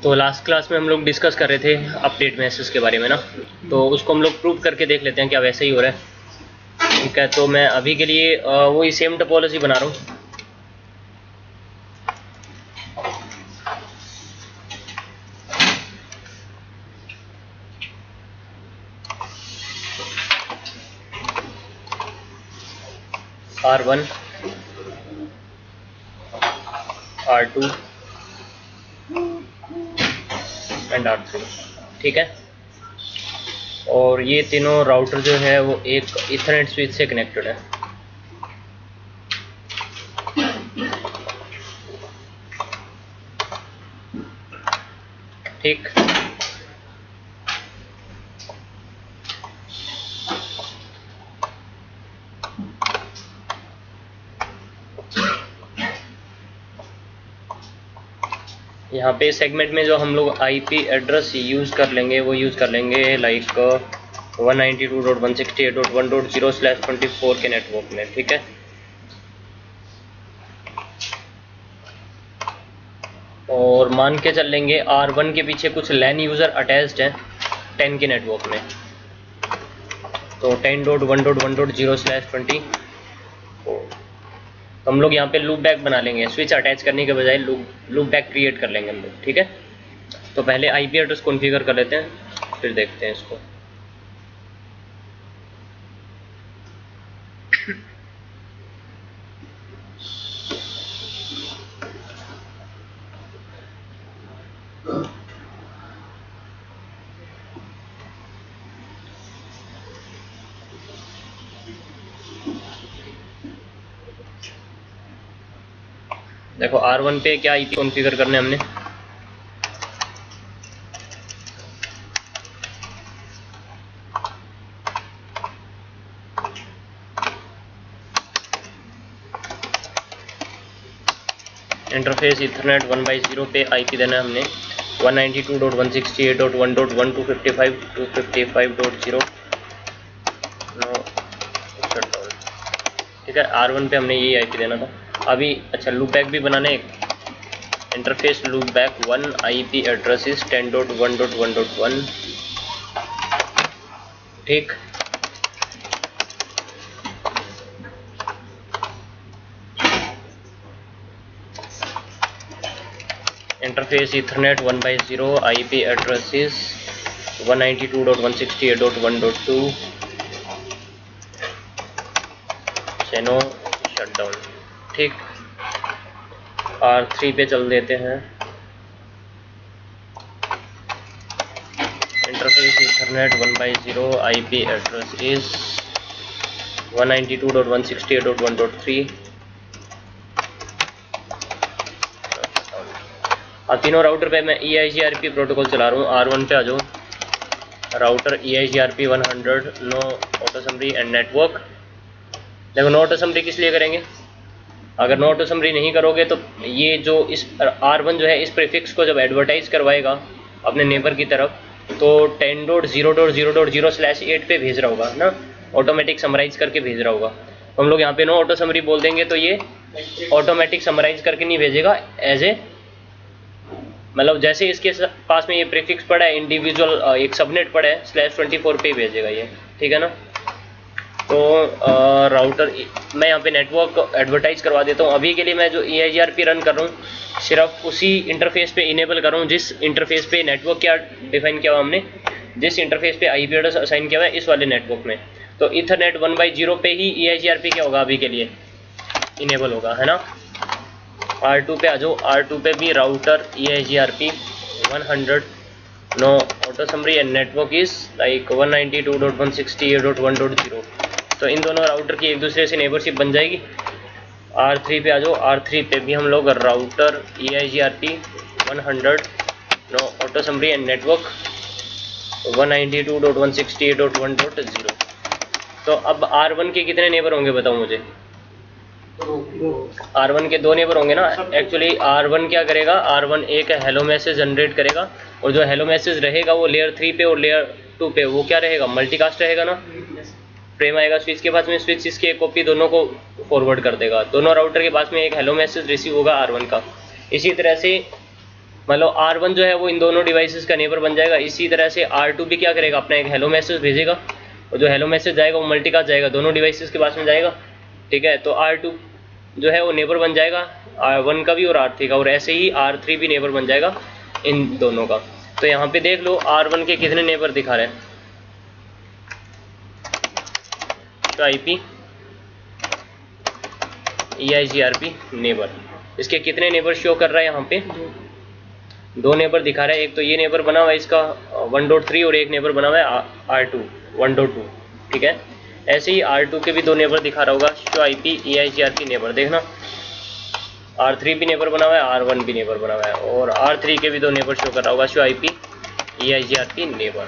तो last class में हम लोग डिस्कस कर रहे थे अपडेट मैसेज के बारे में ना, तो उसको हम लोग प्रूव करके देख लेते हैं क्या वैसे ही हो रहा है। ठीक है, तो मैं अभी के लिए वही सेम टोपोलॉजी बना रहा हूँ। R1 R2 and R3। ठीक है, और ये तीनों राउटर जो है वो एक इथरनेट स्विच से कनेक्टेड है। ठीक, यहाँ पे सेगमेंट में जो हम लोग आईपी एड्रेस यूज़ कर लेंगे वो यूज़ कर लेंगे लाइक 192.168.1.0/24 के नेटवर्क में। ठीक है, और मान के चल लेंगे R1 के पीछे कुछ लैन यूज़र अटैच्ड हैं 10 के नेटवर्क में, तो 10.1.1.0/24। तो हम लोग यहाँ पे लूप बैक बना लेंगे, स्विच अटैच करने के बजाय लूप बैक क्रिएट कर लेंगे हम लोग। ठीक है, तो पहले आईपी एड्रेस कॉन्फ़िगर कर लेते हैं, फिर देखते हैं इसको। देखो R1 पे क्या आईपी कॉन्फ़िगर करने हमने, इंटरफेस इथरनेट 1/0 पे आईपी देना है हमने 192.168.1.1 ठीक है, R1 पे हमने यही आईपी देना था। अभी अच्छा लूप बैक भी बनाने, interface loop back 1 IP address is 10.1.1.1। ठीक, interface ethernet 1/0 IP address is 192.168.1.2 चैनो शटडाउन। ठीक, R3 पे चल देते हैं, interface ethernet 1/0 IP address is 192.168.1.3। अब तीनों राउटर पे मैं EIGRP प्रोटोकॉल चला रहा हूँ। R1 पे आ जाओ, router EIGRP 100 no auto summary and network. देखो नो ऑटो समरी किस लिए करेंगे, अगर नो ऑटो समरी नहीं करोगे तो ये जो इस R1 जो है इस प्रीफिक्स को जब एडवर्टाइज करवाएगा अपने नेबर की तरफ तो 10.0.0.0/8 पे भेज रहा होगा ना, ऑटोमेटिक समराइज करके भेज रहा होगा। तो हम लोग यहाँ पे नो ऑटो समरी बोल देंगे तो ये ऑटोमेटिक समराइज करके नहीं भेजेगा, एज ए मतलब जैसे इसके पास में ये प्रीफिक्स पड़ा है, इंडिविजुअल एक सबनेट पड़ा है /24 पे भेजेगा ये। ठीक है ना, तो राउटर मैं यहाँ पे नेटवर्क एडवर्टाइज करवा देता हूँ। अभी के लिए मैं जो EIGRP रन कर रहा हूँ सिर्फ उसी इंटरफेस पे इनेबल कर रहा हूँ जिस इंटरफेस पे नेटवर्क क्या डिफाइन किया हुआ हमने, जिस इंटरफेस पे आईपी एड्रेस असाइन किया हुआ है इस वाले नेटवर्क में। तो इथरनेट 1/0 पे ही EIGRP क्या होगा अभी के लिए इनेबल होगा, है ना। R2 पे आ जाओ, R2 पे भी router EIGRP 100 no auto summary and network is like 192.168.1.0। तो इन दोनों राउटर की एक दूसरे से नेबरशिप बन जाएगी। R3 पे आ जाओ, R3 पे भी हम लोग router EIGRP 100 no auto summary and network 192.168.1.0। तो अब R1 के कितने नेबर होंगे बताओ मुझे। R1 के 2 नेबर होंगे ना। एक्चुअली R1 क्या करेगा, R1 एक हेलो मैसेज जनरेट करेगा और जो हेलो मैसेज रहेगा वो लेयर 3 पे और लेयर 2 पे वो क्या रहेगा, मल्टीकास्ट रहेगा ना। फ्रेम आएगा स्विच के पास में, स्विच इसकी एक कॉपी दोनों को फॉरवर्ड कर देगा। दोनों राउटर के पास में एक हेलो मैसेज रिसीव होगा R1 का, इसी तरह से मतलब R1 जो है वो इन दोनों डिवाइसेस का नेबर बन जाएगा। इसी तरह से R2 भी क्या करेगा, अपना एक हेलो मैसेज भेजेगा, और जो हेलो मैसेज जाएगा वो मल्टीकास्ट जाएगा, दोनों डिवाइसेस के पास में जाएगा। ठीक है, तो R2 जो है वो नेबर बन जाएगा R1 का भी और R3 का, और ऐसे ही R3 भी नेबर बन जाएगा इन दोनों का। तो यहाँ पे देख लो R1 के कितने नेबर दिखा रहे हैं, तो IP EIGRP नेबर, इसके कितने नेबर शो कर रहा है यहाँ पे, 2 नेबर दिखा रहा है। एक तो ये नेबर बना हुआ है इसका 1.3 और एक नेबर बना हुआ है R2 1.2। ठीक है, ऐसे ही R2 के भी 2 नेबर दिखा रहा होगा, शो IP EIGRP नेबर। देखना R3 भी नेबर बना हुआ है, R1 भी नेबर बना हुआ है, और R3 के भी 2 नेबर शो कर रहा होगा, शो IP EIGRP नेबर।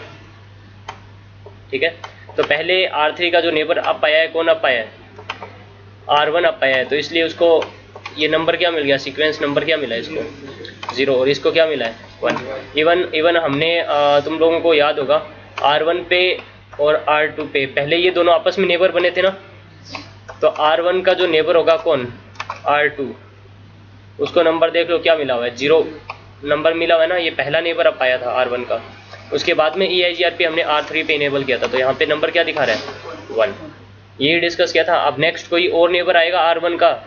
ठीक है, तो पहले R3 का जो नेबर अप आया है, कौन अप आया है, R1 अप आया है, तो इसलिए उसको ये नंबर क्या मिल गया, सीक्वेंस नंबर क्या मिला है इसको 0, और इसको क्या मिला है 1। इवन हमने तुम लोगों को याद होगा R1 पे और R2 पे पहले ये दोनों आपस में नेबर बने थे ना, तो R1 का जो नेबर होगा कौन, R2, उसको नंबर देख लो क्या मिला हुआ है, 0 नंबर मिला हुआ है ना, ये पहला नेबर अप आया था R1 का। उसके बाद में EIGRP हमने R3 पे इनेबल किया था, तो यहाँ पे नंबर क्या दिखा रहा है 1, ये डिस्कस किया था। अब नेक्स्ट कोई और नेबर आएगा, R1 का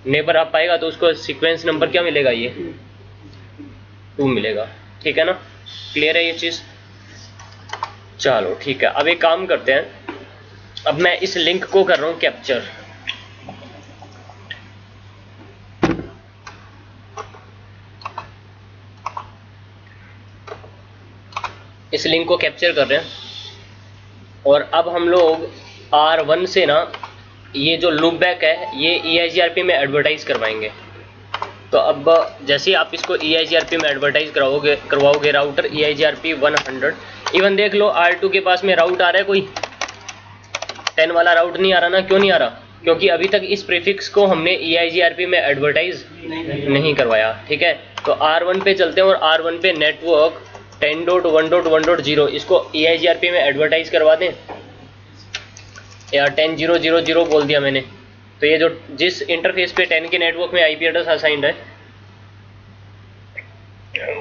नेबर अप आएगा, तो उसको सीक्वेंस नंबर क्या मिलेगा, ये 2 मिलेगा। ठीक है ना, क्लियर है ये चीज़। चलो ठीक है, अब एक काम करते हैं, अब मैं इस लिंक को कर रहा हूँ कैप्चर। इस लिंक को कैप्चर कर रहे हैं, और अब हम लोग R1 से ना ये जो लूप बैक है ये EIGRP में एडवर्टाइज करवाएंगे। तो अब जैसे आप इसको EIGRP में एडवर्टाइज करवाओगे राउटर EIGRP 100, इवन देख लो R2 के पास में राउट आ रहा है, कोई 10 वाला राउट नहीं आ रहा ना, क्यों नहीं आ रहा, क्योंकि अभी तक इस प्रीफिक्स को हमने EIGRP में एडवर्टाइज नहीं करवाया। ठीक है, तो R1 पे चलते हैं, और R1 पे नेटवर्क 10.1.1.0 इसको EIGRP में एडवर्टाइज करवा दें, या 10.0.0.0 बोल दिया मैंने। तो ये जो जिस इंटरफेस पे 10 के नेटवर्क में IP एड्रेस असाइंड है,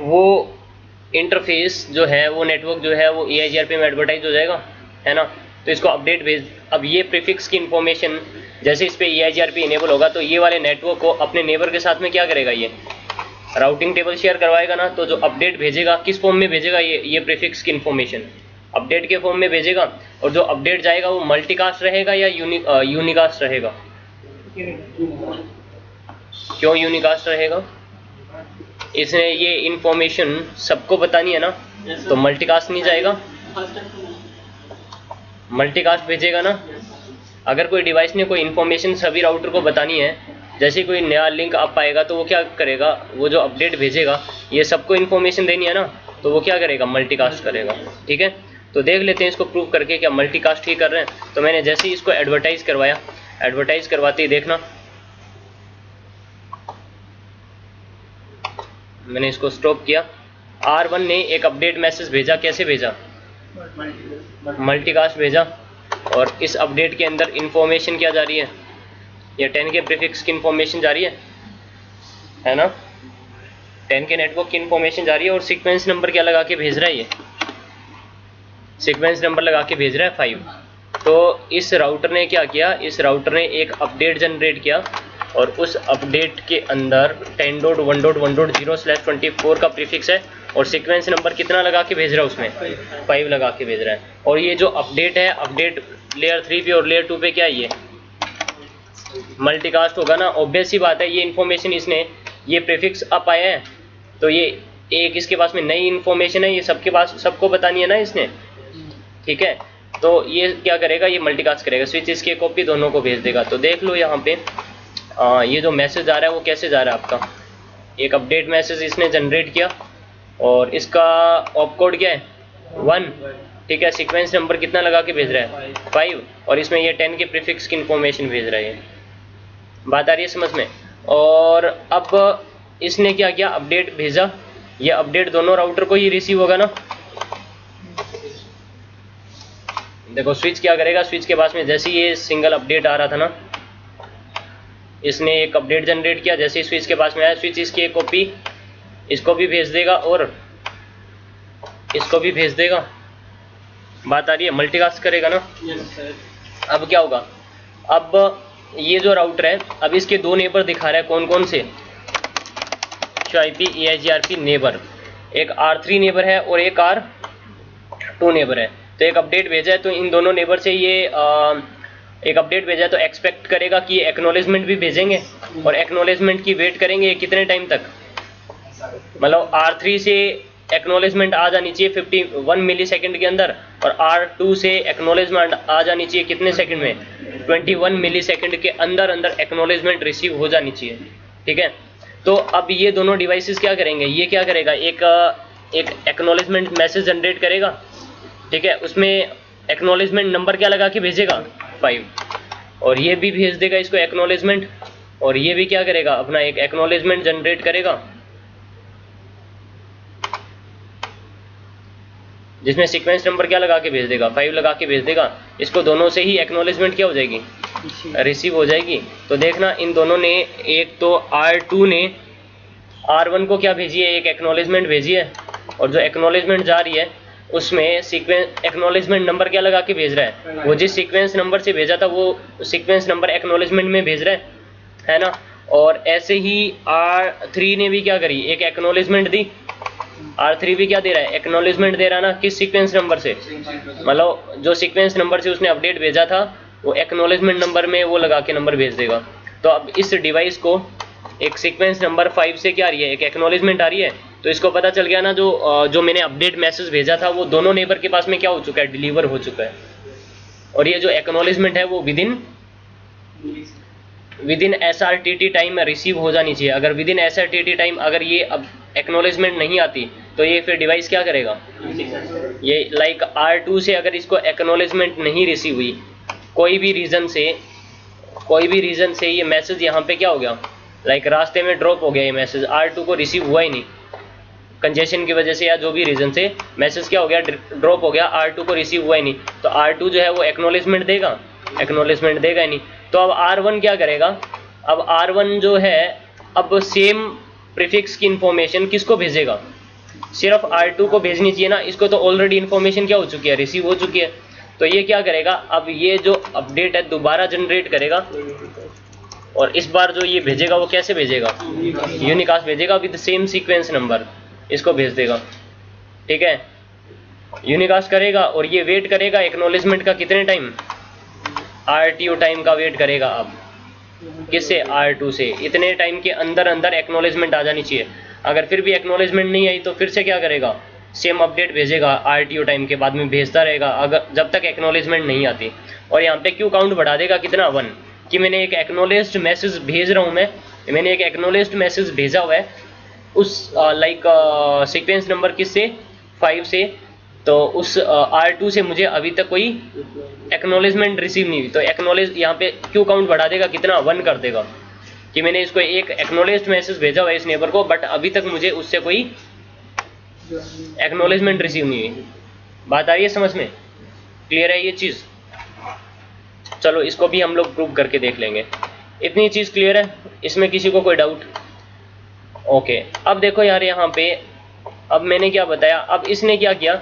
वो इंटरफेस जो है, वो नेटवर्क जो है वो EIGRP में एडवर्टाइज हो जाएगा, है ना। तो इसको अपडेट भेज, अब ये प्रीफिक्स की इंफॉर्मेशन जैसे इस पे EIGRP इनेबल होगा, तो ये वाले नेटवर्क को अपने नेबर के साथ में क्या करेगा, ये राउटिंग टेबल शेयर करवाएगा ना, तो जो अपडेट भेजेगा किस फॉर्म में भेजेगा, ये प्रीफिक्स की इंफॉर्मेशन अपडेट के फॉर्म में भेजेगा, और जो अपडेट जाएगा वो मल्टीकास्ट रहेगा या यूनिकास्ट रहेगा। क्यों यूनिकास्ट रहेगा, इसने ये इंफॉर्मेशन सबको बतानी है ना, तो मल्टीकास्ट नहीं जाएगा, मल्टीकास्ट भेजेगा ना। अगर कोई डिवाइस ने कोई इंफॉर्मेशन सभी राउटर को बतानी है, जैसे कोई नया लिंक अप आएगा, तो वो क्या करेगा, वो जो अपडेट भेजेगा ये सबको इंफॉर्मेशन देनी है ना, तो वो क्या करेगा, मल्टीकास्ट करेगा। ठीक है, तो देख लेते हैं इसको प्रूव करके क्या मल्टीकास्ट ही कर रहे हैं। तो मैंने जैसे ही इसको एडवर्टाइज करवाया, एडवर्टाइज करवाते ही देखना मैंने इसको स्टॉप किया, R1 ने एक अपडेट मैसेज भेजा, कैसे भेजा, मल्टीकास्ट भेजा, और इस अपडेट के अंदर इंफॉर्मेशन क्या जा रही है, ये 10 के प्रीफिक्स की इंफॉर्मेशन जा रही है ना, 10 के नेटवर्क की इंफॉर्मेशन जा रही है, और सीक्वेंस नंबर क्या लगा के भेज रहा है, ये सीक्वेंस नंबर लगा के भेज रहा है 5। तो इस राउटर ने क्या किया, इस राउटर ने एक अपडेट जनरेट किया, और उस अपडेट के अंदर 10.1.1.0/24 का प्रीफिक्स है, और सीक्वेंस नंबर कितना लगा के भेज रहा है, उसमें 5 लगा के भेज रहा है। और ये जो अपडेट है, अपडेट लेयर 3 पे और लेयर 2 पे क्या है, ये मल्टीकास्ट होगा ना, ऑब्वियस सी बात है। ये इन्फॉर्मेशन इसने, ये प्रीफिक्स अप आया है, तो ये एक इसके पास में नई इन्फॉर्मेशन है, ये सबके पास सबको बतानी है ना इसने। ठीक है, तो ये क्या करेगा, ये मल्टीकास्ट करेगा, स्विच इसके कॉपी दोनों को भेज देगा। तो देख लो यहाँ पे ये जो मैसेज आ रहा है वो कैसे जा रहा है आपका, एक अपडेट मैसेज इसने जनरेट किया, और इसका ऑपकोड क्या है 1। ठीक है, सीक्वेंस नंबर कितना लगा के भेज रहा है 5, और इसमें ये 10 के प्रीफिक्स की इंफॉर्मेशन भेज रहा है। बात आ रही है समझ में। और अब इसने क्या किया, अपडेट भेजा, ये अपडेट दोनों राउटर को ही रिसीव होगा ना। देखो स्विच क्या करेगा, स्विच के पास में जैसे ये सिंगल अपडेट आ रहा था ना, इसने एक अपडेट जनरेट किया, जैसे स्विच के पास में आया, स्विच इसकी एक कॉपी इसको भी भेज देगा और इसको भी भेज देगा। बात आ रही है, मल्टीकास्ट करेगा ना। अब क्या होगा, अब ये जो राउटर है अब इसके दो नेबर दिखा रहा है, कौन कौन से, HIP EIGRP नेबर, एक R3 नेबर है और एक R2 नेबर है। तो एक अपडेट भेजा है तो इन दोनों नेबर से ये एक अपडेट भेजा है तो एक्सपेक्ट करेगा कि ये एक्नॉलेजमेंट भी भेजेंगे और एक्नॉलेजमेंट की वेट करेंगे कितने टाइम तक, मतलब R3 से एक्नॉलेजमेंट आ जानी चाहिए 51 मिली सेकेंड के अंदर और R2 से एक्नॉलेजमेंट आ जानी चाहिए कितने सेकंड में, 21 मिली सेकेंड के अंदर अंदर एक्नॉलेजमेंट रिसीव हो जानी चाहिए। ठीक है, तो अब ये दोनों डिवाइसेस क्या करेंगे, ये क्या करेगा, एक एक्नॉलेजमेंट मैसेज जनरेट करेगा। ठीक है, उसमें एक्नॉलेजमेंट नंबर क्या लगा के भेजेगा 5, और ये भी भेज देगा इसको एक्नॉलेजमेंट, और ये भी क्या करेगा अपना एक एक्नॉलेजमेंट जनरेट करेगा जिसमें सीक्वेंस नंबर क्या लगा के भेज देगा, 5 लगा के भेज देगा। इसको दोनों से ही एक्नॉलेजमेंट क्या हो जाएगी, रिसीव हो जाएगी। तो देखना इन दोनों ने, एक तो R2 ने R1 को क्या भेजी है, एक एक्नॉलेजमेंट भेजी है, और जो एक्नॉलेजमेंट जा रही है उसमें सीक्वेंस एक्नॉलेजमेंट नंबर क्या लगा के भेज रहा है, वो जिस सीक्वेंस नंबर से भेजा था वो सीक्वेंस नंबर एक्नॉलेजमेंट में भेज रहा है ना। और ऐसे ही R3 ने भी क्या करी, एक एक्नॉलेजमेंट दी, R3 भी क्या दे रहा है, एक्नॉलेजमेंट दे रहा है ना, किस सीक्वेंस नंबर से, मतलब जो सीक्वेंस नंबर से उसने अपडेट भेजा था वो एक्नॉलेजमेंट नंबर में वो लगा के नंबर भेज देगा। तो अब इस डिवाइस को एक सीक्वेंस नंबर 5 से क्या आ रही है, एक एक्नॉलेजमेंट आ रही है, तो इसको पता चल गया ना जो मैंने अपडेट मैसेज भेजा था वो दोनों नेबर के पास में क्या हो चुका है, डिलीवर हो चुका है। और ये जो एक्नॉलेजमेंट है वो विदिन SRTT टाइम में रिसीव हो जानी चाहिए। अगर विदिन SRTT टाइम अगर ये अब एक्नॉलेजमेंट नहीं आती तो ये फिर डिवाइस क्या करेगा, ये लाइक R2 से अगर इसको एक्नॉलेजमेंट नहीं रिसीव हुई कोई भी रीज़न से ये मैसेज यहाँ पे क्या हो गया, लाइक रास्ते में ड्रॉप हो गया, ये मैसेज R2 को रिसीव हुआ ही नहीं, कंजेशन की वजह से या जो भी रीज़न से मैसेज क्या हो गया, ड्रॉप हो गया, R2 को रिसीव हुआ ही नहीं, तो R2 जो है वो एक्नॉलेजमेंट देगा ही नहीं। तो अब R1 क्या करेगा, अब R1 जो है अब सेम प्रीफिक्स की इंफॉर्मेशन किसको भेजेगा, सिर्फ R2 को भेजनी चाहिए ना, इसको तो ऑलरेडी इंफॉर्मेशन क्या हो चुकी है, रिसीव हो चुकी है। तो ये क्या करेगा, अब ये जो अपडेट है दोबारा जनरेट करेगा और इस बार जो ये भेजेगा वो कैसे भेजेगा, यूनिकास्ट भेजेगा विद सेम सीक्वेंस नंबर, इसको भेज देगा। ठीक है, यूनिकास्ट करेगा और ये वेट करेगा एक्नॉलेजमेंट का कितने टाइम, RTO टाइम का वेट करेगा। अब किससे, R2 से, इतने टाइम के अंदर अंदर एक्नॉलेजमेंट आ जानी चाहिए। अगर फिर भी एक्नॉलेजमेंट नहीं आई तो फिर से क्या करेगा, सेम अपडेट भेजेगा, RTO टाइम के बाद में भेजता रहेगा अगर जब तक एक्नॉलेजमेंट नहीं आती। और यहाँ पे क्यू काउंट बढ़ा देगा कितना, 1, कि मैंने एक एक्नॉलेज्ड मैसेज भेज रहा हूँ, मैंने एक एक्नॉलेज्ड मैसेज भेजा हुआ है उस लाइक सीक्वेंस नंबर किससे, 5 से, तो उस R2 से मुझे अभी तक कोई एक्नॉलेजमेंट रिसीव नहीं हुई, तो एक्नॉलेज यहाँ पे क्यू काउंट बढ़ा देगा कितना, 1 कर देगा, कि मैंने इसको एक एक्नॉलेज्ड मैसेज भेजा हुआ है इस नेबर को, बट अभी तक मुझे उससे कोई एक्नॉलेजमेंट रिसीव नहीं हुई। बात आ रही है समझ में, क्लियर है ये चीज़। चलो इसको भी हम लोग प्रूव करके देख लेंगे। इतनी चीज़ क्लियर है, इसमें किसी को कोई डाउट? ओके, अब देखो यार यहाँ पे, अब मैंने क्या बताया, अब इसने क्या किया,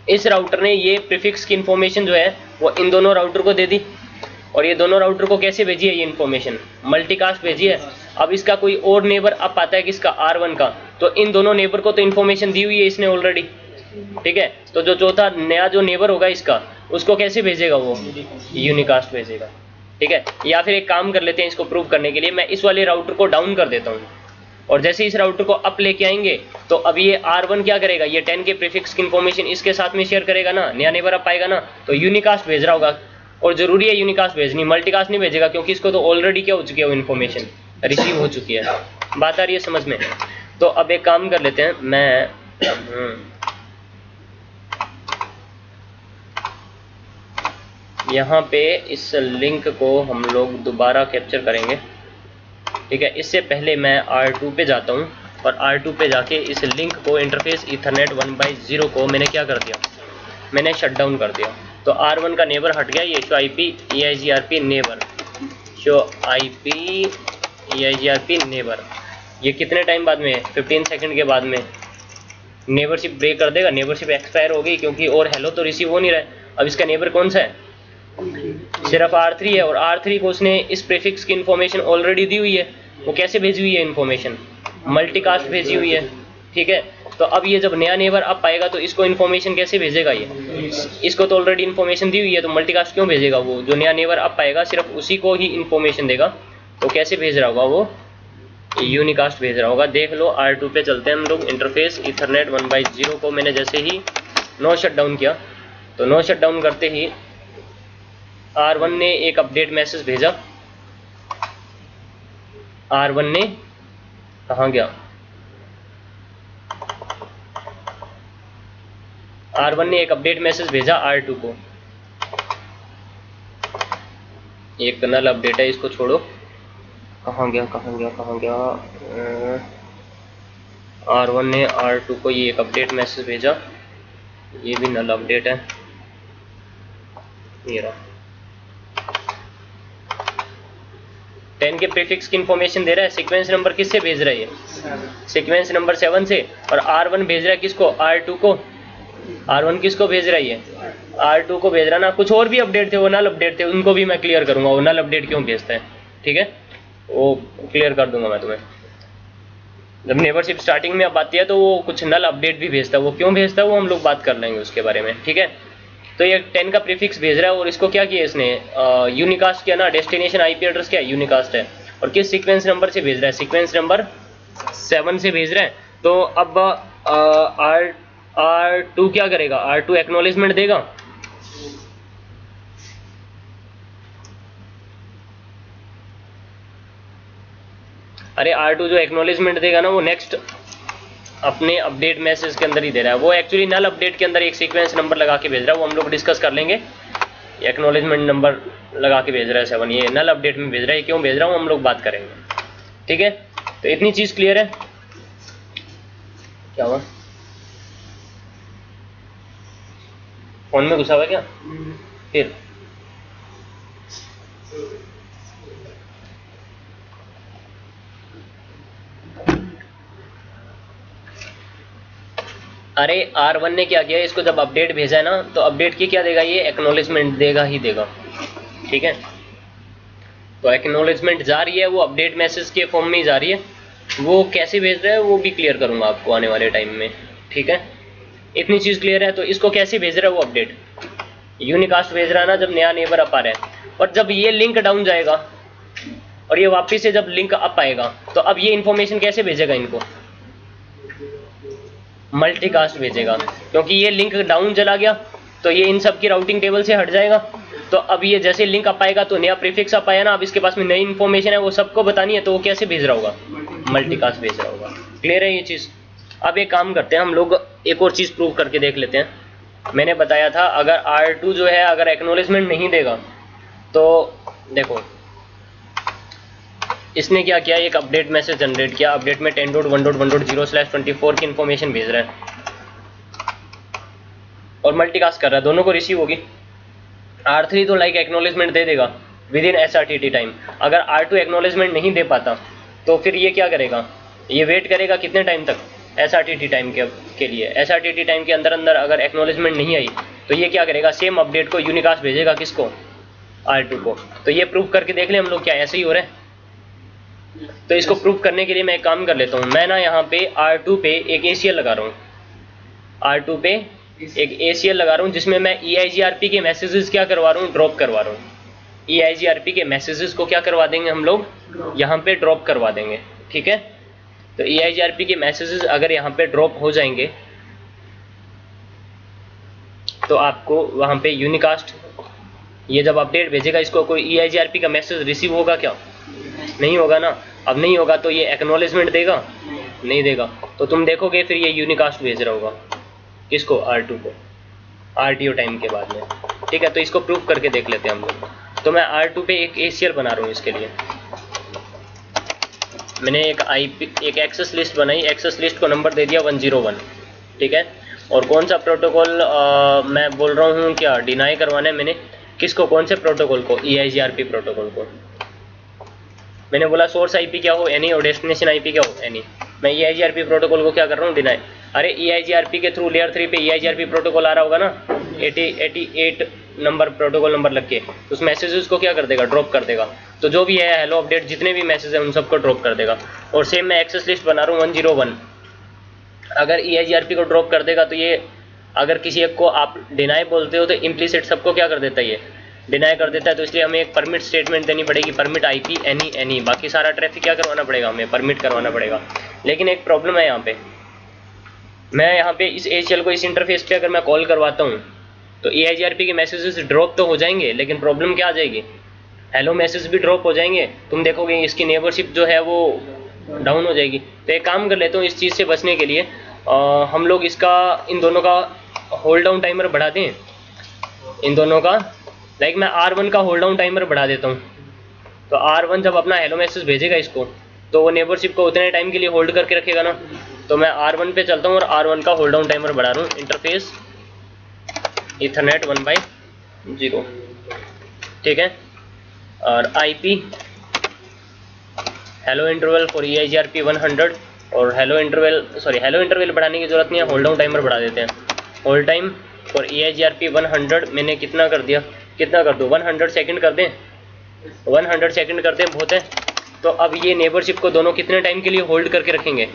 इस राउटर ने ये प्रीफिक्स की इंफॉर्मेशन जो है वो इन दोनों राउटर को दे दी, और ये दोनों राउटर को कैसे भेजी है ये इन्फॉर्मेशन, मल्टीकास्ट भेजी है। अब इसका कोई और नेबर अब पाता है किसका, R1 का, तो इन दोनों नेबर को तो इन्फॉर्मेशन दी हुई है इसने ऑलरेडी। ठीक है, तो जो चौथा नया जो नेबर होगा इसका, उसको कैसे भेजेगा, वो यूनिकास्ट भेजेगा। ठीक है, या फिर एक काम कर लेते हैं इसको प्रूव करने के लिए, मैं इस वाले राउटर को डाउन कर देता हूँ और जैसे इस राउटर को अप लेके आएंगे तो अब ये R1 क्या करेगा, ये 10 के प्रीफिक्स की इंफॉर्मेशन इसके साथ में शेयर करेगा ना, नया नेबर अप आएगा ना, तो यूनिकास्ट भेज रहा होगा, और जरूरी है यूनिकास्ट भेजनी, मल्टीकास्ट नहीं भेजेगा, क्योंकि इसको तो ऑलरेडी क्या हो चुकी है, वो इन्फॉर्मेशन रिसीव हो चुकी है। बात आ रही है समझ में? तो अब एक काम कर लेते हैं, मैं यहाँ पे इस लिंक को हम लोग दोबारा कैप्चर करेंगे। ठीक है, इससे पहले मैं R2 पे जाता हूँ और R2 पे जाके इस लिंक को, इंटरफेस ईथरनेट 1/0 को मैंने क्या कर दिया, मैंने शट डाउन कर दिया। तो R1 का नेबर हट गया, ये HIP EIGRP neighbour show IP EIGRP neighbour, ये कितने टाइम बाद में है? 15 सेकंड के बाद में नेबरशिप ब्रेक कर देगा, नेबरशिप एक्सपायर हो गई क्योंकि और हेलो तो रिसीव हो नहीं रहा है। अब इसका नेबर कौन सा है? सिर्फ R3 है, और R3 को उसने इस प्रीफिक्स की इन्फॉर्मेशन ऑलरेडी दी हुई है। वो कैसे भेजी हुई है इन्फॉर्मेशन? मल्टीकास्ट भेजी हुई है, ठीक है। तो अब ये जब नया नेबर अब पाएगा तो इसको इन्फॉर्मेशन कैसे भेजेगा? ये इसको तो ऑलरेडी इन्फॉर्मेशन दी हुई है, तो मल्टीकास्ट क्यों भेजेगा? वो जो नया नेबर अब पाएगा सिर्फ उसी को ही इन्फॉर्मेशन देगा, तो कैसे भेज रहा होगा वो? यूनिकास्ट भेज रहा होगा। देख लो R2 पे चलते हैं हम लोग। इंटरफेस ईथरनेट 1/0 को मैंने जैसे ही नो शटडाउन किया, तो नो शटडाउन करते ही R1 ने एक अपडेट मैसेज भेजा। R1 ने कहाँ गया? R1 ने एक अपडेट मैसेज भेजा R2 को। एक नल अपडेट है, इसको छोड़ो। कहाँ गया? R1 ने R2 को ये एक अपडेट मैसेज भेजा, ये भी नल अपडेट है। ये रहा 10 के प्रीफिक्स की इंफॉर्मेशन दे रहा है। सीक्वेंस नंबर किससे भेज रहा है? ये सीक्वेंस नंबर 7 से। और R1 भेज रहा है किसको? R2 को। R1 किसको भेज रहा है? ये R2 को भेज रहा ना। कुछ और भी अपडेट थे, वो नल अपडेट थे, उनको भी मैं क्लियर करूंगा वो नल अपडेट क्यों भेजता है, ठीक है, वो क्लियर कर दूंगा मैं तुम्हें। जब नेबरशिप स्टार्टिंग में अब आती है तो वो कुछ नल अपडेट भी भेजता है, वो क्यों भेजता है वो हम लोग बात कर लेंगे उसके बारे में, ठीक है। तो ये 10 का प्रीफिक्स भेज रहा है, और इसको क्या किया इसने? यूनिकास्ट किया ना। डेस्टिनेशन आईपी एड्रेस क्या है? यूनिकास्ट है। और किस सीक्वेंस नंबर से भेज रहा है? सीक्वेंस नंबर 7 से भेज रहा है। तो अब R2 क्या करेगा? R2 एक्नॉलेजमेंट देगा। अरे R2 जो एक्नॉलेजमेंट देगा ना, वो नेक्स्ट अपने अपडेट मैसेज के अंदर ही दे रहा है। वो एक्चुअली नल अपडेट के अंदर एक सीक्वेंस नंबर लगा के भेज रहा है, वो हम लोग डिस्कस कर लेंगे। एक्नॉलेजमेंट नंबर लगा के भेज रहा है 7, ये नल अपडेट में भेज रहा है। क्यों भेज रहा हूँ हम लोग बात करेंगे, ठीक है। तो इतनी चीज क्लियर है। क्या हुआ? फोन में घुसा हुआ क्या? फिर अरे R1 ने क्या किया? इसको जब अपडेट भेजा है ना, तो अपडेट की क्या देगा? ये एक्नॉलेजमेंट देगा ही देगा, ठीक है। तो एक्नॉलेजमेंट जा रही है, वो अपडेट मैसेज के फॉर्म में ही जा रही है। वो कैसे भेज रहा है वो भी क्लियर करूंगा आपको आने वाले टाइम में, ठीक है। इतनी चीज क्लियर है। तो इसको कैसे भेज रहा है वो अपडेट? यूनिकास्ट भेज रहा है ना, जब नया नेबर अप आ रहा है। और जब ये लिंक डाउन जाएगा और ये वापिस से जब लिंक अप आएगा, तो अब ये इंफॉर्मेशन कैसे भेजेगा इनको? मल्टीकास्ट भेजेगा, क्योंकि ये लिंक डाउन चला गया तो ये इन सब की राउटिंग टेबल से हट जाएगा। तो अब ये जैसे लिंक अप आएगा तो नया प्रीफिक्स अप आया ना, अब इसके पास में नई इंफॉर्मेशन है, वो सबको बतानी है, तो वो कैसे भेज रहा होगा? मल्टीकास्ट भेज रहा होगा। क्लियर है ये चीज? अब एक काम करते हैं हम लोग, एक और चीज प्रूव करके देख लेते हैं। मैंने बताया था अगर R2 जो है अगर एक्नॉलेजमेंट नहीं देगा, तो देखो इसने क्या किया? एक अपडेट मैसेज जनरेट किया। अपडेट में 10.1.1.0/24 की इंफॉर्मेशन भेज रहा है और मल्टीकास्ट कर रहा है, दोनों को रिसीव होगी। R3 तो लाइक एक्नॉलेजमेंट दे देगा विद इन SRTT टाइम। अगर R2 एक्नॉलेजमेंट नहीं दे पाता तो फिर ये क्या करेगा? ये वेट करेगा कितने टाइम तक? SRTT टाइम के लिए। SRTT टाइम के अंदर अंदर अगर एक्नॉलेजमेंट नहीं आई तो ये क्या करेगा? सेम अपडेट को यूनिकास्ट भेजेगा। किसको? R2 को। तो ये प्रूफ करके देख ले हम लोग, क्या ऐसे ही हो रहा है? तो इसको प्रूफ करने के लिए मैं एक काम कर लेता हूँ। मैं ना यहाँ पे R2 पे एक ACL लगा रहा हूँ। R2 पे एक ACL लगा रहा हूँ जिसमें मैं EIGRP के मैसेजेस क्या करवा रहा हूँ? ड्रॉप करवा रहा हूँ। EIGRP के मैसेजेस को क्या करवा देंगे हम लोग? यहाँ पे ड्रॉप करवा देंगे, ठीक है। तो EIGRP के मैसेजेस अगर यहाँ पे ड्रॉप हो जाएंगे तो आपको वहाँ पे यूनिकास्ट, ये जब अपडेट भेजेगा इसको कोई EIGRP का मैसेज रिसीव होगा क्या? नहीं होगा ना। अब नहीं होगा तो ये एक्नॉलेजमेंट देगा? नहीं देगा। तो तुम देखोगे फिर ये यूनिकास्ट भेज रहा होगा। किसको? R2 को, RTO टाइम के बाद में, ठीक है। तो इसको प्रूफ करके देख लेते हैं हम लोग। तो मैं R2 पे एक ACL बना रहा हूँ। इसके लिए मैंने एक एक्सेस लिस्ट बनाई। एक्सेस लिस्ट को नंबर दे दिया 101, ठीक है। और कौन सा प्रोटोकॉल मैं बोल रहा हूँ क्या डिनाई करवाना है मैंने? किसको? कौन से प्रोटोकॉल को? EIGRP प्रोटोकॉल को। मैंने बोला सोर्स आईपी क्या हो एनी और डेस्टिनेशन आईपी क्या हो एनी। मैं EIGRP प्रोटोकॉल को क्या कर रहा हूँ, डिनाई। अरे EIGRP के थ्रू लेयर 3 पे EIGRP प्रोटोकॉल आ रहा होगा ना, 88 नंबर प्रोटोकॉल नंबर लग के, उस मैसेजेस को क्या कर देगा, ड्रॉप कर देगा। तो जो भी है हेलो अपडेट जितने भी मैसेज है उन सबको ड्रॉप कर देगा। और सेम मैं एक्सेस लिस्ट बना रहा हूँ 101, अगर EIGRP को ड्रॉप कर देगा तो ये अगर किसी एक को आप डिनाई बोलते हो तो इम्प्लीसिट सबको क्या कर देता है, ये डिनाई कर देता है। तो इसलिए हमें एक परमिट स्टेटमेंट देनी पड़ेगी, परमिट IP एनी, बाकी सारा ट्रैफिक क्या करवाना पड़ेगा, हमें परमिट करवाना पड़ेगा। लेकिन एक प्रॉब्लम है यहाँ पे, मैं यहाँ पे इस ACL को इस इंटरफेस पे अगर मैं कॉल करवाता हूँ तो EIGRP के मैसेजेस ड्रॉप तो हो जाएंगे, लेकिन प्रॉब्लम क्या आ जाएगी, हेलो मैसेज भी ड्रॉप हो जाएंगे। तुम देखोगे इसकी नेबरशिप जो है वो डाउन हो जाएगी। तो एक काम कर लेता हूँ, इस चीज़ से बचने के लिए हम लोग इसका इन दोनों का होल्ड डाउन टाइमर बढ़ा दें, इन दोनों का। लाइक मैं R1 का होल्ड डाउन टाइमर बढ़ा देता हूँ। तो R1 जब अपना हेलो मैसेज भेजेगा इसको, तो वो नेबरशिप को उतने टाइम के लिए होल्ड करके रखेगा ना। तो मैं R1 पे चलता हूँ और R1 का होल्ड डाउन टाइमर बढ़ा रहा हूँ। इंटरफेस ईथरनेट 1/0, ठीक है। और IP hello interval for EIGRP 100, और हेलो इंटरवल बढ़ाने की जरूरत नहीं है, होल्ड डाउन टाइमर बढ़ा देते हैं। होल्ड टाइम फॉर EIGRP 100 मैंने कितना कर दिया, कितना कर दूँ, 100 सेकंड कर दें, 100 सेकंड कर दें, बहुत है। तो अब ये नेबरशिप को दोनों कितने टाइम के लिए होल्ड करके रखेंगे,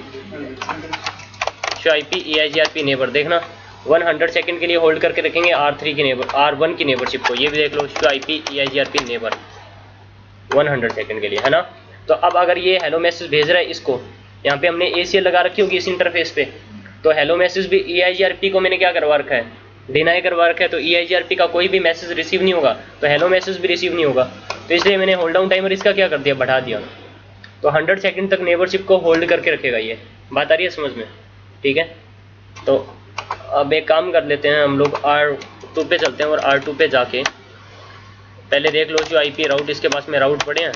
शो IP EIGRP नेबर, देखना 100 सेकंड के लिए होल्ड करके रखेंगे R3 की नेबर, R1 की नेबरशिप को। ये भी देख लो, show IP EIGRP neighbour 100 second के लिए, है ना। तो अब अगर ये हेलो मैसेज भेज रहा है इसको, यहाँ पे हमने ACL लगा रखी होगी इस इंटरफेस पे, तो हेलो मैसेज भी EIGRP को मैंने क्या करवा रखा है, डिनाई करवा रखा है। तो EIGRP का कोई भी मैसेज रिसीव नहीं होगा, तो हेलो मैसेज भी रिसीव नहीं होगा। तो इसलिए मैंने होल्ड डाउन टाइमर इसका क्या कर दिया, बढ़ा दिया। तो 100 सेकंड तक नेबरशिप को होल्ड करके रखेगा। ये बात आ रही है समझ में, ठीक है। तो अब एक काम कर लेते हैं, हम लोग R2 पे चलते हैं और R2 पे जाके पहले देख लो जो IP राउट इसके पास में राउट पड़े हैं।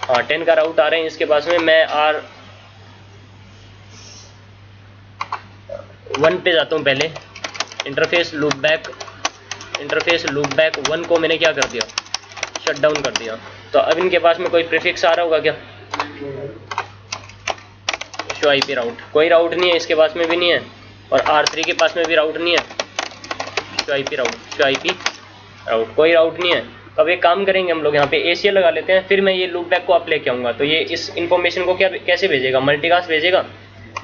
हाँ 10 का राउट आ रहे हैं इसके पास में। मैं R1 पे जाता हूँ पहले। इंटरफेस लूपबैक 1 को मैंने क्या कर दिया, शट डाउन कर दिया। तो अब इनके पास में कोई प्रीफिक्स आ रहा होगा क्या, शो IP राउट, कोई राउट नहीं है इसके पास में भी नहीं है, और R3 के पास में भी राउट नहीं है। शो IP राउट, कोई राउट नहीं है। तो अब एक काम करेंगे हम लोग यहाँ पे ACL लगा लेते हैं, फिर मैं ये लूपबैक को आप लेके आऊँगा। तो ये इस इन्फॉर्मेशन को क्या कैसे भेजेगा, मल्टीकास्ट भेजेगा।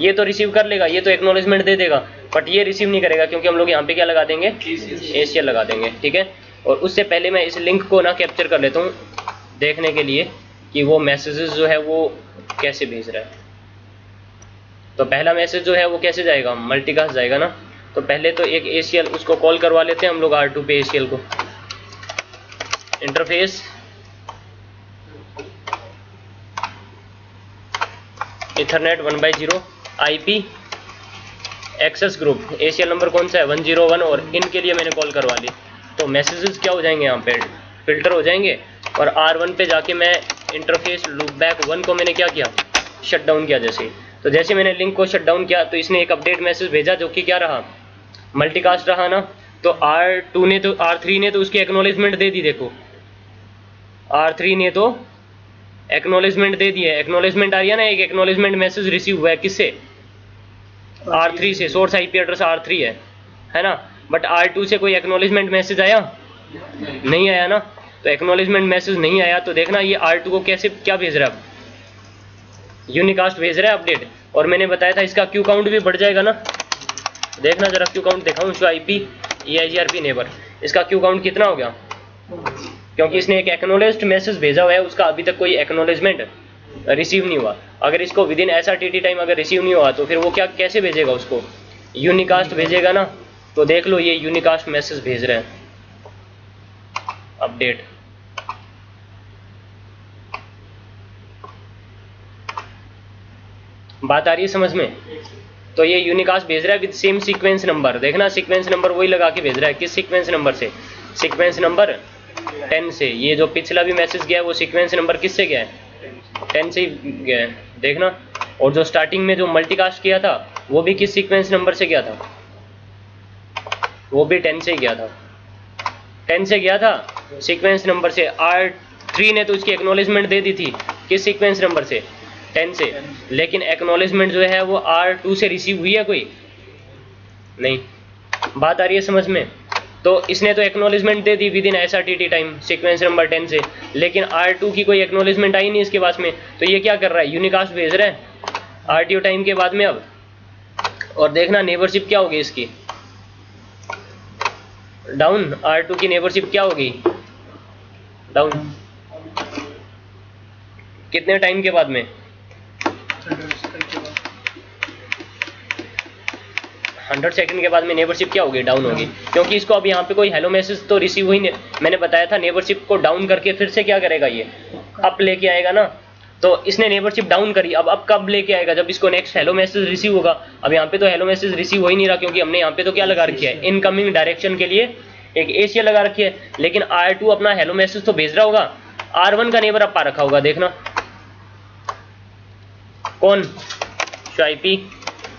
ये तो रिसीव कर लेगा, ये तो एक्नॉलेजमेंट दे देगा, बट ये रिसीव नहीं करेगा, क्योंकि हम लोग यहाँ पे क्या लगा देंगे, ACL लगा देंगे, ठीक है। और उससे पहले मैं इस लिंक को ना कैप्चर कर लेता हूँ देखने के लिए कि वो मैसेजेस जो है वो कैसे भेज रहा है। तो पहला मैसेज जो है वो कैसे जाएगा, मल्टीकास्ट जाएगा ना। तो पहले तो एक ACL उसको कॉल करवा लेते हैं हम लोग R2 पे ACL को। Interface ethernet 1/0 IP access group, ACL number कौन सा है 101, और इनके लिए मैंने कॉल करवा ली। तो मैसेजेस क्या हो जाएंगे, यहाँ पे फिल्टर हो जाएंगे। और R1 पे जाके मैं इंटरफेस लूपबैक 1 को मैंने क्या किया, शट डाउन किया। तो जैसे मैंने लिंक को शट डाउन किया तो इसने एक अपडेट मैसेज भेजा जो कि क्या रहा, मल्टीकास्ट रहा ना। तो R3 ने तो उसकी एक्नॉलेजमेंट दे दी। देखो R3 ने तो एक्नॉलेजमेंट दे दी है। एक्नॉलेजमेंट आ रही है ना, एक एक्नॉलेजमेंट मैसेज रिसीव हुआ है किससे, R3 से। सोर्स IP एड्रेस R3 है ना। बट R2 से कोई एक्नॉलेजमेंट मैसेज आया नहीं आया ना। तो एक्नॉलेजमेंट मैसेज नहीं आया तो देखना ये R2 को कैसे क्या भेज रहा है, यूनिकास्ट भेज रहा है अपडेट। और मैंने बताया था इसका क्यू काउंट भी बढ़ जाएगा ना। देखना जरा क्यू काउंट दिखाऊं, शो IP EIGRP नेबर, इसका क्यू काउंट कितना हो गया, क्योंकि इसने एक एक्नॉलेज्ड मैसेज भेजा हुआ है, उसका अभी तक कोई एक्नॉलेजमेंट रिसीव नहीं हुआ। अगर इसको विद इन SRTT टाइम अगर रिसीव नहीं हुआ तो फिर वो क्या कैसे भेजेगा, उसको यूनिकास्ट भेजेगा ना। तो देख लो ये यूनिकास्ट मैसेज भेज रहे हैं अपडेट। बात आ रही है समझ में। तो ये यूनिकास्ट भेज रहा है विद सेम सीक्वेंस नंबर। देखना सीक्वेंस नंबर वही लगा के भेज रहा है। किस सीक्वेंस नंबर से, सीक्वेंस नंबर 10 से। ये जो पिछला भी मैसेज गया है वो सीक्वेंस नंबर किससे गया है, 10 से गया है, देखना। और जो स्टार्टिंग में जो मल्टीकास्ट किया था वो भी किस सीक्वेंस नंबर से गया था, वो भी 10 से गया था, 10 से गया था सीक्वेंस नंबर से। 3 ने तो इसकी एक्नॉलेजमेंट दे दी थी किस सीक्वेंस नंबर से, 10 से, लेकिन एक्नॉलेजमेंट जो है वो R2 से रिसीव हुई है कोई नहीं। बात आ रही है समझ में? तो इसने तो acknowledgement they the with in SRTT time sequence number 10 से, लेकिन R2 की कोई एक्नॉलेजमेंट आई नहीं इसके पास में। तो ये क्या कर रहा है, यूनिकास्ट भेज रहा है RTO टाइम के बाद में अब। और देखना नेबरशिप क्या होगी इसकी, डाउन। R2 की नेबरशिप क्या होगी, डाउन। कितने टाइम के बाद में, 100 सेकंड के बाद में नेबरशिप क्या होगी, डाउन होगी, क्योंकि इसको अब यहाँ पे कोई हेलो मैसेज तो रिसीव हुई नहीं। मैंने बताया था नेबरशिप को डाउन करके फिर से क्या करेगा, ये अप लेके आएगा ना। तो इसने नेबरशिप डाउन करी, अब कब लेके आएगा, जब इसको नेक्स्ट हेलो मैसेज रिसीव होगा। अब यहाँ पे तो हेलो मैसेज रिसीव हो ही नहीं रहा, क्योंकि हमने यहाँ पे तो क्या लगा रखी है, इनकमिंग डायरेक्शन के लिए एक एशिया लगा रखी है, लेकिन R2 अपना हेलो मैसेज तो भेज रहा होगा। R1 का नेबर अब पा रखा होगा, देखना कौन, स्वाइपी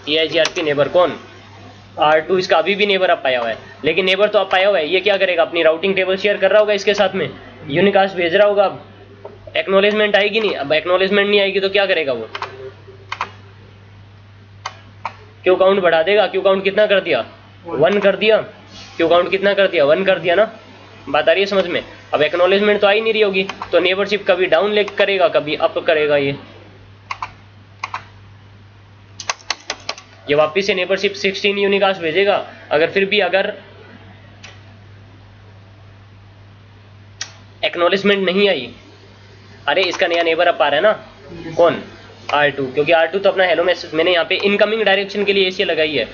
EIGRP नेबर कौन, R2 इसका अभी भी नेबर अब पाया हुआ है, लेकिन नेबर तो अब पाया हुआ है। ये क्या करेगा, अपनी राउटिंग टेबल शेयर कर रहा होगा इसके साथ में, यूनिकास्ट भेज रहा होगा। अब एक्नॉलेजमेंट आएगी नहीं, अब एक्नॉलेजमेंट नहीं आएगी तो क्या करेगा वो, क्यू काउंट बढ़ा देगा। क्यू काउंट कितना कर दिया, 1 कर दिया। क्यू काउंट कितना कर दिया, 1 कर दिया ना। बात आ रही है समझ में? अब एक्नॉलेजमेंट तो आई नहीं रही होगी, तो नेबरशिप कभी डाउन ले करेगा कभी अप करेगा। ये वापिस से नेबरशिप 16 यूनिकास्ट भेजेगा। अगर फिर भी अगर एक्नॉलेजमेंट नहीं आई, अरे इसका नया नेबर अब आ रहा है ना, कौन, R2, क्योंकि R2 तो अपना हेलो मैसेज, मैंने यहाँ पे इनकमिंग डायरेक्शन के लिए एशिया लगाई है।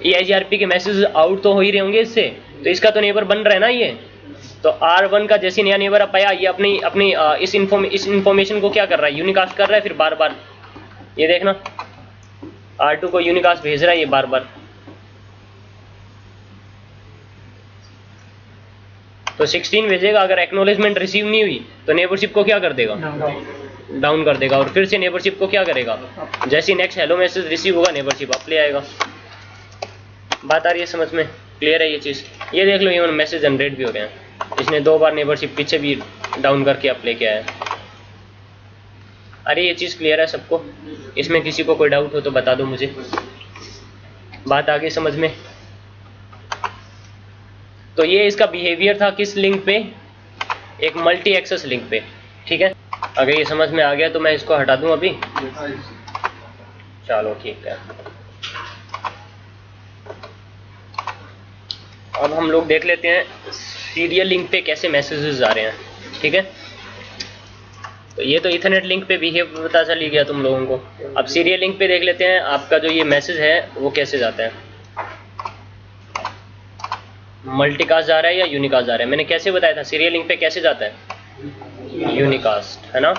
EIGRP के मैसेज आउट तो हो ही रहे होंगे इससे, तो इसका तो नेबर बन रहा है ना ये। तो R1 का जैसे नया नेबर अब आया, ये अपनी इस इंफॉर्मेशन को क्या कर रहा है, यूनिकास्ट कर रहा है। फिर बार बार ये देखना R2 को यूनिकास्ट भेज रहा है ये बार बार। तो 16 भेजेगा। अगर एक्नॉलेजमेंट रिसीव नहीं हुई तो नेबरशिप को क्या कर देगा, डाउन कर देगा। और फिर से नेबरशिप को क्या करेगा, जैसे नेक्स्ट हेलो मैसेज रिसीव होगा नेबरशिप अप ले आएगा। बात आ रही है समझ में, क्लियर है ये चीज़? ये देख लो, ये मैसेज जनरेट भी हो रहे हैं। इसने 2 बार नेबरशिप पीछे भी डाउन करके अप लेके आया। अरे ये चीज़ क्लियर है सबको? इसमें किसी को कोई डाउट हो तो बता दो मुझे। बात आ गई समझ में? तो ये इसका बिहेवियर था किस लिंक पे, एक मल्टी एक्सेस लिंक पे, ठीक है। अगर ये समझ में आ गया तो मैं इसको हटा दूं अभी, चलो ठीक है। अब हम लोग देख लेते हैं सीरियल लिंक पे कैसे मैसेजेस आ रहे हैं, ठीक है। तो ये तो इथरनेट लिंक पे बिहेव पता चल ही गया तुम लोगों को। अब सीरियल लिंक पे देख लेते हैं आपका जो ये मैसेज है वो कैसे जाता है, मल्टीकास्ट जा रहा है या यूनिकास्ट जा रहा है। मैंने कैसे बताया था, सीरियल लिंक पे कैसे जाता है, यूनिकास्ट, है ना।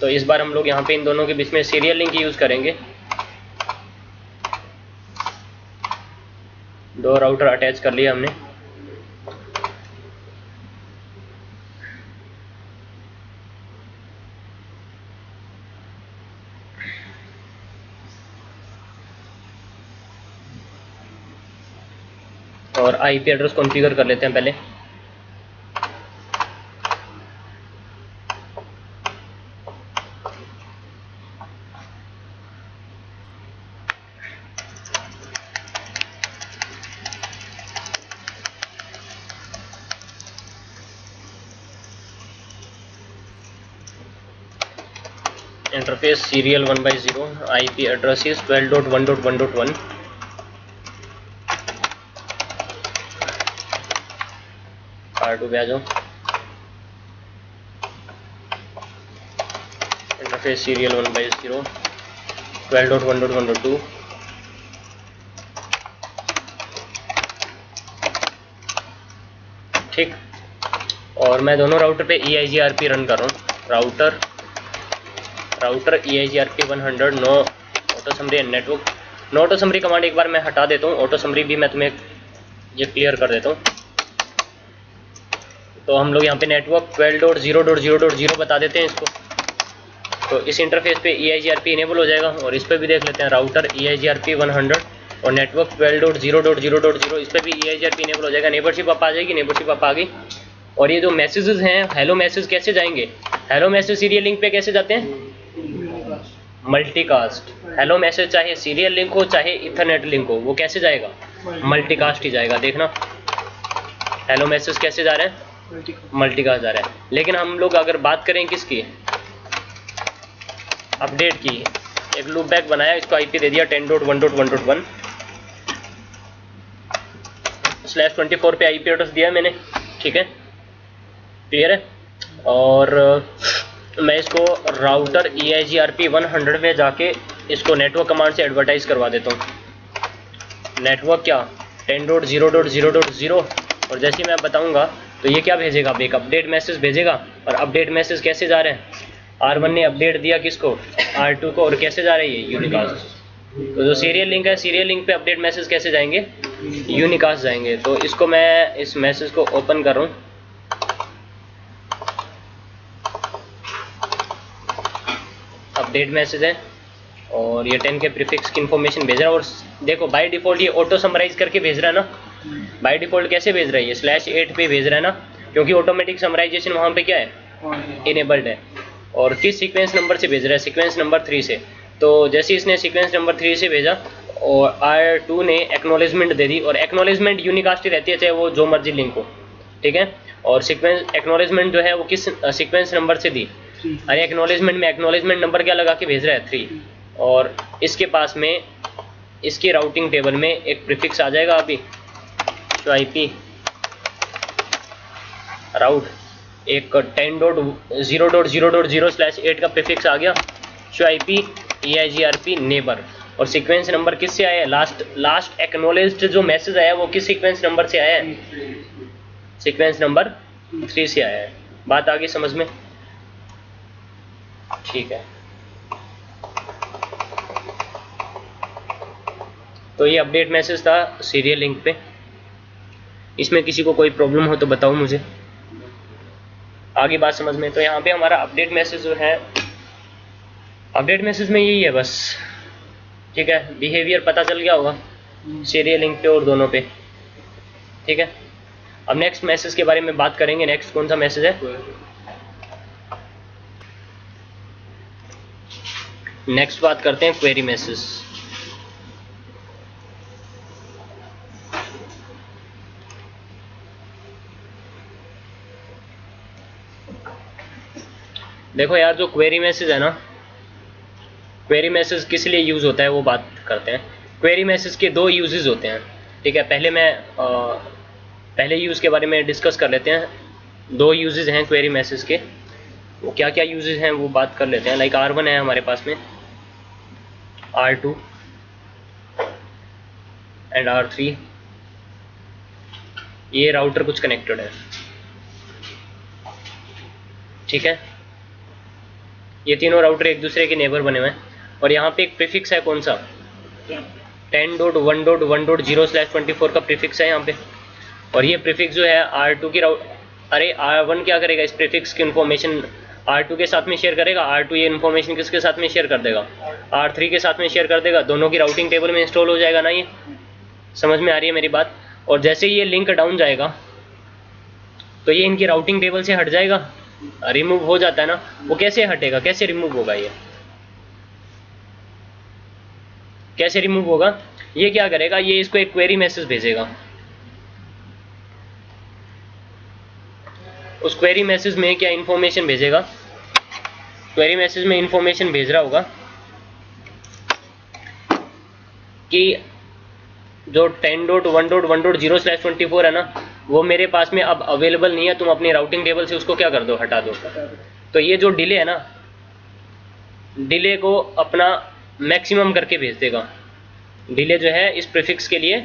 तो इस बार हम लोग यहाँ पे इन दोनों के बीच में सीरियल लिंक यूज करेंगे। 2 राउटर अटैच कर लिया हमने। और IP एड्रेस कॉन्फ़िगर कर लेते हैं पहले। Interface serial 1/0, IP address is 12.1.1.1। R2 पे आ जाओ। Interface serial 1/0, 12.1.1.2। ठीक। और मैं दोनों राउटर पे EIGRP रन कर रहा हूँ। Router EIGRP 100 no auto summary and network. No auto summary command एक बार मैं हटा देता हूँ, ऑटो समरी भी मैं तुम्हें ये क्लियर कर देता हूँ। तो हम लोग यहाँ पे नेटवर्क 12.0.0.0 बता देते हैं इसको। तो इस इंटरफेस पे EIGRP इनेबल हो जाएगा। और इस पर भी देख लेते हैं राउटर EIGRP 100 और नेटवर्क 12.0.0.0, इस पर भी EIGRP इनेबल हो जाएगा। नेबरशिप अप आ जाएगी, नेबरशिप अप आ गई। और ये जो मैसेजेस हैं हेलो मैसेज कैसे जाएंगे, हेलो मैसेज सीरियल लिंक पे कैसे जाते हैं, मल्टीकास्ट। हेलो मैसेज चाहे सीरियल लिंक हो चाहे इथरनेट लिंक हो, वो कैसे जाएगा, मल्टीकास्ट ही जाएगा। देखना हेलो मैसेज कैसे जा रहे हैं, मल्टीकास्ट जा रहा है। लेकिन हम लोग अगर बात करें किसकी, अपडेट की, एक लूप बैक बनाया, इसको आईपी दे दिया 10.1.1/24 पे आईपी एड्रेस दिया मैंने, ठीक है, क्लियर है। और मैं इसको राउटर EIGRP 100 में जाके इसको नेटवर्क कमांड से एडवर्टाइज करवा देता हूँ। नेटवर्क क्या 10.0.0.0 और जैसे ही मैं बताऊंगा तो ये क्या भेजेगा, एक अपडेट मैसेज भेजेगा। और अपडेट मैसेज कैसे जा रहे हैं, R1 ने अपडेट दिया किसको, R2 को, और कैसे जा रही है, यूनिकास्ट। तो जो सीरियल लिंक है, सीरियल लिंक पे अपडेट मैसेज कैसे जाएंगे, यूनिकास्ट जाएंगे। तो इसको मैं इस मैसेज को ओपन कर रहा हूँ, अपडेट मैसेज है और ये 10 के प्रीफिक्स की इंफॉर्मेशन भेज रहा है। और देखो बाय डिफॉल्ट ये ऑटो समराइज करके भेज रहा है ना, बाय डिफॉल्ट कैसे भेज रहा है, ये /8 पे भेज रहा है ना, क्योंकि ऑटोमेटिक समराइजेशन वहाँ पे क्या है, इनेबल्ड है। और किस सीक्वेंस नंबर से भेज रहा है, सीक्वेंस नंबर 3 से। तो जैसे इसने सीक्वेंस नंबर 3 से भेजा और R2 ने एक्नॉलेजमेंट दे दी, और एक्नॉलेजमेंट यूनिकास्ट ही रहती है चाहे वो जो मर्जी लिंक हो, ठीक है। और सीक्वेंस एक्नॉलेजमेंट जो है वो किस सीक्वेंस नंबर से दी, अरे एक्नॉलेजमेंट में एक्नॉलेजमेंट नंबर क्या लगा के भेज रहा है, 3। और इसके पास में इसकी राउटिंग टेबल में एक प्रीफिक्स आ जाएगा अभी, तो IP राउट एक 10.0.0.0/8 का प्रीफिक्स आ गया, शो IP EIGRP नेबर। और सीक्वेंस नंबर किससे आया है, लास्ट एक्नॉलेज्ड जो मैसेज आया है वो किस सीक्वेंस नंबर से आया है, सीक्वेंस नंबर 3 से आया है। बात आ गई समझ में, ठीक है। तो ये अपडेट मैसेज था सीरियल लिंक पे। इसमें किसी को कोई प्रॉब्लम हो तो बताओ मुझे, आगे बात समझ में। तो यहाँ पे हमारा अपडेट मैसेज जो है, अपडेट मैसेज में यही है बस, ठीक है। बिहेवियर पता चल गया होगा सीरियल लिंक पे और दोनों पे, ठीक है। अब नेक्स्ट मैसेज के बारे में बात करेंगे। नेक्स्ट कौन सा मैसेज है, नेक्स्ट बात करते हैं क्वेरी मैसेज। देखो यार, जो क्वेरी मैसेज है ना, क्वेरी मैसेज किस लिए यूज होता है वो बात करते हैं। क्वेरी मैसेज के 2 यूजेस होते हैं, ठीक है। पहले यूज के बारे में डिस्कस कर लेते हैं। 2 यूजेस हैं क्वेरी मैसेज के, वो क्या क्या यूजेस हैं वो बात कर लेते हैं। लाइक R1 है हमारे पास में, R2 एंड R3, ये राउटर कुछ कनेक्टेड है, ठीक है। ये तीनों राउटर एक दूसरे के नेबर बने हुए हैं। और यहाँ पे एक प्रीफिक्स है, कौन सा, 10.1.1.0/24 का प्रीफिक्स है यहाँ पे। और ये प्रीफिक्स जो है R2 की अरे R1 क्या करेगा, इस प्रीफिक्स की इन्फॉर्मेशन R2 के साथ में शेयर करेगा। R2 ये इन्फॉर्मेशन किसके साथ में शेयर कर देगा, R3 के साथ में शेयर कर देगा। दोनों की राउटिंग टेबल में इंस्टॉल हो जाएगा ना, ये समझ में आ रही है मेरी बात। और जैसे ही ये लिंक डाउन जाएगा तो ये इनकी राउटिंग टेबल से हट जाएगा, रिमूव हो जाता है ना। वो कैसे हटेगा, कैसे रिमूव होगा, ये कैसे रिमूव होगा, ये क्या करेगा, ये इसको एक क्वेरी मैसेज भेजेगा। उस क्वेरी मैसेज में क्या इंफॉर्मेशन भेजेगा, क्वेरी मैसेज में इंफॉर्मेशन भेज रहा होगा कि जो 10.1.1.0/24 है ना, वो मेरे पास में अब अवेलेबल नहीं है, तुम अपनी राउटिंग टेबल से उसको क्या कर दो, हटा दो। तो ये जो डिले है ना, डिले को अपना मैक्सिमम करके भेज देगा। डिले जो है इस प्रीफिक्स के लिए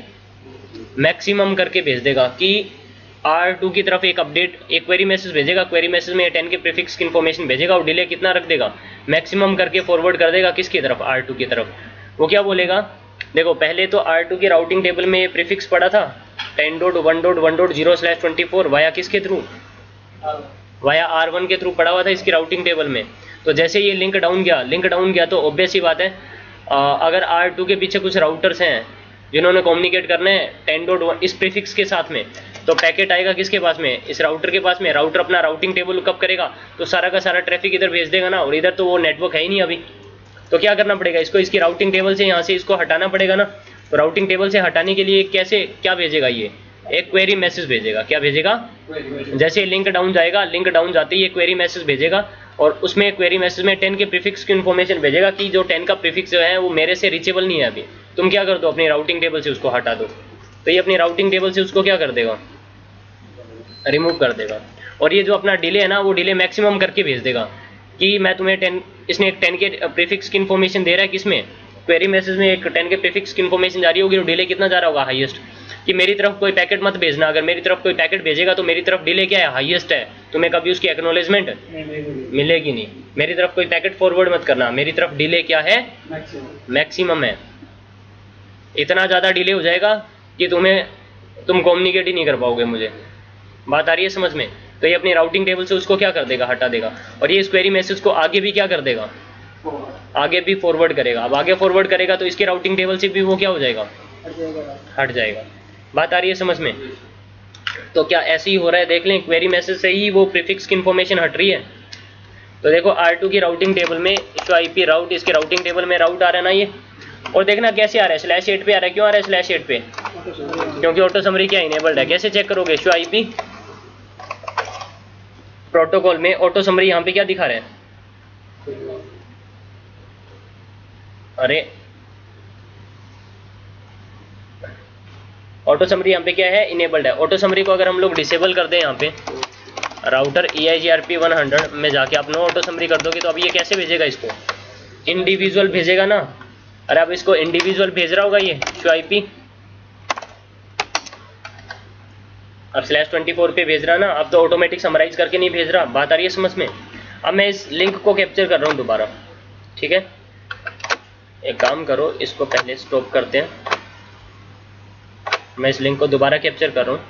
मैक्सिमम करके भेज देगा कि R2 की तरफ एक अपडेट, एक क्वेरी मैसेज भेजेगा। क्वेरी मैसेज में 10 के प्रीफिक्स की इंफॉर्मेशन भेजेगा और डिले कितना रख देगा, मैक्सिमम करके फॉरवर्ड कर देगा किसकी तरफ, R2 की तरफ। वो क्या बोलेगा, देखो पहले तो R2 की राउटिंग टेबल में ये प्रीफिक्स पड़ा था 10.1.1.0/24 वाया किसके थ्रू, वाया R1 के थ्रू पड़ा हुआ था इसकी राउटिंग टेबल में। तो जैसे ये लिंक डाउन गया तो ऑब्वियस ही बात है, अगर R2 के पीछे कुछ राउटर्स हैं जिन्होंने कम्युनिकेट करना है 10.1 इस प्रीफिक्स के साथ में, तो पैकेट आएगा किसके पास में, इस राउटर के पास में। राउटर अपना राउटिंग टेबल लुकअप करेगा तो सारा का सारा ट्रैफिक इधर भेज देगा ना, और इधर तो वो नेटवर्क है ही नहीं अभी। तो क्या करना पड़ेगा, इसको इसकी राउटिंग टेबल से यहाँ से इसको हटाना पड़ेगा ना। तो राउटिंग टेबल से हटाने के लिए कैसे क्या भेजेगा, ये एक क्वेरी मैसेज भेजेगा। क्या भेजेगा, जैसे लिंक डाउन जाएगा, लिंक डाउन जाते ही एक क्वेरी मैसेज भेजेगा, और उसमें क्वेरी मैसेज में 10 के प्रीफिक्स की इन्फॉर्मेशन भेजेगा कि जो 10 का प्रीफिक्स जो है वो मेरे से रीचेबल नहीं है अभी, तुम क्या कर दो अपनी राउटिंग टेबल से उसको हटा दो। तो ये अपनी राउटिंग टेबल से उसको क्या कर देगा, रिमूव कर देगा। और ये जो अपना डिले है ना, वो डिले मैक्सिमम करके भेज देगा कि मैं तुम्हें 10, इसने एक 10 के प्रीफिक्स की इन्फॉर्मेशन दे रहा है, किसमें, क्वेरी मैसेज में एक 10 के प्रीफिक्स की इन्फॉर्मेशन जा रही होगी, और डिले कितना जा रहा होगा, हाईएस्ट, कि मेरी तरफ कोई पैकेट मत भेजना। अगर मेरी तरफ कोई पैकेट भेजेगा तो मेरी तरफ डिले क्या है, हाईएस्ट है, तुम्हें कभी उसकी एक्नॉलेजमेंट मिलेगी नहीं। मेरी तरफ कोई पैकेट फॉरवर्ड मत करना, मेरी तरफ डिले क्या है, मैक्सिमम है। इतना ज़्यादा डिले हो जाएगा कि तुम कम्युनिकेट ही नहीं कर पाओगे मुझे। बात आ रही है समझ में। तो ये अपनी राउटिंग टेबल से उसको क्या कर देगा, हटा देगा, और ये इस क्वेरी मैसेज को आगे भी क्या कर देगा, आगे भी फॉरवर्ड करेगा। अब आगे फॉरवर्ड करेगा तो इसके राउटिंग टेबल से भी वो क्या हो जाएगा, हट जाएगा। बात आ रही है समझ में। तो क्या ऐसे ही हो रहा है, देख लें, क्वेरी मैसेज से ही वो प्रीफिक्स की इन्फॉर्मेशन हट रही है। तो देखो R2 की राउटिंग टेबल में जो IP राउट, इसके राउटिंग टेबल में राउट आ रहा है ना ये, और देखना कैसे आ रहा है, /8 पे आ रहा है। क्यों आ रहा है /8 पे, क्योंकि ऑटो समरी क्या इनेबल्ड है। कैसे चेक करोगे, शो IP प्रोटोकॉल में ऑटो समरी यहाँ पे क्या दिखा रहा है, अरे ऑटो समरी यहाँ पे क्या है, इनेबल्ड है। ऑटो समरी को अगर हम लोग डिसेबल कर दें यहाँ पे राउटर EIGRP 100 में जाके आप नो ऑटो समरी कर दोगे, तो अब ये कैसे भेजेगा, इसको इंडिविजुअल भेजेगा ना। अरे अब इसको इंडिविजुअल भेज रहा होगा ये शो IP, अब /24 पे भेज रहा ना, अब तो ऑटोमेटिक समराइज करके नहीं भेज रहा। बात आ रही है समझ में। अब मैं इस लिंक को कैप्चर कर रहा हूँ दोबारा, ठीक है। एक काम करो, इसको पहले स्टॉप करते हैं, मैं इस लिंक को दोबारा कैप्चर कर रहा हूँ,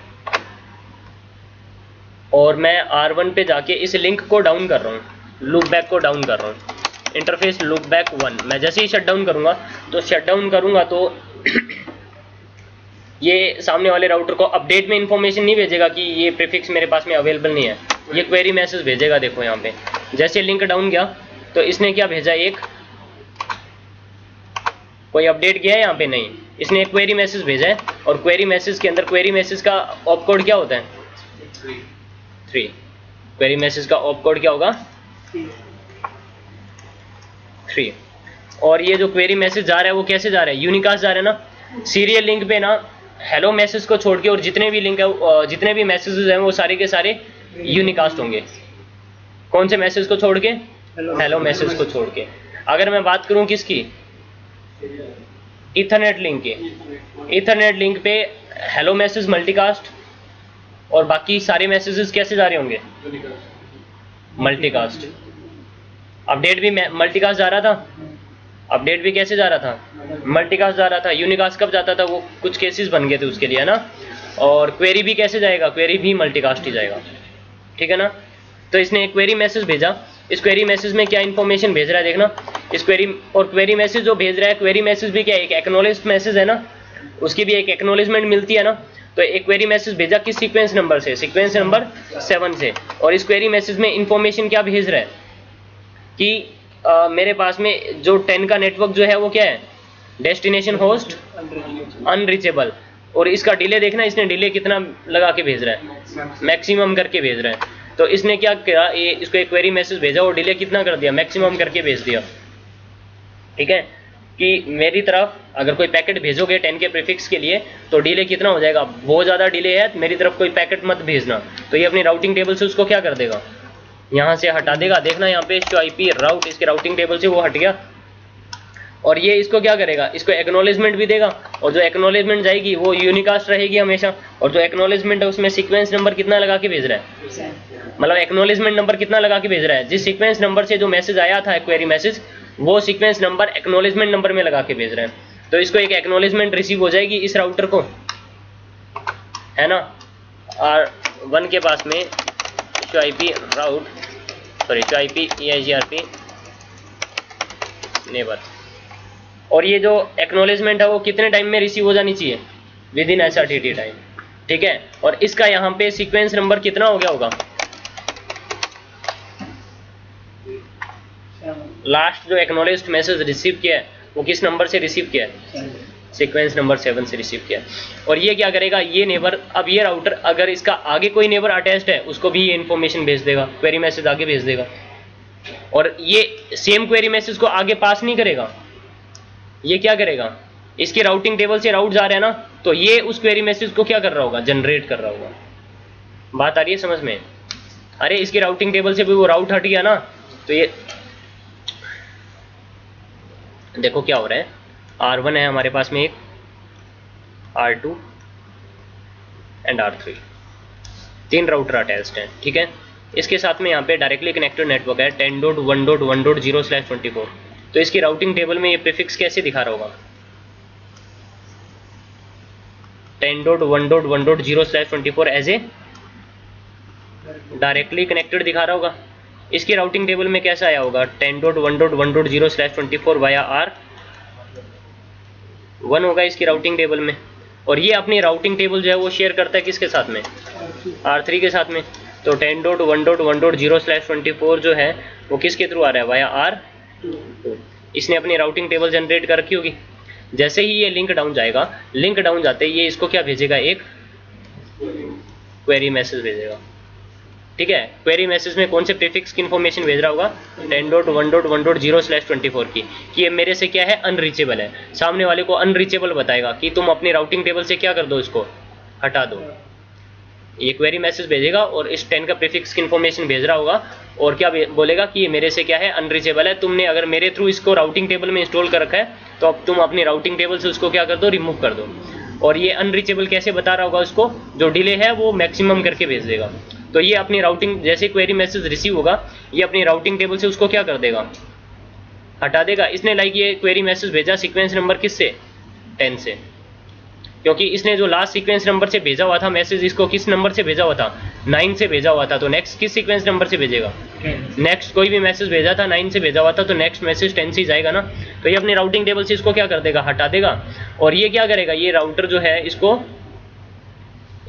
और मैं R1 पे जाके इस लिंक को डाउन कर रहा हूँ, लूप बैक को डाउन कर रहा हूँ, इंटरफेस लूप बैक 1। मैं जैसे ही शट डाउन करूँगा तो ये सामने वाले राउटर को अपडेट में इंफॉर्मेशन नहीं भेजेगा कि ये प्रीफिक्स मेरे पास में अवेलेबल नहीं है, ये क्वेरी मैसेज भेजेगा। देखो यहाँ पे जैसे लिंक डाउन गया तो इसने क्या भेजा, एक कोई अपडेट किया है यहाँ पे, नहीं, इसने एक क्वेरी मैसेज भेजा है, और क्वेरी मैसेज के अंदर, क्वेरी मैसेज का ऑप कोड क्या होता है, 3। क्वेरी मैसेज का ऑप कोड क्या होगा, 3। और ये जो क्वेरी मैसेज जा रहा है वो कैसे जा रहा है, यूनिकास्ट जा रहा है ना। सीरियल लिंक पे ना हेलो मैसेज को छोड़ के और जितने भी लिंक है, जितने भी मैसेजेस हैं वो सारे के सारे यूनिकास्ट होंगे। कौन से मैसेज को छोड़ के, हेलो मैसेज को छोड़ के। अगर मैं बात करूं किसकी, इथरनेट लिंक के, इथरनेट लिंक पे हेलो मैसेज मल्टीकास्ट, और बाकी सारे मैसेजेस कैसे जा रहे होंगे, मल्टीकास्ट। अपडेट भी मल्टीकास्ट जा रहा था, अपडेट भी कैसे जा रहा था, मल्टीकास्ट जा रहा था। यूनिकास्ट कब जाता था, वो कुछ केसेस बन गए थे उसके लिए, है ना। और क्वेरी भी कैसे जाएगा, क्वेरी भी मल्टीकास्ट ही जाएगा, ठीक है ना। तो इसने एक क्वेरी मैसेज भेजा, इस क्वेरी मैसेज में क्या इन्फॉर्मेशन भेज रहा है देखना, इस क्वेरी, और क्वेरी मैसेज जो भेज रहा है, क्वेरी मैसेज भी क्या है, एक एक्नॉलेज्ड मैसेज है ना, उसकी भी एक एक्नॉलेजमेंट मिलती है ना। तो एक क्वेरी मैसेज भेजा किस सीक्वेंस नंबर से, सीक्वेंस नंबर 7 से, और इस क्वेरी मैसेज में इंफॉर्मेशन क्या भेज रहा है कि मेरे पास में जो 10 का नेटवर्क जो है वो क्या है, डेस्टिनेशन होस्ट अनरीचेबल, और इसका डिले देखना, इसने डिले कितना लगा के भेज रहा है, मैक्सिमम करके भेज रहा है। तो इसने क्या किया, ये इसको एक क्वेरी मैसेज भेजा और डिले कितना कर दिया, मैक्सिमम करके भेज दिया, ठीक है। कि मेरी तरफ अगर कोई पैकेट भेजोगे 10 के प्रीफिक्स के लिए तो डिले कितना हो जाएगा, बहुत ज़्यादा डिले है, मेरी तरफ कोई पैकेट मत भेजना। तो ये अपनी राउटिंग टेबल से उसको क्या कर देगा, यहाँ से हटा देगा। देखना यहाँ पे शो IP राउट, इसके राउटिंग टेबल से वो हट गया, और ये इसको क्या करेगा, इसको एक्नॉलेजमेंट भी देगा, और जो एक्नॉलेजमेंट जाएगी वो यूनिकास्ट रहेगी हमेशा, और जो एक्नॉलेजमेंट है उसमें सीक्वेंस नंबर कितना लगा के भेज रहा है, मतलब एक्नॉलेजमेंट नंबर कितना लगा के भेज रहा है, जिस सीक्वेंस नंबर से जो मैसेज आया था क्वेरी मैसेज, वो सीक्वेंस नंबर एक्नॉलेजमेंट नंबर में लगा के भेज रहा है। तो इसको एक एक्नॉलेजमेंट रिसीव हो जाएगी इस राउटर को, है ना। R1 के पास में show IP route, sorry show IP EIGRP neighbour, और ये जो एक्नॉलेजमेंट है वो कितने टाइम में रिसीव हो जानी चाहिए, विद इन SRTT टाइम। ठीक है, और इसका यहाँ पे सीक्वेंस नंबर कितना हो गया होगा, लास्ट जो एक्नॉलेज्ड मैसेज रिसीव किया है वो किस नंबर से रिसीव किया है, सीक्वेंस नंबर 7 से रिसीव किया। और ये क्या करेगा, ये नेबर, अब ये राउटर अगर इसका आगे कोई नेबर अटैच्ड है उसको भी ये इन्फॉर्मेशन भेज देगा, क्वेरी मैसेज आगे भेज देगा, और ये सेम क्वेरी मैसेज को आगे पास नहीं करेगा, ये क्या करेगा, इसके राउटिंग टेबल से राउट जा रहे हैं ना, तो ये उस क्वेरी मैसेज को क्या कर रहा होगा, जनरेट कर रहा होगा। बात आ रही है समझ में? अरे इसकी राउटिंग टेबल से भी वो राउट हट गया ना, तो ये देखो क्या हो रहा है, R1 है हमारे पास में, एक R2 and R3, 3 router attached हैं, ठीक है। इसके साथ में यहाँ पे डायरेक्टली कनेक्टेड नेटवर्क है 10.1.1.0/24, तो इसकी राउटिंग टेबल में ये प्रीफिक्स कैसे दिखा रहा होगा, 10.1.1.0/24 एज ए डायरेक्टली कनेक्टेड दिखा रहा होगा। इसकी राउटिंग टेबल में कैसा आया होगा, 10.1.1.0/24 वाया R1 होगा इसकी राउटिंग टेबल में, और ये अपनी राउटिंग टेबल जो है वो शेयर करता है किसके साथ में, R3 के साथ में। तो 10.1.1.0/24 जो है वो किसके थ्रू आ रहा है, वाया R2। इसने अपनी राउटिंग टेबल जनरेट कर रखी होगी। जैसे ही ये लिंक डाउन जाएगा, लिंक डाउन जाते ही ये इसको क्या भेजेगा, एक क्वेरी मैसेज भेजेगा, ठीक है। क्वेरी मैसेज में कौन से प्रीफिक्स की इंफॉर्मेशन भेज रहा होगा, 10.1.1.0/24 की, कि ये मेरे से क्या है, अनरीचेबल है। सामने वाले को अनरीचेबल बताएगा कि तुम अपनी राउटिंग टेबल से क्या कर दो, इसको हटा दो। ये क्वेरी मैसेज भेजेगा और इस 10 का प्रीफिक्स की इंफॉर्मेशन भेज रहा होगा, और क्या बोलेगा कि ये मेरे से क्या है, अनरीचेबल है। तुमने अगर मेरे थ्रू इसको राउटिंग टेबल में इंस्टॉल कर रखा है तो अब तुम अपनी राउटिंग टेबल से उसको क्या कर दो, रिमूव कर दो। और ये अनरीचेबल कैसे बता रहा होगा, उसको जो डिले है वो मैक्सिमम करके भेज देगा। तो ये अपनी राउटिंग, जैसे क्वेरी मैसेज रिसीव होगा, ये अपनी राउटिंग टेबल से उसको क्या कर देगा, हटा देगा। इसने लाइक ये क्वेरी मैसेज भेजा सीक्वेंस नंबर किससे, 10 से, क्योंकि इसने जो लास्ट सीक्वेंस नंबर से भेजा हुआ था मैसेज, इसको किस नंबर से भेजा हुआ था, 9 से भेजा हुआ था। तो नेक्स्ट किस सीक्वेंस नंबर से भेजेगा, नेक्स्ट कोई भी मैसेज भेजा था 9 से भेजा हुआ था, तो नेक्स्ट मैसेज 10 से ही जाएगा ना। तो ये अपनी राउटिंग टेबल से इसको क्या कर देगा, हटा देगा। और ये क्या करेगा, ये राउटर जो है इसको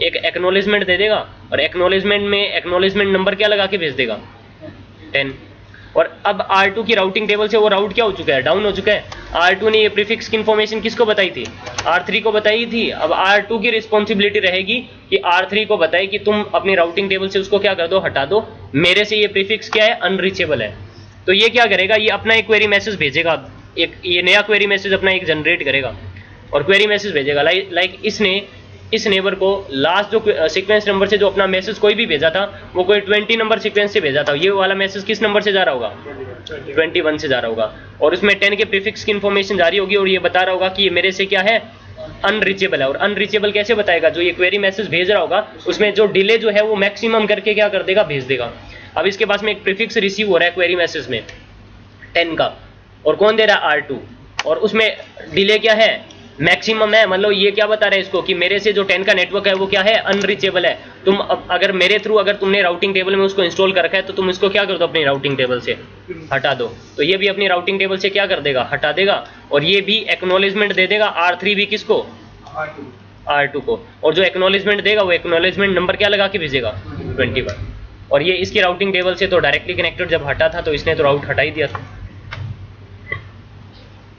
एक एक्नॉलेजमेंट दे देगा, और एक्नॉलेजमेंट में एक्नॉलेजमेंट नंबर क्या लगा के भेज देगा, 10। और अब R2 की राउटिंग टेबल से वो राउट क्या हो चुका है, डाउन हो चुका है। R2 ने ये प्रीफिक्स की इंफॉर्मेशन किसको बताई थी, R3 को बताई थी। अब R2 की रिस्पॉन्सिबिलिटी रहेगी कि R3 को बताए कि तुम अपनी राउटिंग टेबल से उसको क्या कर दो, हटा दो, मेरे से ये प्रीफिक्स क्या है, अनरीचेबल है। तो ये क्या करेगा, ये अपना एक क्वेरी मैसेज भेजेगा, एक ये नया क्वेरी मैसेज अपना एक जनरेट करेगा और क्वेरी मैसेज भेजेगा। लाइक इसने इस नेबर को लास्ट जो सीक्वेंस नंबर से जो अपना मैसेज कोई भी भेजा था, वो कोई 20 नंबर सीक्वेंस से भेजा था। ये वाला मैसेज किस नंबर से जा रहा होगा, 21 से जा रहा होगा, और उसमें 10 के प्रीफिक्स की इंफॉर्मेशन जारी होगी, और ये बता रहा होगा कि ये मेरे से क्या है, अनरीचेबल है। और अनरीचेबल कैसे बताएगा, जो ये क्वेरी मैसेज भेज रहा होगा उसमें जो डिले जो है वो मैक्सिमम करके क्या कर देगा, भेज देगा। अब इसके पास में एक प्रीफिक्स रिसीव हो रहा है क्वेरी मैसेज में 10 का, और कौन दे रहा है, R2, और उसमें डिले क्या है, मैक्सिमम है। मतलब ये क्या बता रहा है इसको कि मेरे से जो 10 का नेटवर्क है वो क्या है, अनरीचेबल है। तुम अगर मेरे थ्रू अगर तुमने राउटिंग टेबल में उसको इंस्टॉल कर रखा है तो तुम इसको क्या कर दो, अपनी राउटिंग टेबल से हटा दो। तो ये भी अपनी राउटिंग टेबल से क्या कर देगा, हटा देगा। और ये भी एक्नॉलेजमेंट दे देगा R3 भी किसको, R2 को। और जो एक्नॉलेजमेंट देगा वो एक्नॉलेजमेंट नंबर क्या लगा के भेजेगा, 21। और ये इसकी राउटिंग टेबल से तो डायरेक्टली कनेक्टेड जब हटा था तो इसने तो राउट हटा ही दिया था।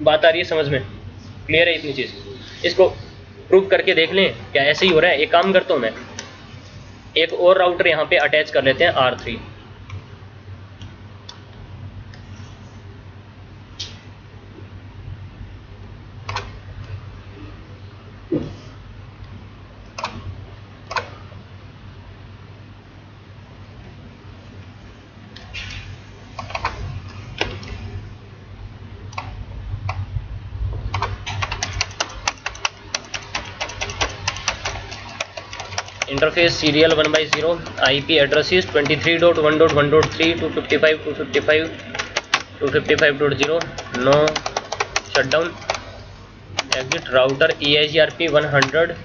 बात आ रही है समझ में, क्लियर है इतनी चीज। इसको प्रूव करके देख लें क्या ऐसे ही हो रहा है। एक काम करता हूं मैं, एक और राउटर यहाँ पे अटैच कर लेते हैं, R3। Interface serial 1/0, IP address is 23.1.1.3 255 255 255.0, no shutdown, exit router EIGRP 100,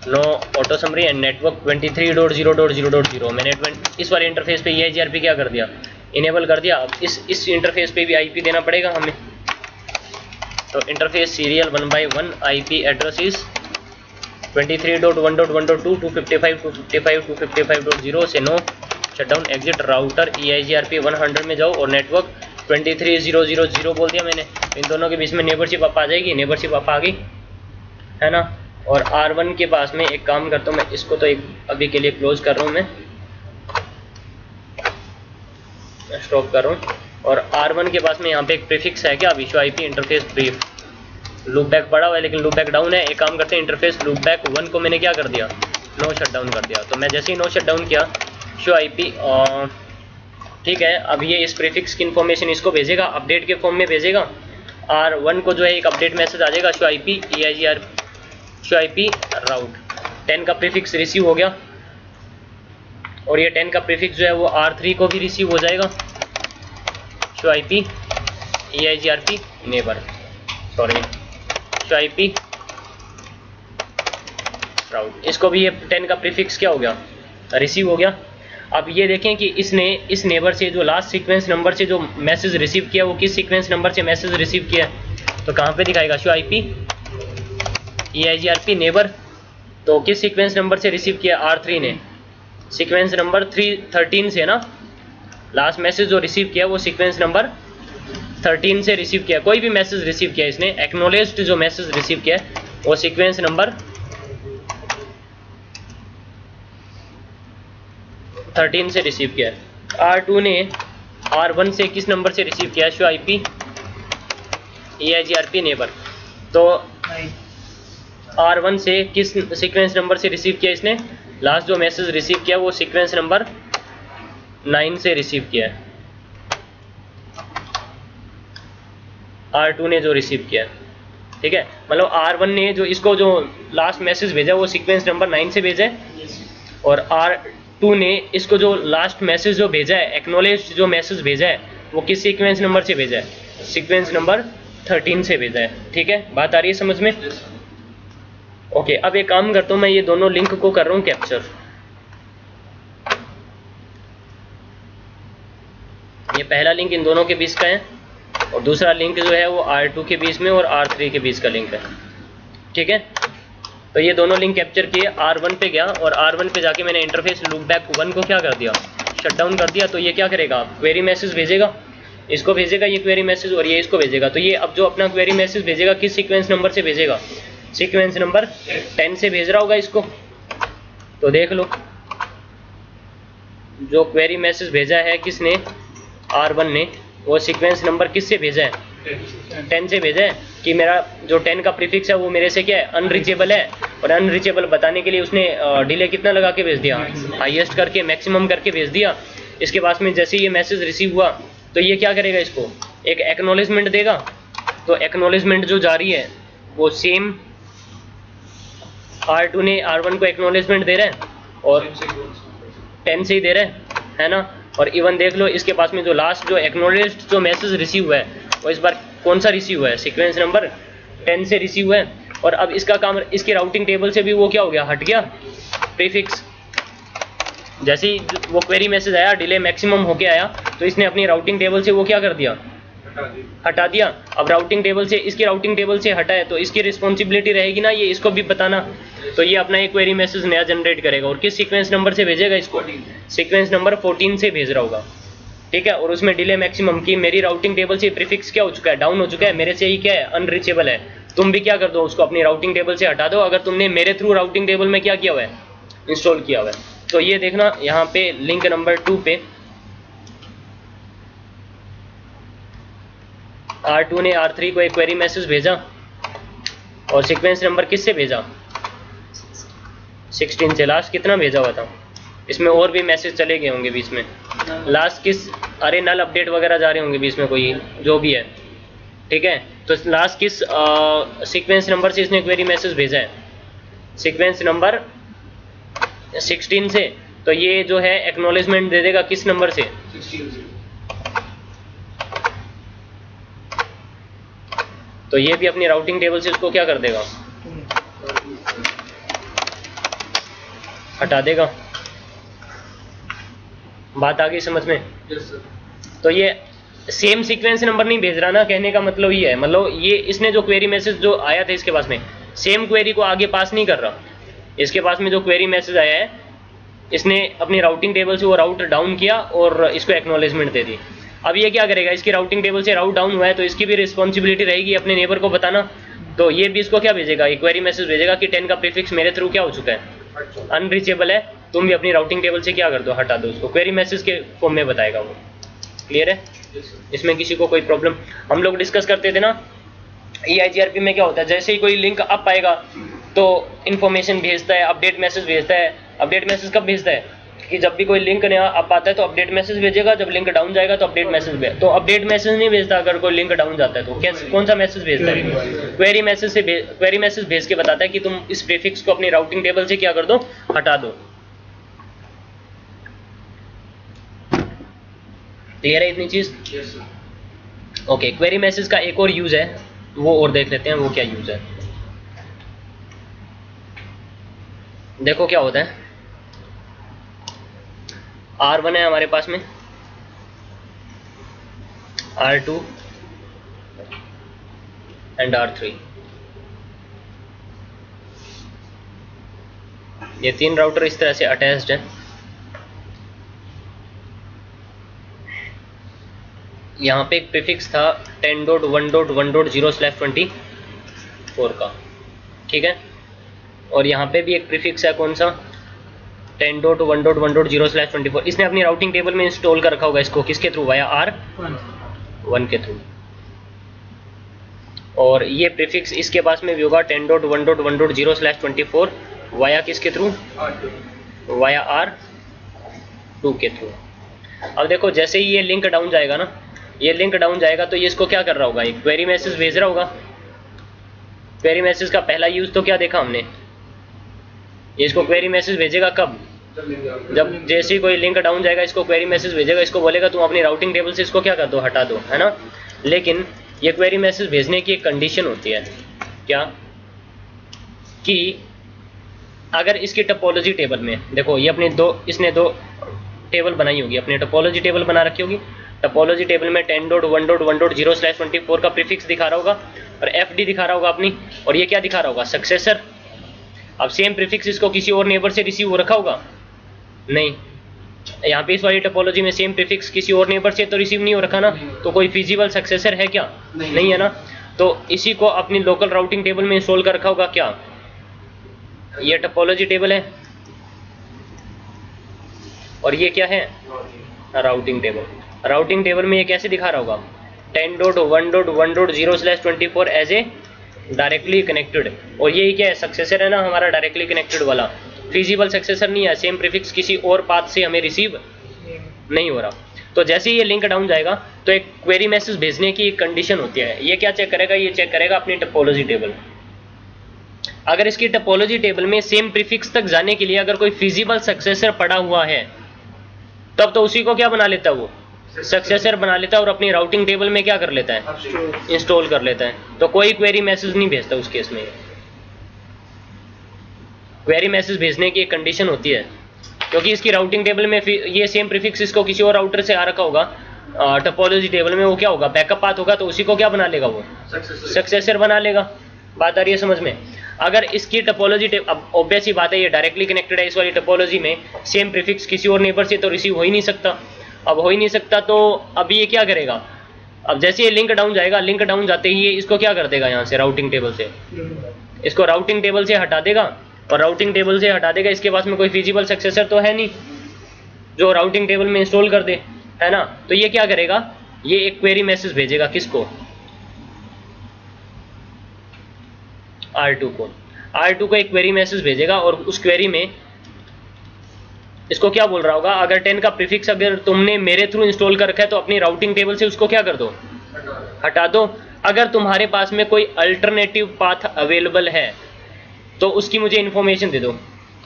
no auto summary and network 23.0.0.0। मैंने इस वाले इंटरफेस पे EIGRP क्या कर दिया, इनेबल कर दिया। अब इस इंटरफेस पे भी IP देना पड़ेगा हमें। तो interface serial 1/1, IP address is 23.1.1.2 255 255 255.0 से no shutdown exit router EIGRP 100 में जाओ और नेटवर्क 23000 बोल दिया मैंने। इन दोनों के बीच में नेबरशिप अप आ जाएगी, नेबरशिप अप आ गई है ना। और R1 के पास में एक काम करता हूँ मैं, इसको तो एक अभी के लिए क्लोज कर रहा हूँ, मैं स्टॉप कर रहा हूँ। और R1 के पास में यहाँ पे एक प्रीफिक्स है क्या, Vishu IP interface brief. Loop back पड़ा हुआ है लेकिन लूप बैक डाउन है। एक काम करते हैं, इंटरफेस लूप बैक 1 को मैंने क्या कर दिया, नो शटडाउन कर दिया। तो मैं जैसे ही नो शटडाउन किया विशु IP ठीक है। अब ये इस प्रीफिक्स की इन्फॉर्मेशन इसको भेजेगा, अपडेट के फॉर्म में भेजेगा। R1 को जो है एक अपडेट मैसेज आ जाएगा, Vishu IP EIGR Vishu IP राउट 10 का प्रीफिक्स रिसीव हो गया। और ये 10 का प्रीफिक्स जो है वो R3 को भी रिसीव हो जाएगा, Vishu IP EIGRP neighbour sorry Vishu IP राउट, इसको भी ये 10 का प्रीफिक्स क्या हो गया, रिसीव हो गया। अब ये देखें कि इसने इस नेबर से जो लास्ट सीक्वेंस नंबर से जो मैसेज रिसीव किया वो किस सीक्वेंस नंबर से मैसेज रिसीव किया, तो कहाँ पे दिखाएगा, विशु IP EIGRP नेबर। तो किस सीक्वेंस नंबर से रिसीव किया, R3 ने सीक्वेंस नंबर 13 से ना, लास्ट मैसेज जो रिसीव किया वो सीक्वेंस नंबर 13 से रिसीव किया। कोई भी मैसेज रिसीव किया इसने, एक्नॉलेज्ड जो मैसेज रिसीव किया वो सीक्वेंस नंबर 13 से रिसीव किया। R2 ने R1 से किस नंबर से रिसीव किया, विशु IP EIGRP नेबर। तो R1 से किस सीक्वेंस नंबर से रिसीव किया इसने, लास्ट जो मैसेज रिसीव किया वो सीक्वेंस नंबर 9 से रिसीव किया है, R2 ने जो रिसीव किया। ठीक है, मतलब R1 ने जो इसको जो लास्ट मैसेज भेजा वो सीक्वेंस नंबर 9 से भेजा है, और R2 ने इसको जो लास्ट मैसेज जो भेजा है, एक्नॉलेज्ड जो मैसेज भेजा है वो किस सीक्वेंस नंबर से भेजा है, सीक्वेंस नंबर 13 से भेजा है। ठीक है, बात आ रही है समझ में। ओके, अब एक काम करता हूँ, मैं ये दोनों लिंक को कर रहा हूँ कैप्चर। ये पहला लिंक इन दोनों के बीच का है और दूसरा लिंक जो है वो R2 के बीच में और R3 के बीच का लिंक है। ठीक है, तो ये दोनों लिंक कैप्चर किए, R1 पे गया और R1 पे जाके मैंने इंटरफेस लूप बैक 1 को क्या कर दिया, शट डाउन कर दिया। तो ये क्या करेगा, क्वेरी मैसेज भेजेगा, इसको भेजेगा ये क्वेरी मैसेज और ये इसको भेजेगा। तो ये अब जो अपना क्वेरी मैसेज भेजेगा किस सीक्वेंस नंबर से भेजेगा, सीक्वेंस नंबर 10 से भेज रहा होगा इसको। तो देख लो जो क्वेरी मैसेज भेजा है किसने, R1 ने, वो सीक्वेंस नंबर किस से भेजा है, 10 से भेजा है। कि मेरा जो 10 का प्रीफिक्स है वो मेरे से क्या है, अनरीचेबल है। और अनरीचेबल बताने के लिए उसने डिले कितना लगा के भेज दिया, हाईएस्ट करके मैक्सिमम करके भेज दिया। इसके पास में जैसे ये मैसेज रिसीव हुआ तो ये क्या करेगा, इसको एक एक्नॉलेजमेंट देगा। तो एक्नॉलेजमेंट जो जारी है वो सेम R2 ने R1 को एक्नॉलेजमेंट दे रहा है और 10 से ही दे रहा है ना। और इवन देख लो इसके पास में जो लास्ट जो एक्नॉलेज्ड जो मैसेज रिसीव हुआ है वो इस बार कौन सा रिसीव हुआ है, सीक्वेंस नंबर 10 से रिसीव हुआ है। और अब इसका काम, इसके राउटिंग टेबल से भी वो क्या हो गया, हट गया प्रीफिक्स। जैसे ही वो क्वेरी मैसेज आया, डिले मैक्सिमम होके आया, तो इसने अपनी राउटिंग टेबल से वो क्या कर दिया, हटा दिया। अब राउटिंग टेबल से, इसकी राउटिंग टेबल से हटा है तो इसकी रिस्पॉन्सिबिलिटी रहेगी ना ये इसको भी बताना। तो ये अपना एक क्वेरी मैसेज नया जनरेट करेगा और किस सीक्वेंस नंबर से भेजेगा इसको, सीक्वेंस नंबर 14 से भेज रहा होगा। ठीक है, और उसमें डिले मैक्सिमम की मेरी राउटिंग टेबल से प्रीफिक्स क्या हो चुका है, डाउन हो चुका है, मेरे से ही क्या है, अनरीचेबल है। तुम भी क्या कर दो, उसको अपनी राउटिंग टेबल से हटा दो अगर तुमने मेरे थ्रू राउटिंग टेबल में क्या किया हुआ है, इंस्टॉल किया हुआ है। तो ये देखना यहाँ पे लिंक नंबर 2 पे R2 ने R3 को एक क्वेरी मैसेज भेजा और सीक्वेंस नंबर किससे भेजा, 16 से। लास्ट कितना भेजा हुआ था, इसमें और भी मैसेज चले गए होंगे बीच में। लास्ट किस, अरे नल अपडेट वगैरह जा रहे होंगे बीच में, कोई जो भी है। ठीक है, तो लास्ट किस सीक्वेंस नंबर से इसने क्वेरी मैसेज भेजा है, सीक्वेंस नंबर 16 से। तो ये जो है एक्नॉलेजमेंट दे देगा किस नंबर से, 16 से। तो ये भी अपनी राउटिंग टेबल से इसको क्या कर देगा, हटा देगा। बात आ गई समझ में? yes, तो ये सेम सीक्वेंस नंबर नहीं भेज रहा ना, कहने का मतलब ये है, मतलब ये इसने जो क्वेरी मैसेज जो आया था इसके पास में, सेम क्वेरी को आगे पास नहीं कर रहा। इसके पास में जो क्वेरी मैसेज आया है, इसने अपनी राउटिंग टेबल से वो राउट डाउन किया और इसको एक्नॉलेजमेंट दे दी। अब ये क्या करेगा, इसकी राउटिंग टेबल से राउट डाउन हुआ है तो इसकी भी रिस्पॉन्सिबिलिटी रहेगी अपने नेबर को बताना। तो ये भी इसको क्या भेजेगा, एक क्वेरी मैसेज भेजेगा कि 10 का प्रीफिक्स मेरे थ्रू क्या हो चुका है, अनरीचेबल है, तुम भी अपनी राउटिंग टेबल से क्या कर दो, हटा दो उसको। क्वेरी मैसेज के फॉर्म में बताएगा वो। क्लियर है? इसमें किसी को कोई प्रॉब्लम? हम लोग डिस्कस करते थे ना EIGRP में क्या होता है, जैसे ही कोई लिंक अप आएगा तो इन्फॉर्मेशन भेजता है, अपडेट मैसेज भेजता है। अपडेट मैसेज कब भेजता है कि जब भी कोई लिंक नया अप आता है तो अपडेट मैसेज भेजेगा, जब लिंक डाउन जाएगा तो अपडेट मैसेज भेज। तो अपडेट मैसेज नहीं भेजता अगर कोई लिंक डाउन जाता है तो कैसे, कौन सा मैसेज भेजता है, क्वेरी मैसेज से क्वेरी मैसेज भेज के बताता है कि तुम इस प्रीफिक्स को अपनी राउटिंग टेबल से क्या कर दो, हटा दो। क्लियर है इतनी चीज? ओके, क्वेरी मैसेज का एक और यूज है, वो और देख लेते हैं वो क्या यूज है। देखो क्या होता है, R1 है हमारे पास में, R2 एंड R3, ये 3 राउटर इस तरह से अटैच्ड है। यहाँ पे एक प्रीफिक्स था 10.1.1.0/24 का, ठीक है, और यहाँ पे भी एक प्रीफिक्स है कौन सा, 10.1.1.0/24। इसने अपनी राउटिंग टेबल में इंस्टॉल कर रखा होगा इसको, किसके थ्रू, वाया R1 के थ्रू। और ये प्रीफिक्स इसके पास में भी होगा 10.1.1.0/24 वाया किसके थ्रू, वाया R2 के थ्रू। अब देखो जैसे ही ये लिंक डाउन जाएगा ना, ये लिंक डाउन जाएगा तो ये इसको क्या कर रहा होगा, एक क्वेरी मैसेज भेज रहा होगा। क्वेरी मैसेज का पहला यूज तो क्या देखा हमने, ये इसको क्वेरी मैसेज भेजेगा कब, जब जैसे ही कोई लिंक डाउन जाएगा इसको क्वेरी मैसेज भेजेगा, इसको बोलेगा तुम अपनी राउटिंग टेबल से इसको क्या कर दो, हटा दो, है ना। लेकिन ये क्वेरी मैसेज भेजने की एक कंडीशन होती है, क्या, कि अगर इसकी टोपोलॉजी टेबल में, देखो ये अपनी इसने दो टेबल बनाई होगी, अपनी टोपोलॉजी टेबल बना रखी होगी। टोपोलॉजी टेबल में 10.1.1.0/24 का प्रीफिक्स दिखा रहा होगा और FD दिखा रहा होगा अपनी, और ये क्या दिखा रहा होगा, सक्सेसर। अब सेम प्रीफिक्स इसको किसी और नेबर से रिसीव हो रखा होगा, नहीं, यहाँ पे इस वाली टोपोलॉजी में सेम प्रीफिक्स किसी और नेबर से तो रिसीव नहीं हो रखा ना, तो कोई फिजिबल सक्सेसर है क्या, नहीं है ना। तो इसी को अपनी लोकल राउटिंग टेबल में इंस्टॉल कर रखा होगा, क्या, ये टोपोलॉजी टेबल है और ये क्या है, राउटिंग टेबल। राउटिंग टेबल में ये कैसे दिखा रहा होगा, 10.1.1.0/24 एज ए डायरेक्टली कनेक्टेड, और ये क्या है, सक्सेसर है ना हमारा डायरेक्टली कनेक्टेड वाला, फिजिबल सक्सेसर नहीं है, सेम प्रीफिक्स किसी और पाथ से हमें रिसीव नहीं हो रहा। तो जैसे ही ये लिंक डाउन जाएगा तो एक क्वेरी मैसेज भेजने की एक कंडीशन होती है, ये क्या चेक करेगा, ये चेक करेगा अपनी टोपोलॉजी टेबल। अगर इसकी टोपोलॉजी टेबल में सेम प्रीफिक्स तक जाने के लिए अगर कोई फिजिबल सक्सेसर पड़ा हुआ है, तब तो उसी को क्या बना लेता है, वो सक्सेसर बना लेता है और अपनी राउटिंग टेबल में क्या कर लेता है, इंस्टॉल कर लेता है। तो कोई क्वेरी मैसेज नहीं भेजता उस केस में। क्वेरी मैसेज भेजने की एक कंडीशन होती है, क्योंकि इसकी राउटिंग टेबल में ये सेम प्रीफिक्स इसको किसी और राउटर से आ रखा होगा, टोपोलॉजी टेबल में वो क्या होगा, बैकअप पाथ होगा, तो उसी को क्या बना लेगा, वो सक्सेसर बना लेगा। बात आ रही है समझ में? अगर इसकी टोपोलॉजी अब ऑब्वियस ही बात है, ये डायरेक्टली कनेक्टेड है इस वाली टोपोलॉजी में, सेम प्रीफिक्स किसी और नेबर से तो रिसीव हो ही नहीं सकता। अब हो ही नहीं सकता तो अब ये क्या करेगा, अब जैसे ये लिंक डाउन जाएगा, लिंक डाउन जाते ही ये इसको क्या कर देगा, यहाँ से राउटिंग टेबल से इसको राउटिंग टेबल से हटा देगा, और राउटिंग टेबल से हटा देगा, इसके पास में कोई फिजिबल सक्सेसर तो है नहीं जो राउटिंग टेबल में इंस्टॉल कर दे, है ना। तो ये क्या करेगा, ये एक क्वेरी मैसेज भेजेगा, किसको, R2 को। R2 को एक क्वेरी मैसेज भेजेगा और उस क्वेरी में इसको क्या बोल रहा होगा, अगर 10 का प्रीफिक्स अगर तुमने मेरे थ्रू इंस्टॉल कर रखा है तो अपनी राउटिंग टेबल से उसको क्या कर दो, हटा दो। अगर तुम्हारे पास में कोई अल्टरनेटिव पाथ अवेलेबल है तो उसकी मुझे इन्फॉर्मेशन दे दो।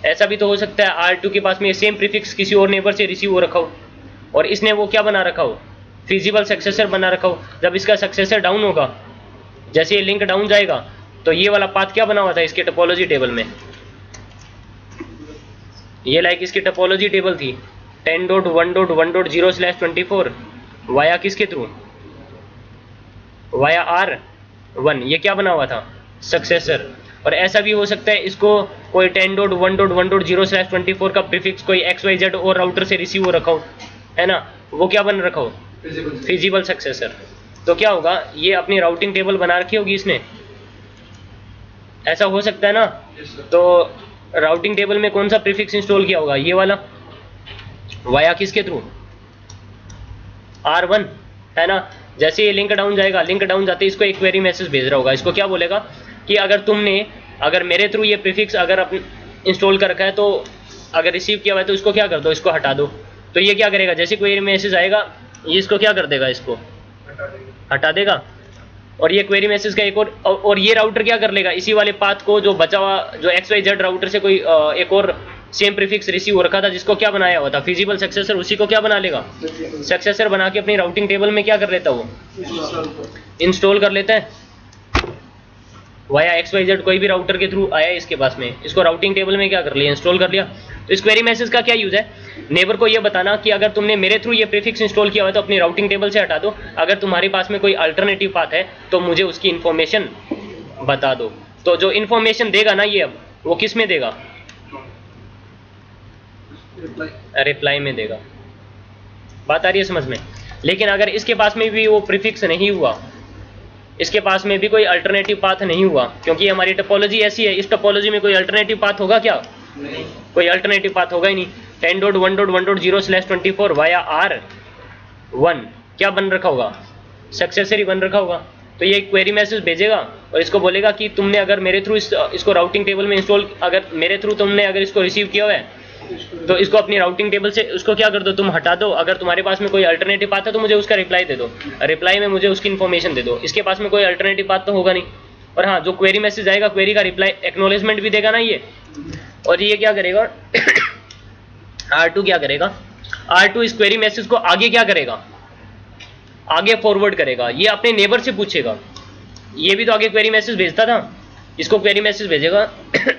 ऐसा भी तो हो सकता है R2 के पास में सेम प्रीफिक्स किसी और नेबर से रिसीव हो रखा हो और इसने वो क्या बना रखा हो, फिजिबल सक्सेसर बना रखा हो। जब इसका सक्सेसर डाउन होगा, जैसे ये लिंक डाउन जाएगा, तो ये वाला पाथ क्या बना हुआ था इसके टोपोलॉजी टेबल में, ये लाइक इसकी टोपोलॉजी टेबल थी 10.1.1.0/24 वाया किसके थ्रू, वाया R1, ये क्या बना हुआ था, सक्सेसर। और ऐसा भी हो सकता है इसको कोई 10.1.1.0/24 का प्रीफिक्स कोई XYZ और राउटर से रिसीव हो रखा हो, है ना, वो क्या बन रखा हो, फिजिबल सक्सेसर। तो क्या होगा, ये अपनी राउटिंग टेबल बना रखी होगी इसने, ऐसा हो सकता है ना। तो राउटिंग टेबल में कौन सा प्रीफिक्स इंस्टॉल किया होगा, ये वाला, वाया किसके थ्रू, R1, है ना। जैसे ये लिंक डाउन जाएगा, लिंक डाउन जाते ही इसको एक क्वेरी मैसेज भेज रहा होगा, इसको क्या बोलेगा कि अगर मेरे थ्रू ये प्रीफिक्स अगर इंस्टॉल कर रखा है तो अगर रिसीव किया हुआ है तो इसको क्या कर दो, इसको हटा दो। तो ये क्या करेगा, जैसे क्वेरी मैसेज आएगा ये इसको क्या कर देगा, इसको हटा देगा। और ये क्वेरी मैसेज का एक और ये राउटर क्या कर लेगा, इसी वाले पाथ को जो बचा हुआ, जो XYZ राउटर से कोई एक और सेम प्रीफिक्स रिसीव हो रखा था जिसको क्या बनाया हुआ था, फिजिबल सक्सेसर, उसी को क्या बना लेगा, सक्सेसर बना के अपनी राउटिंग टेबल में क्या कर लेता, वो इंस्टॉल कर लेता है वाया XYZ। कोई भी राउटर के थ्रू आया इसके पास में, इसको राउटिंग टेबल में क्या कर लिया, इंस्टॉल कर लिया। तो इस क्वेरी मैसेज का क्या यूज है, नेबर को ये बताना कि अगर तुमने मेरे थ्रू ये प्रीफिक्स इंस्टॉल किया हुआ है तो अपनी राउटिंग टेबल से हटा दो, अगर तुम्हारे पास में कोई अल्टरनेटिव पाथ है तो मुझे उसकी इन्फॉर्मेशन बता दो। तो जो इन्फॉर्मेशन देगा ना ये, अब वो किस में देगा, रिप्लाई में देगा। बात आ रही है समझ में। लेकिन अगर इसके पास में भी वो प्रीफिक्स नहीं हुआ, इसके पास में भी कोई अल्टरनेटिव पाथ नहीं हुआ, क्योंकि हमारी टोपोलॉजी ऐसी है, इस टोपोलॉजी में कोई अल्टरनेटिव पाथ होगा क्या, नहीं, कोई अल्टरनेटिव पाथ होगा ही नहीं। 10.1.1.0/24 वाया R1 क्या बन रखा होगा, सक्सेसर ही बन रखा होगा। तो ये क्वेरी मैसेज भेजेगा और इसको बोलेगा कि तुमने अगर मेरे थ्रू इसको राउटिंग टेबल में इंस्टॉल, अगर मेरे थ्रू तुमने अगर इसको रिसीव किया हुआ है तो इसको अपनी राउटिंग टेबल से उसको क्या कर दो, तुम हटा दो। अगर तुम्हारे पास में कोई अल्टरनेटिव पाथ है तो मुझे उसका रिप्लाई दे दो, रिप्लाई में मुझे उसकी इन्फॉर्मेशन दे दो। इसके पास में कोई अल्टरनेटिव पाथ तो होगा नहीं। और हाँ, जो क्वेरी मैसेज आएगा, क्वेरी का रिप्लाई एक्नॉलेजमेंट भी देगा ना ये। और ये क्या करेगा R2 क्या करेगा, R2 इस क्वेरी मैसेज को आगे क्या करेगा, आगे फॉरवर्ड करेगा, ये अपने नेबर से पूछेगा। ये भी तो आगे क्वेरी मैसेज भेजता था, इसको क्वेरी मैसेज भेजेगा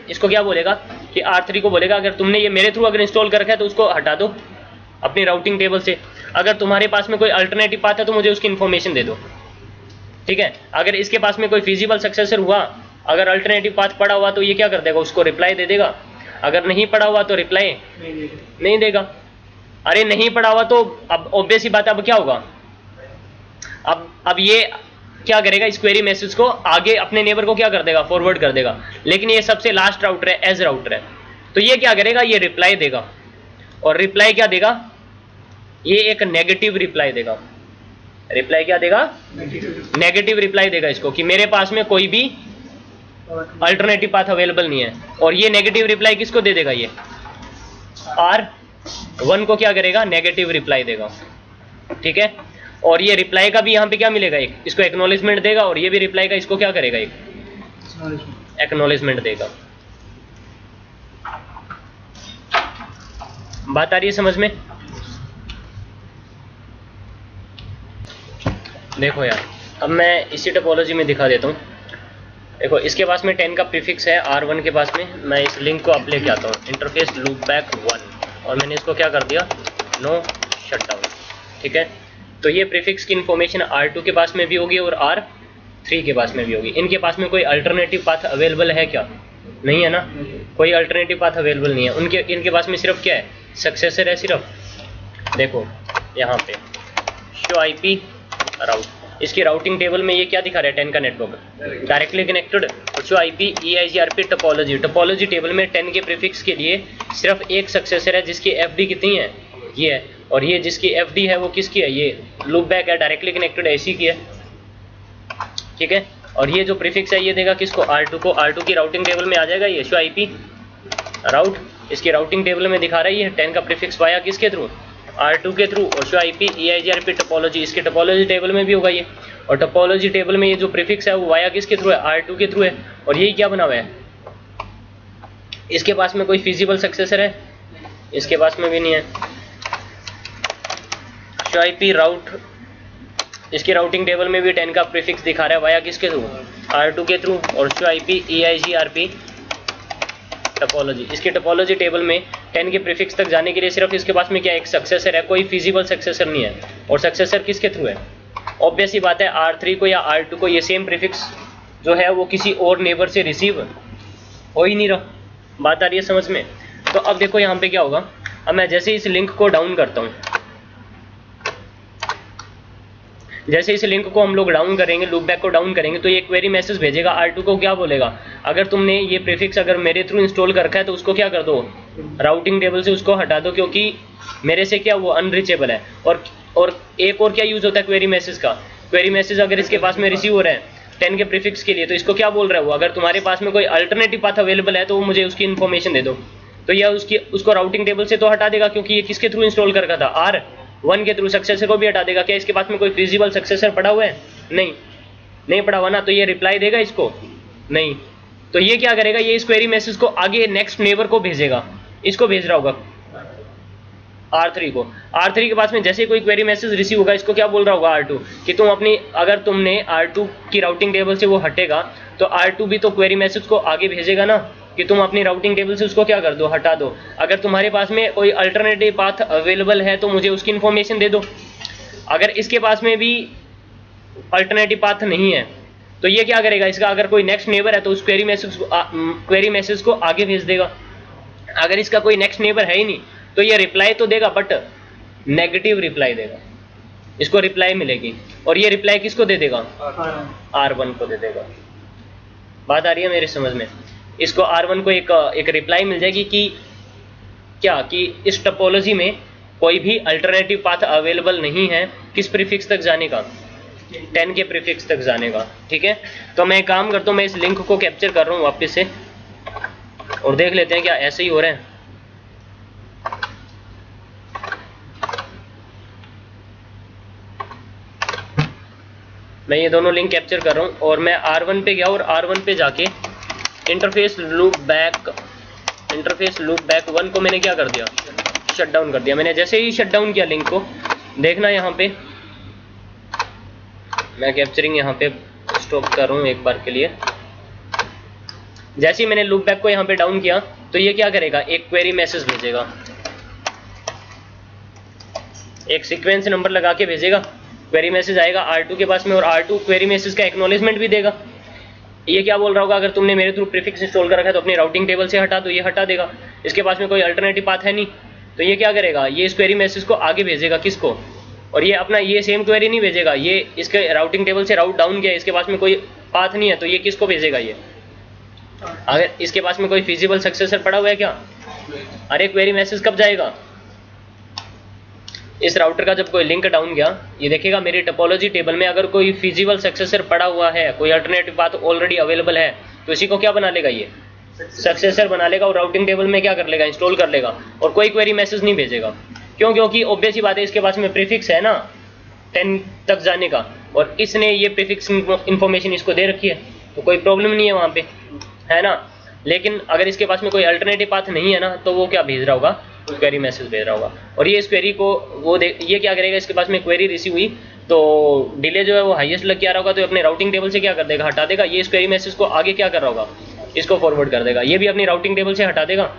इसको क्या बोलेगा कि R3 को बोलेगा अगर तुमने ये मेरे थ्रू अगर इंस्टॉल कर रखा है तो उसको हटा दो अपनी राउटिंग टेबल से। अगर तुम्हारे पास में कोई अल्टरनेटिव पाथ है तो मुझे उसकी इन्फॉर्मेशन दे दो, ठीक है। अगर इसके पास में कोई फिजिबल सक्सेसर हुआ, अगर अल्टरनेटिव पाथ पड़ा हुआ तो ये क्या कर देगा, उसको रिप्लाई दे देगा। अगर नहीं पड़ा हुआ तो रिप्लाई नहीं देगा। अरे नहीं पड़ा हुआ तो अब ऑब्वियस ही बात है, अब क्या होगा, अब ये क्या करेगा, इस क्वेरी मैसेज को आगे अपने नेबर को क्या कर देगा, फॉरवर्ड कर देगा। लेकिन ये सबसे लास्ट राउटर है, एज राउटर है, तो ये क्या करेगा, ये रिप्लाई देगा। और रिप्लाई क्या देगा, ये एक नेगेटिव रिप्लाई देगा। रिप्लाई क्या देगा, नेगेटिव रिप्लाई देगा इसको कि मेरे पास में कोई भी अल्टरनेटिव पाथ अवेलेबल नहीं है। और ये नेगेटिव रिप्लाई किसको दे देगा, ये R1 को क्या करेगा, नेगेटिव रिप्लाई देगा, ठीक है। और ये रिप्लाई का भी यहाँ पे क्या मिलेगा, एक इसको एक्नॉलेजमेंट देगा, और ये भी रिप्लाई का इसको क्या करेगा, एक एक्नॉलेजमेंट देगा। बात आ रही है समझ में। देखो यार, अब मैं इसी टोपोलॉजी में दिखा देता हूँ। देखो इसके पास में 10 का प्रीफिक्स है R1 के पास में। मैं इस लिंक को आप लेके आता हूँ, इंटरफेस लूपबैक 1, और मैंने इसको क्या कर दिया, नो शटडाउन, ठीक है। तो ये प्रीफिक्स की इन्फॉर्मेशन R2 के पास में भी होगी और R3 के पास में भी होगी। इनके पास में कोई अल्टरनेटिव पाथ अवेलेबल है क्या, नहीं है ना, कोई अल्टरनेटिव पाथ अवेलेबल नहीं है। इनके पास में सिर्फ क्या है, सक्सेसर है सिर्फ। देखो यहाँ पे शो IP राउट, इसकी राउटिंग टेबल में ये क्या दिखा रहा है, 10 का नेटवर्क डायरेक्टली कनेक्टेड। और show IP EIGRP topology, topology table में 10 के प्रीफिक्स के लिए सिर्फ एक सक्सेसर है जिसकी FD कितनी है, ये है। और ये जिसकी FD है वो किसकी है, ये लूपबैक है, डायरेक्टली कनेक्टेड ऐसी की है, ठीक है। और ये जो प्रीफिक्स है ये देगा किसको, R2 को। R2 की राउटिंग टेबल में आ जाएगा ये शो IP राउट, इसकी राउटिंग टेबल में दिखा रही है 10 का प्रीफिक्स वाया किसके थ्रू, R2 के थ्रू। और शो IP EIGRP टोपोलॉजी, इसके टोपोलॉजी टेबल में भी होगा ये। और टोपोलॉजी टेबल में ये जो प्रीफिक्स है वो वाया किसके थ्रू है, R2 के थ्रू है। और यही क्या बना हुआ है, इसके पास में कोई फिजिबल सक्सेसर है, इसके पास में भी नहीं है। शो IP राउट, इसकी राउटिंग टेबल में भी 10 का प्रीफिक्स दिखा रहा है वाया किसके थ्रू, R2 के थ्रू। और शो IP EIGRP टोपोलॉजी, इसकी टोपोलॉजी टेबल में 10 के प्रीफिक्स तक जाने के लिए सिर्फ इसके पास में क्या एक सक्सेसर है, कोई फिजिबल सक्सेसर नहीं है। और सक्सेसर किसके थ्रू है, ऑब्वियस ही बात है R3 को या R2 को ये सेम प्रीफिक्स जो है वो किसी और नेबर से रिसीव हो ही नहीं रहा। बात आ रही है समझ में? तो अब देखो यहाँ पे क्या होगा, अब मैं जैसे इस लिंक को डाउन करता हूँ, जैसे इस लिंक को हम लोग डाउन करेंगे, लूप बैक को डाउन करेंगे, तो ये क्वेरी मैसेज भेजेगा। R2 को क्या बोलेगा, अगर तुमने ये प्रीफिक्स अगर मेरे थ्रू इंस्टॉल कर रखा है तो उसको क्या कर दो, राउटिंग टेबल से उसको हटा दो, क्योंकि मेरे से क्या वो अनरीचेबल है। और एक और क्या यूज होता है क्वेरी मैसेज का, क्वेरी मैसेज अगर इसके पास में रिसीव हो रहा है 10 के प्रीफिक्स के लिए, तो इसको क्या बोल रहा है वो, अगर तुम्हारे पास में कोई अल्टरनेटिव पाथ अवेलेबल है तो वो मुझे उसकी इन्फॉर्मेशन दे दो। तो यह उसको राउटिंग टेबल से तो हटा देगा, क्योंकि ये किसके थ्रू इंस्टॉल कर रखा था, R1 के थ्रू। सक्सेसर को भी हटा देगा। क्या इसके पास में कोई फिजिबल सक्सेसर पड़ा हुआ है? नहीं पड़ा हुआ ना, तो ये रिप्लाई देगा इसको? नहीं। तो ये क्या करेगा, ये इस क्वेरी मैसेज को आगे नेक्स्ट नेबर को भेजेगा। इसको भेज रहा होगा R3 को। R3 के पास में जैसे कोई क्वेरी मैसेज रिसीव होगा, इसको क्या बोल रहा होगा R2 कि तुम अपनी, अगर तुमने R2 की राउटिंग टेबल से वो हटेगा तो R2 भी तो क्वेरी मैसेज को आगे भेजेगा ना कि तुम अपनी राउटिंग टेबल से उसको क्या कर दो, हटा दो। अगर तुम्हारे पास में कोई अल्टरनेटिव पाथ अवेलेबल है तो मुझे उसकी इन्फॉर्मेशन दे दो। अगर इसके पास में भी अल्टरनेटिव पाथ नहीं है तो ये क्या करेगा, इसका अगर कोई नेक्स्ट नेबर है तो उस क्वेरी मैसेज को आगे भेज देगा। अगर इसका कोई नेक्स्ट नेबर है ही नहीं तो ये रिप्लाई तो देगा बट नेगेटिव रिप्लाई देगा, इसको रिप्लाई मिलेगी। और ये रिप्लाई किसको दे देगा, R1 को दे देगा। बात आ रही है मेरी समझ में? इसको R1 को एक रिप्लाई मिल जाएगी कि क्या, कि इस टोपोलॉजी में कोई भी अल्टरनेटिव पाथ अवेलेबल नहीं है किस प्रीफिक्स तक जाने का, 10 के प्रीफिक्स तक जाने का। ठीक है, तो मैं काम करता हूँ, मैं इस लिंक को कैप्चर कर रहा हूँ वापस से और देख लेते हैं क्या ऐसे ही हो रहा है। मैं ये दोनों लिंक कैप्चर कर रहा हूँ और मैं R1 पे गया और R1 पे जाके इंटरफेस लूप बैक 1 को मैंने क्या कर दिया, शट डाउन कर दिया। मैंने जैसे ही शट डाउन किया लिंक को, देखना यहाँ पे मैं कैप्चरिंग यहाँ पे स्टॉप कर रहा हूँ एक बार के लिए। जैसे ही मैंने लूप बैक को यहाँ पे डाउन किया तो ये क्या करेगा, एक क्वेरी मैसेज भेजेगा, एक सीक्वेंस नंबर लगा के भेजेगा। क्वेरी मैसेज आएगा R2 के पास में और R2 क्वेरी मैसेज का एक्नॉलेजमेंट भी देगा। ये क्या बोल रहा होगा, अगर तुमने मेरे थ्रू प्रीफिक्स इंस्टॉल कर रखा है तो अपनी राउटिंग टेबल से हटा दो, ये हटा देगा। इसके पास में कोई अल्टरनेटिव पाथ है नहीं तो ये क्या करेगा, ये इस क्वेरी मैसेज को आगे भेजेगा किसको, और ये अपना ये सेम क्वेरी नहीं भेजेगा, ये इसके राउटिंग टेबल से राउट डाउन किया, इसके पास में कोई पाथ नहीं है तो ये किसको भेजेगा, ये अगर इसके पास में कोई फिजिबल सक्सेसर पड़ा हुआ है क्या। अरे क्वेरी मैसेज कब जाएगा, इस राउटर का जब कोई लिंक डाउन गया, ये देखेगा मेरी टोपोलॉजी टेबल में अगर कोई फिजिबल सक्सेसर पड़ा हुआ है, कोई अल्टरनेटिव पाथ ऑलरेडी अवेलेबल है, तो इसी को क्या बना लेगा, ये सक्सेसर बना लेगा और राउटिंग टेबल में क्या कर लेगा, इंस्टॉल कर लेगा और कोई क्वेरी मैसेज नहीं भेजेगा। क्यों, क्योंकि ऑब्वियस ही बात है इसके पास में प्रीफिक्स है ना 10 तक जाने का और इसने ये प्रीफिक्स इंफॉर्मेशन इसको दे रखी है तो कोई प्रॉब्लम नहीं है वहाँ पे, है ना। लेकिन अगर इसके पास में कोई अल्टरनेटिव पाथ नहीं है ना तो वो क्या भेज रहा होगा, क्वेरी मैसेज भेज रहा होगा। और ये इस क्वेरी को वो ये क्या करेगा, इसके पास में क्वेरी रिसीव हुई तो डिले जो है वो हाईएस्ट लग के आ रहा होगा तो अपने राउटिंग टेबल से क्या कर देगा, हटा देगा। ये इस क्वेरी मैसेज को आगे क्या कर रहा होगा, इसको फॉरवर्ड कर देगा। ये भी अपनी राउटिंग टेबल से हटा देगा,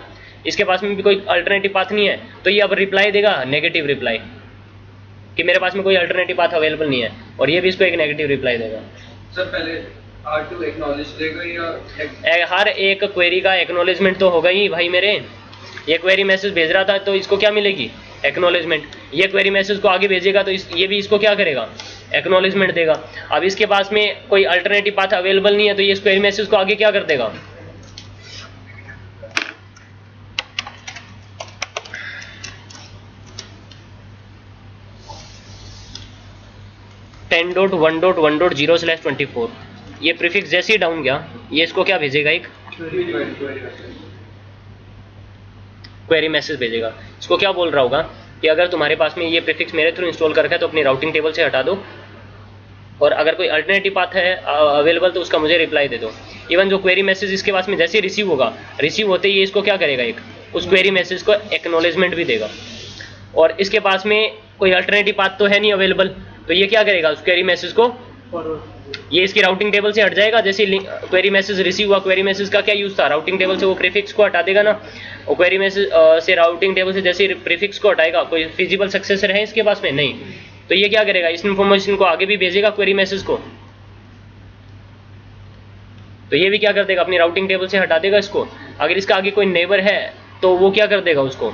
इसके पास में भी कोई अल्टरनेटिव पाथ नहीं है तो ये अब रिप्लाई देगा, नेगेटिव रिप्लाई, कि मेरे पास में कोई अल्टरनेटिव पाथ अवेलेबल नहीं है, और ये भी इसको एक नेगेटिव रिप्लाई देगा। सर पहले R2 एक्नॉलेज देगा या हर एक क्वेरी का एक्नॉलेजमेंट तो होगा ही भाई मेरे। ये क्वेरी मैसेज भेज रहा था तो इसको क्या मिलेगी, एक्नॉलेजमेंट। ये क्वेरी मैसेज को आगे भेजेगा तो ये भी इसको क्या करेगा, एक्नॉलेजमेंट देगा। अब इसके पास में कोई अल्टरनेटिव पाथ अवेलेबल नहीं है तो ये इस क्वेरी मैसेज को आगे क्या कर देगा, $10.1.1.0/24 ये प्रीफिक्स जैसे ही डाउन गया ये इसको क्या भेजेगा, एक क्वेरी मैसेज भेजेगा। इसको क्या बोल रहा होगा कि अगर तुम्हारे पास में ये प्रीफिक्स मेरे थ्रू इंस्टॉल कर रखा है तो अपनी राउटिंग टेबल से हटा दो और अगर कोई अल्टरनेटिव पाथ है अवेलेबल तो उसका मुझे रिप्लाई दे दो। इवन जो क्वेरी मैसेज इसके पास में जैसे ही रिसीव होगा, रिसीव होते ही ये इसको क्या करेगा, एक उस क्वेरी मैसेज को एक्नॉलेजमेंट भी देगा। और इसके पास में कोई अल्टरनेटिव पाथ तो है नहीं अवेलेबल तो ये क्या करेगा, उस क्वेरी मैसेज को ये इसकी राउटिंग टेबल से हट जाएगा। जैसे क्वेरी मैसेज रिसीव हुआ, क्वेरी मैसेज का क्या यूज था, राउटिंग टेबल से वो प्रीफिक्स को हटा देगा ना। और क्वेरी मैसेज से राउटिंग टेबल से जैसे प्रीफिक्स को हटाएगा, कोई फिजिबल सक्सेसर है इसके पास में नहीं तो ये क्या करेगा, इस इन्फॉर्मेशन को आगे भी भेजेगा क्वेरी मैसेज को। तो ये भी क्या कर देगा, अपनी राउटिंग टेबल से हटा देगा इसको। अगर इसका आगे कोई नेबर है तो वो क्या कर देगा, उसको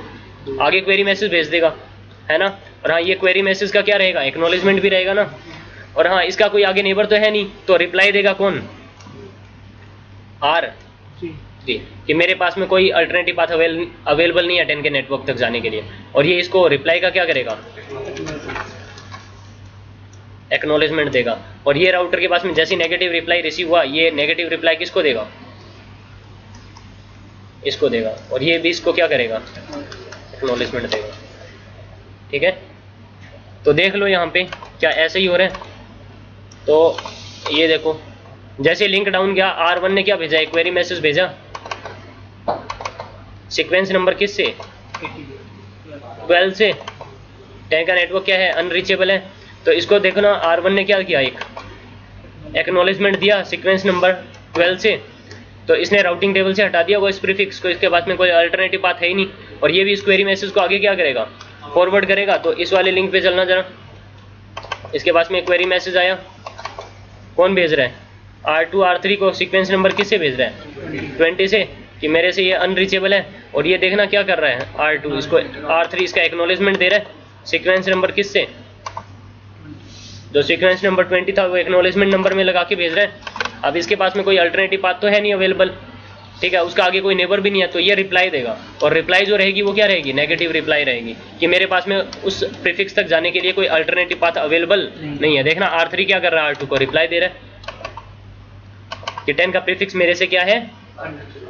आगे क्वेरी मैसेज भेज देगा, है ना। और हाँ, ये क्वेरी मैसेज का क्या रहेगा, एक्नॉलेजमेंट भी रहेगा ना। और हाँ, इसका कोई आगे नेबर तो है नहीं, तो रिप्लाई देगा कौन, आर जी, कि मेरे पास में कोई अल्टरनेटिव पाथ अवेलेबल नहीं है 10 के नेटवर्क तक जाने के लिए। और ये इसको रिप्लाई का क्या करेगा, एक्नॉलेजमेंट देगा। और ये राउटर के पास में जैसे नेगेटिव रिप्लाई रिसीव हुआ, ये नेगेटिव रिप्लाई किसको देगा, इसको देगा। और ये भी इसको क्या करेगा, एक्नॉलेजमेंट देगा। ठीक है, तो देख लो यहाँ पे क्या ऐसे ही हो रहा है। तो ये देखो, जैसे लिंक डाउन गया, R1 ने क्या भेजा, एक क्वेरी मैसेज भेजा, सीक्वेंस नंबर किससे, 12 से। 10 का नेटवर्क क्या है, अनरीचेबल है। तो इसको देखो ना, R1 ने क्या किया, एक एक्नॉलेजमेंट दिया सीक्वेंस नंबर 12 से। तो इसने राउटिंग टेबल से हटा दिया वो इस प्रीफिक्स को, इसके पास में कोई अल्टरनेटिव पाथ है ही नहीं। और ये भी इस क्वेरी मैसेज को आगे क्या करेगा, फॉरवर्ड करेगा। तो इस वाले लिंक पे चलना जरा, इसके पास में क्वेरी मैसेज आया, कौन भेज रहा है, R2 R3 को सीक्वेंस नंबर किससे भेज रहा है, 20 से, कि मेरे से ये अनरीचेबल है। और ये देखना क्या कर रहा है, R2 इसको R3 इसका एक्नॉलेजमेंट दे रहा है सीक्वेंस नंबर किससे, जो सीक्वेंस नंबर 20 था वो एक्नॉलेजमेंट नंबर में लगा के भेज रहा है। अब इसके पास में कोई अल्टरनेटिव पाथ तो है नहीं अवेलेबल, ठीक है, उसका आगे कोई नेबर भी नहीं है। तो ये रिप्लाई देगा, और रिप्लाई जो रहेगी वो क्या रहेगी, नेगेटिव रिप्लाई रहेगी, कि मेरे पास में उस प्रीफिक्स तक जाने के लिए कोई अल्टरनेटिव पाथ अवेलेबल नहीं है। देखना R3 क्या कर रहा है, R2 को रिप्लाई दे रहा है कि 10 का प्रीफिक्स मेरे से क्या है,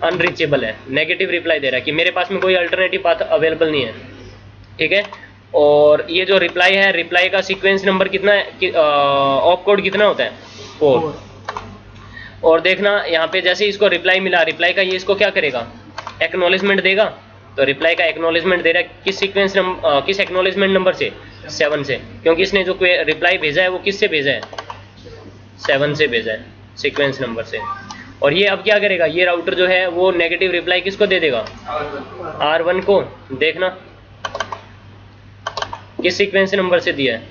अनरीचेबल है, नेगेटिव रिप्लाई दे रहा है कि मेरे पास में कोई अल्टरनेटिव पाथ अवेलेबल नहीं है। ठीक है, और ये जो रिप्लाई है, रिप्लाई का सीक्वेंस नंबर कितना है, ऑप कोड कितना होता है, 4। और देखना यहाँ पे जैसे इसको रिप्लाई मिला, रिप्लाई का ये इसको क्या करेगा, एक्नॉलेजमेंट देगा। तो रिप्लाई का एक्नॉलेजमेंट दे रहा है किस सीक्वेंस नंबर, किस एक्नॉलेजमेंट नंबर से, 7 से, क्योंकि इसने जो रिप्लाई भेजा है वो किससे भेजा है, 7 से भेजा है, सीक्वेंस नंबर से। और ये अब क्या करेगा, ये राउटर जो है वो नेगेटिव रिप्लाई किसको दे देगा, R1 को। देखना किस सीक्वेंस नंबर से दिया है,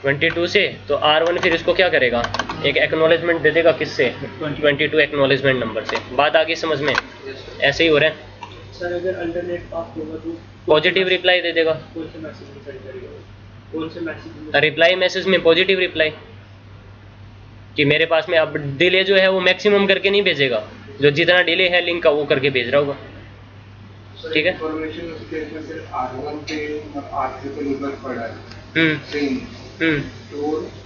22 से। तो R1 फिर इसको क्या करेगा, एक एक्नॉलेजमेंट दे देगा किससे, 22 एक्नॉलेजमेंट नंबर से। बात आगे समझ में, ऐसे ही हो रहा है सर। अगर अल्टरनेट पाथ होगा तो पॉजिटिव रिप्लाई दे देगा, कौन से मैसेज में सेंड करेगा, कौन से मैसेज में, रिप्लाई मैसेज में पॉजिटिव रिप्लाई, कि मेरे पास में अब डिले जो है वो मैक्सिमम करके नहीं भेजेगा, जो जितना डिले है लिंक का वो करके भेज रहा होगा। ठीक है, इंफॉर्मेशन उसके इसमें सिर्फ R1 पे और R3 पे निर्भर पड़ा है, सेम। तो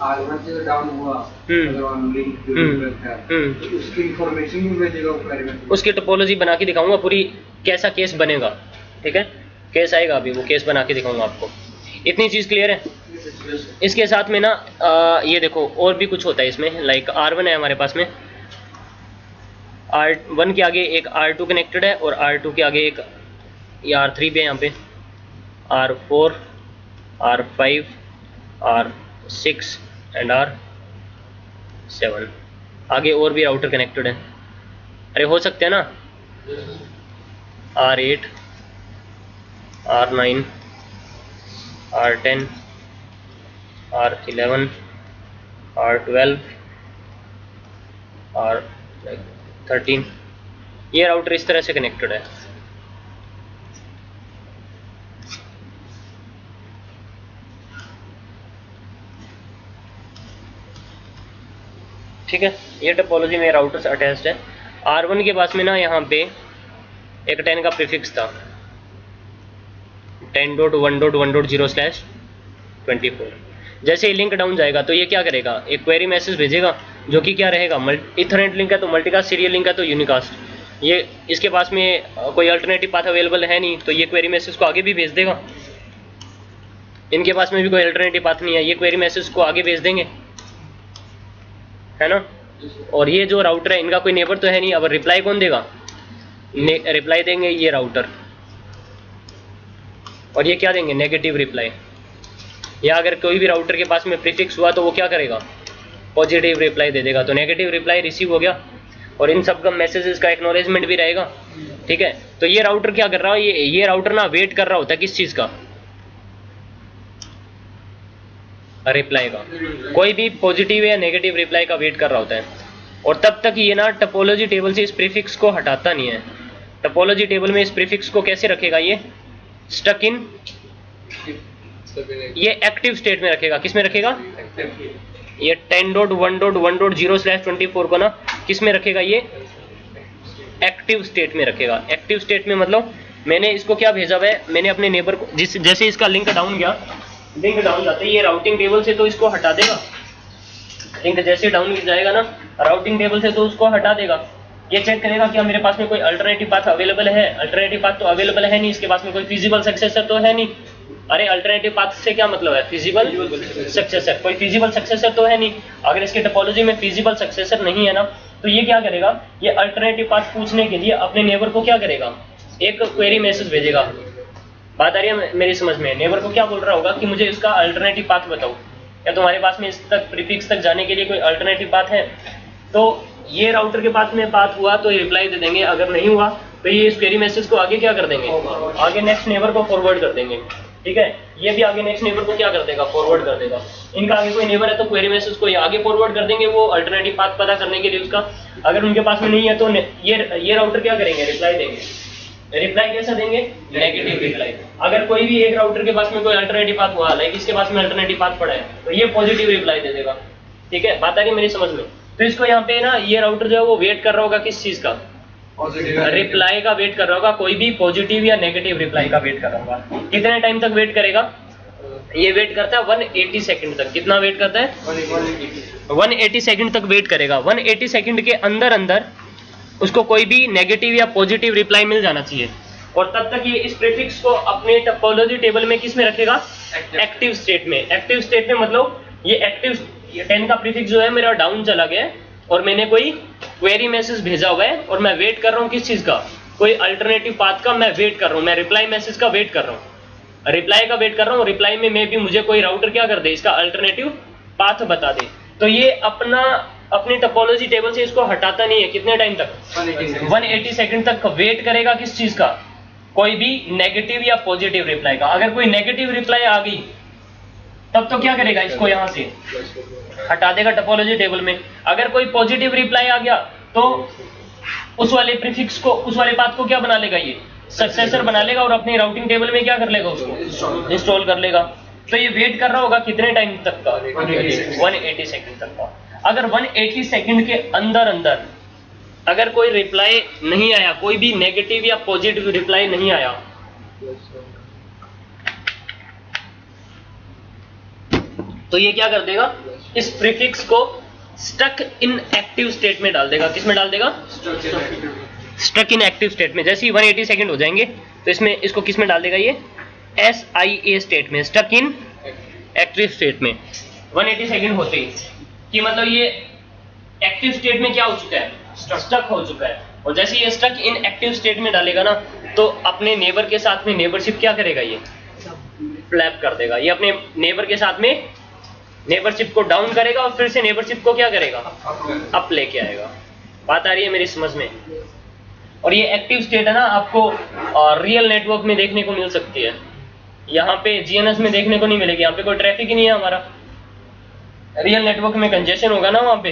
R1 से डाउन हुआ, अगर ऑन लिंक जो है तो उसकी इंफॉर्मेशन भी भेजेगा वो क्वेरी में। उसकी टोपोलॉजी बना के दिखाऊंगा पूरी, कैसा केस बनेगा। ठीक है, केस आएगा, अभी वो केस बना के दिखाऊंगा आपको। इतनी चीज क्लियर है। इसके साथ में ना ये देखो और भी कुछ होता है इसमें, लाइक R1 है हमारे पास में, R1 के आगे एक R2 कनेक्टेड है, और R2 के आगे एक R3 भी है यहाँ पे, R4, R5, R6 and R7। आगे और भी राउटर कनेक्टेड है, अरे हो सकते हैं ना, R8, R9, R10, R11, R12, R13। ये राउटर इस तरह से कनेक्टेड है। ठीक है, ये टोपोलॉजी में राउटर्स अटैच्ड है। R1 के पास में ना यहाँ पे एक 10 का प्रीफिक्स था, 10.1.1.0/24। जैसे ही लिंक डाउन जाएगा तो ये क्या करेगा, एक क्वेरी मैसेज भेजेगा जो कि क्या रहेगा, इथरनेट लिंक है तो मल्टीकास्ट, सीरियल लिंक है तो यूनिकास्ट। ये इसके पास में कोई अल्टरनेटिव पाथ अवेलेबल है नहीं, तो ये क्वेरी मैसेज को आगे भी भेज देगा। इनके पास में भी कोई अल्टरनेटिव पाथ नहीं है, ये क्वेरी मैसेज को आगे भेज देंगे, है ना। और ये जो राउटर है इनका कोई नेबर तो है नहीं, अब रिप्लाई कौन देगा, रिप्लाई देंगे ये राउटर, और ये क्या देंगे, नेगेटिव रिप्लाई। या अगर कोई भी राउटर के पास में प्रीफिक्स हुआ तो वो क्या करेगा, पॉजिटिव रिप्लाई दे देगा। तो नेगेटिव रिप्लाई रिसीव हो गया, और इन सब का मैसेजेस का एक्नॉलेजमेंट भी रहेगा। ठीक है, तो ये राउटर क्या कर रहा है, ये राउटर ना वेट कर रहा होता है किस चीज़ का, रिप्लाई का, कोई भी पॉजिटिव या नेगेटिव रिप्लाई का वेट कर रहा होता है। और तब तक ये ना टोपोलॉजी टेबल से इस प्रीफिक्स को हटाता नहीं है। टोपोलॉजी टेबल में इस प्रीफिक्स को कैसे रखेगा, ये स्टक इन, ये एक्टिव स्टेट में रखेगा। किस में रखेगा, ये 10.1.1.0/24 को ना किस में रखेगा, ये एक्टिव स्टेट में रखेगा। एक्टिव स्टेट में मतलब मैंने इसको क्या भेजा हुआ है, मैंने अपने नेबर को जैसे इसका लिंक डाउन गया, लिंक डाउन जाते ही ये राउटिंग टेबल से तो इसको हटा देगा। लिंक जैसे डाउन जाएगा ना राउटिंग टेबल से तो उसको हटा देगा। ये चेक करेगा कि मेरे पास में कोई अल्टरनेटिव पाथ अवेलेबल है। अल्टरनेटिव पाथ तो अवेलेबल है नहीं, इसके पास में कोई फिजिबल सक्सेसर तो है नहीं। अरे अल्टरनेटिव पाथ से क्या मतलब है, फिजिबल सक्सेसर, कोई फिजिबल सक्सेसर तो है नहीं। अगर इसके टोपोलॉजी में फिजिबल सक्सेसर नहीं है ना, तो ये क्या करेगा, ये अल्टरनेटिव पाथ पूछने के लिए अपने नेबर को क्या करेगा, एक क्वेरी मैसेज भेजेगा। बात आ रही है मेरी समझ में? नेबर को क्या बोल रहा होगा कि मुझे इसका अल्टरनेटिव पाथ बताओ, या तुम्हारे पास में इस तक प्रीफिक्स तक जाने के लिए कोई अल्टरनेटिव पाथ है। तो ये राउटर के पास में पाथ हुआ तो ये रिप्लाई दे देंगे, अगर नहीं हुआ तो ये इस क्वेरी मैसेज को आगे क्या कर देंगे, आगे नेक्स्ट नेबर को फॉरवर्ड कर देंगे। ठीक है, ये भी आगे नेक्स्ट नेबर को क्या कर देगा, फॉरवर्ड कर देगा। इनका आगे कोई नेबर है तो क्वेरी मैसेज को ये आगे फॉरवर्ड कर देंगे, वो अल्टरनेटिव पाथ पता करने के लिए उसका। अगर उनके पास में नहीं है तो ये राउटर क्या करेंगे, रिप्लाई देंगे। रिप्लाई कैसा देंगे, नेगेटिव रिप्लाई। अगर कोई भी एक राउटर के पास में कोई अल्टरनेटिव पाथ हुआ, लाइक इसके पास में अल्टरनेटिव पाथ पड़ा है, तो ये पॉजिटिव रिप्लाई दे देगा। ठीक है, बात आ रही है मेरी समझ में? तो इसको यहाँ पे ना ये राउटर जो है वो वेट कर रहा होगा किस चीज का, रिप्लाई का वेट कर रहा होगा, कोई भी पॉजिटिव या नेगेटिव रिप्लाई का वेट कर रहा होगा। कितने टाइम तक वेट करेगा, ये वेट करता है 180 सेकंड तक। कितना वेट करता है, 180 सेकंड तक वेट करेगा। 180 सेकंड के अंदर अंदर उसको कोई भी नेगेटिव या पॉजिटिव रिप्लाई मिल जाना चाहिए। और तब तक ये इस प्रीफिक्स को अपने टोपोलॉजी टेबल में किस में रखेगा, एक्टिव स्टेट में। एक्टिव स्टेट में मतलब ये एक्टिव 10 का प्रीफिक्स जो है मेरा डाउन चला गया और मैंने कोई क्वेरी मैसेज भेजा हुआ है और मैं वेट कर रहा हूँ किस चीज का, कोई अल्टरनेटिव पाथ का मैं वेट कर रहा हूँ, मैं रिप्लाई मैसेज का वेट कर रहा हूँ, रिप्लाई का वेट कर रहा हूँ। रिप्लाई में मे भी मुझे कोई राउटर क्या कर दे, इसका अल्टरनेटिव पाथ बता दे। तो ये अपनी टोपोलॉजी टेबल से इसको हटाता नहीं है। कितने टाइम तक, 180 सेकंड तक वेट करेगा किस चीज का, कोई भी नेगेटिव या पॉजिटिव रिप्लाई का। अगर कोई नेगेटिव रिप्लाई आ गई तब तो क्या करेगा, इसको यहां से हटा देगा टोपोलॉजी टेबल में। अगर कोई पॉजिटिव रिप्लाई आ गया तो उस वाले प्रीफिक्स को, उस वाले पाथ को क्या बना लेगा, ये सक्सेसर बना लेगा और अपनी राउटिंग टेबल में क्या कर लेगा, उसको इंस्टॉल कर लेगा। तो ये वेट कर रहा होगा कितने टाइम तक का, 180 सेकंड तक का। अगर 180 सेकंड के अंदर अंदर अगर कोई रिप्लाई नहीं आया, कोई भी नेगेटिव या पॉजिटिव रिप्लाई नहीं आया, तो ये क्या कर देगा, इस प्रीफिक्स को स्टक इन एक्टिव स्टेट में डाल देगा। किस में डाल देगा, स्टक इन एक्टिव स्टेट में। जैसे ही 180 सेकंड हो जाएंगे तो इसमें इसको किस में डाल देगा, ये SIA स्टेट में, स्टक इन एक्टिव स्टेट में। 180 सेकंड होते ही कि मतलब ये एक्टिव स्टेट में क्या हो चुका है, स्टक हो चुका है। और जैसे ये स्टक इन एक्टिव स्टेट में डालेगा ना, तो अपने नेबर के साथ में नेबरशिप क्या करेगा, ये फ्लैप कर देगा। ये अपने नेबर के साथ में नेबरशिप को डाउन करेगा और फिर से नेबरशिप को क्या करेगा, अप लेके आएगा। बात आ रही है मेरी समझ में? और ये एक्टिव स्टेट है ना, आपको रियल नेटवर्क में देखने को मिल सकती है, यहाँ पे GNS में देखने को नहीं मिलेगी। यहाँ पे कोई ट्रैफिक ही नहीं है हमारा, रियल नेटवर्क में कंजेशन होगा ना वहाँ पे,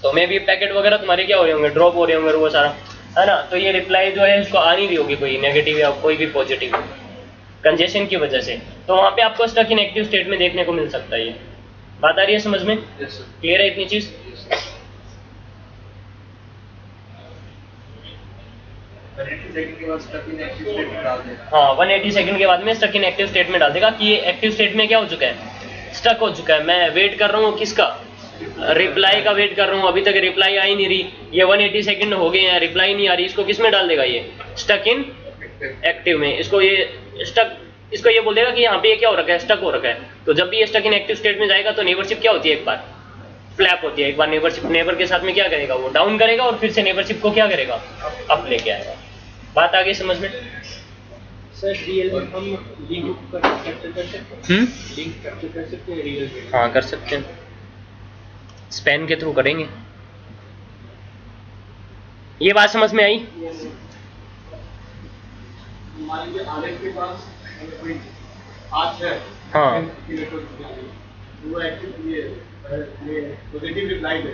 तो मे भी पैकेट वगैरह तुम्हारे क्या हो रहे होंगे, ड्रॉप हो रहे होंगे वो सारा, है ना। तो ये रिप्लाई जो है उसको आ नहीं रही होगी कोई नेगेटिव या कोई भी पॉजिटिव, कंजेशन की वजह से। तो वहाँ पे आपको स्टक इन एक्टिव स्टेट में देखने को मिल सकता है। ये बात आ रही है समझ में? क्लियर है इतनी चीज? हाँ, 180 सेकंड के बाद में स्टक इन एक्टिव स्टेट में डाल देगा कि ये एक्टिव स्टेट में क्या हो चुका है, स्टक हो चुका है। मैं वेट कर रहा हूँ किसका, रिप्लाई का वेट कर रहा हूँ, अभी तक रिप्लाई आ ही नहीं रही। ये 180 सेकंड हो गए हैं, रिप्लाई नहीं आ रही। इसको किस में डाल देगा, ये स्टक इन एक्टिव में। इसको ये स्टक, इसको ये बोल देगा कि यहाँ पे ये क्या हो रखा है, स्टक हो रखा है। तो जब भी ये स्टक इन एक्टिव स्टेट में जाएगा तो नेबरशिप क्या होती है, एक बार फ्लैप होती है। एक बार नेबरशिप नेबर के साथ में क्या करेगा, वो डाउन करेगा और फिर से नेबरशिप को क्या करेगा, अप लेके आएगा। बात आगे समझ में? सर रियल में हम लिंक कैप्चर कर सकते हैं, लिंक कैप्चर कर सकते हैं रियल में? हाँ कर सकते हैं, स्पैन के थ्रू करेंगे। ये बात समझ में आई? मान लीजिए आलेख के पास कोई हाथ है हाँ वो एक्टिव ये पॉजिटिव रिप्लाई दे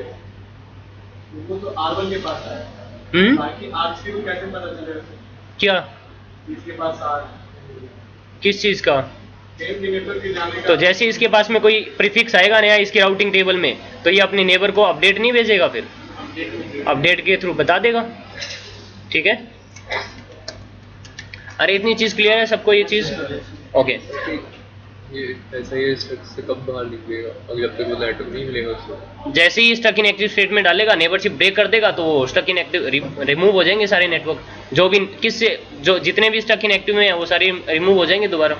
उनको तो R1 के पास आया, बाकी R3 को कैसे पता चलेगा क्या इसके पास आ किस चीज का? सेम नेटवर्क के जाने का। तो जैसे इसके पास में कोई प्रीफिक्स आएगा नया इसकी राउटिंग टेबल में, तो ये अपने नेबर को अपडेट नहीं भेजेगा, फिर अपडेट के थ्रू बता देगा। ठीक है, अरे इतनी चीज क्लियर है सबको ये चीज? ओके। ये ऐसा ही स्टक से कब बाहर निकलेगा अगर जब तक वो नेटवर्क नहीं मिलेगा उसको? जैसे ही स्टक इन एक्टिव स्टेट में डालेगा, नेबरशिप ब्रेक कर देगा, तो वो स्टक इन एक्टिव रिमूव हो जाएंगे सारे नेटवर्क, जो भी किससे जो जितने भी स्टक इन एक्टिव में है वो सारे रिमूव हो जाएंगे दोबारा।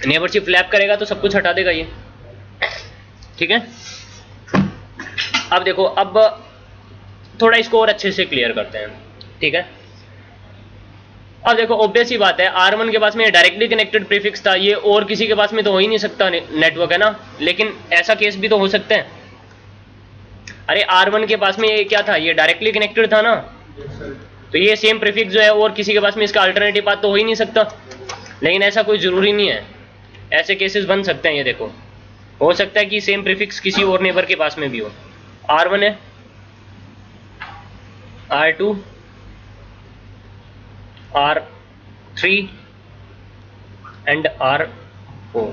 नेबरशिप फ्लैप करेगा तो सब कुछ हटा देगा ये। ठीक है, अब देखो, अब थोड़ा इसको और अच्छे से क्लियर करते हैं। ठीक है, अब देखो ऑब्वियस ही बात है, R1 के पास में डायरेक्टली कनेक्टेड प्रीफिक्स था, ये और किसी के पास में तो हो ही नहीं सकता नेटवर्क, है ना। लेकिन ऐसा केस भी तो हो सकते हैं। अरे R1 के पास में ये क्या था, ये डायरेक्टली कनेक्टेड था ना, तो ये सेम प्रीफिक्स जो है और किसी के पास में इसका अल्टरनेटिव पाथ तो हो ही नहीं सकता। लेकिन ऐसा कोई जरूरी नहीं है, ऐसे केसेस बन सकते हैं। ये देखो, हो सकता है कि सेम प्रीफिक्स किसी और नेबर के पास में भी हो। R1 है, R2, R3 एंड R4,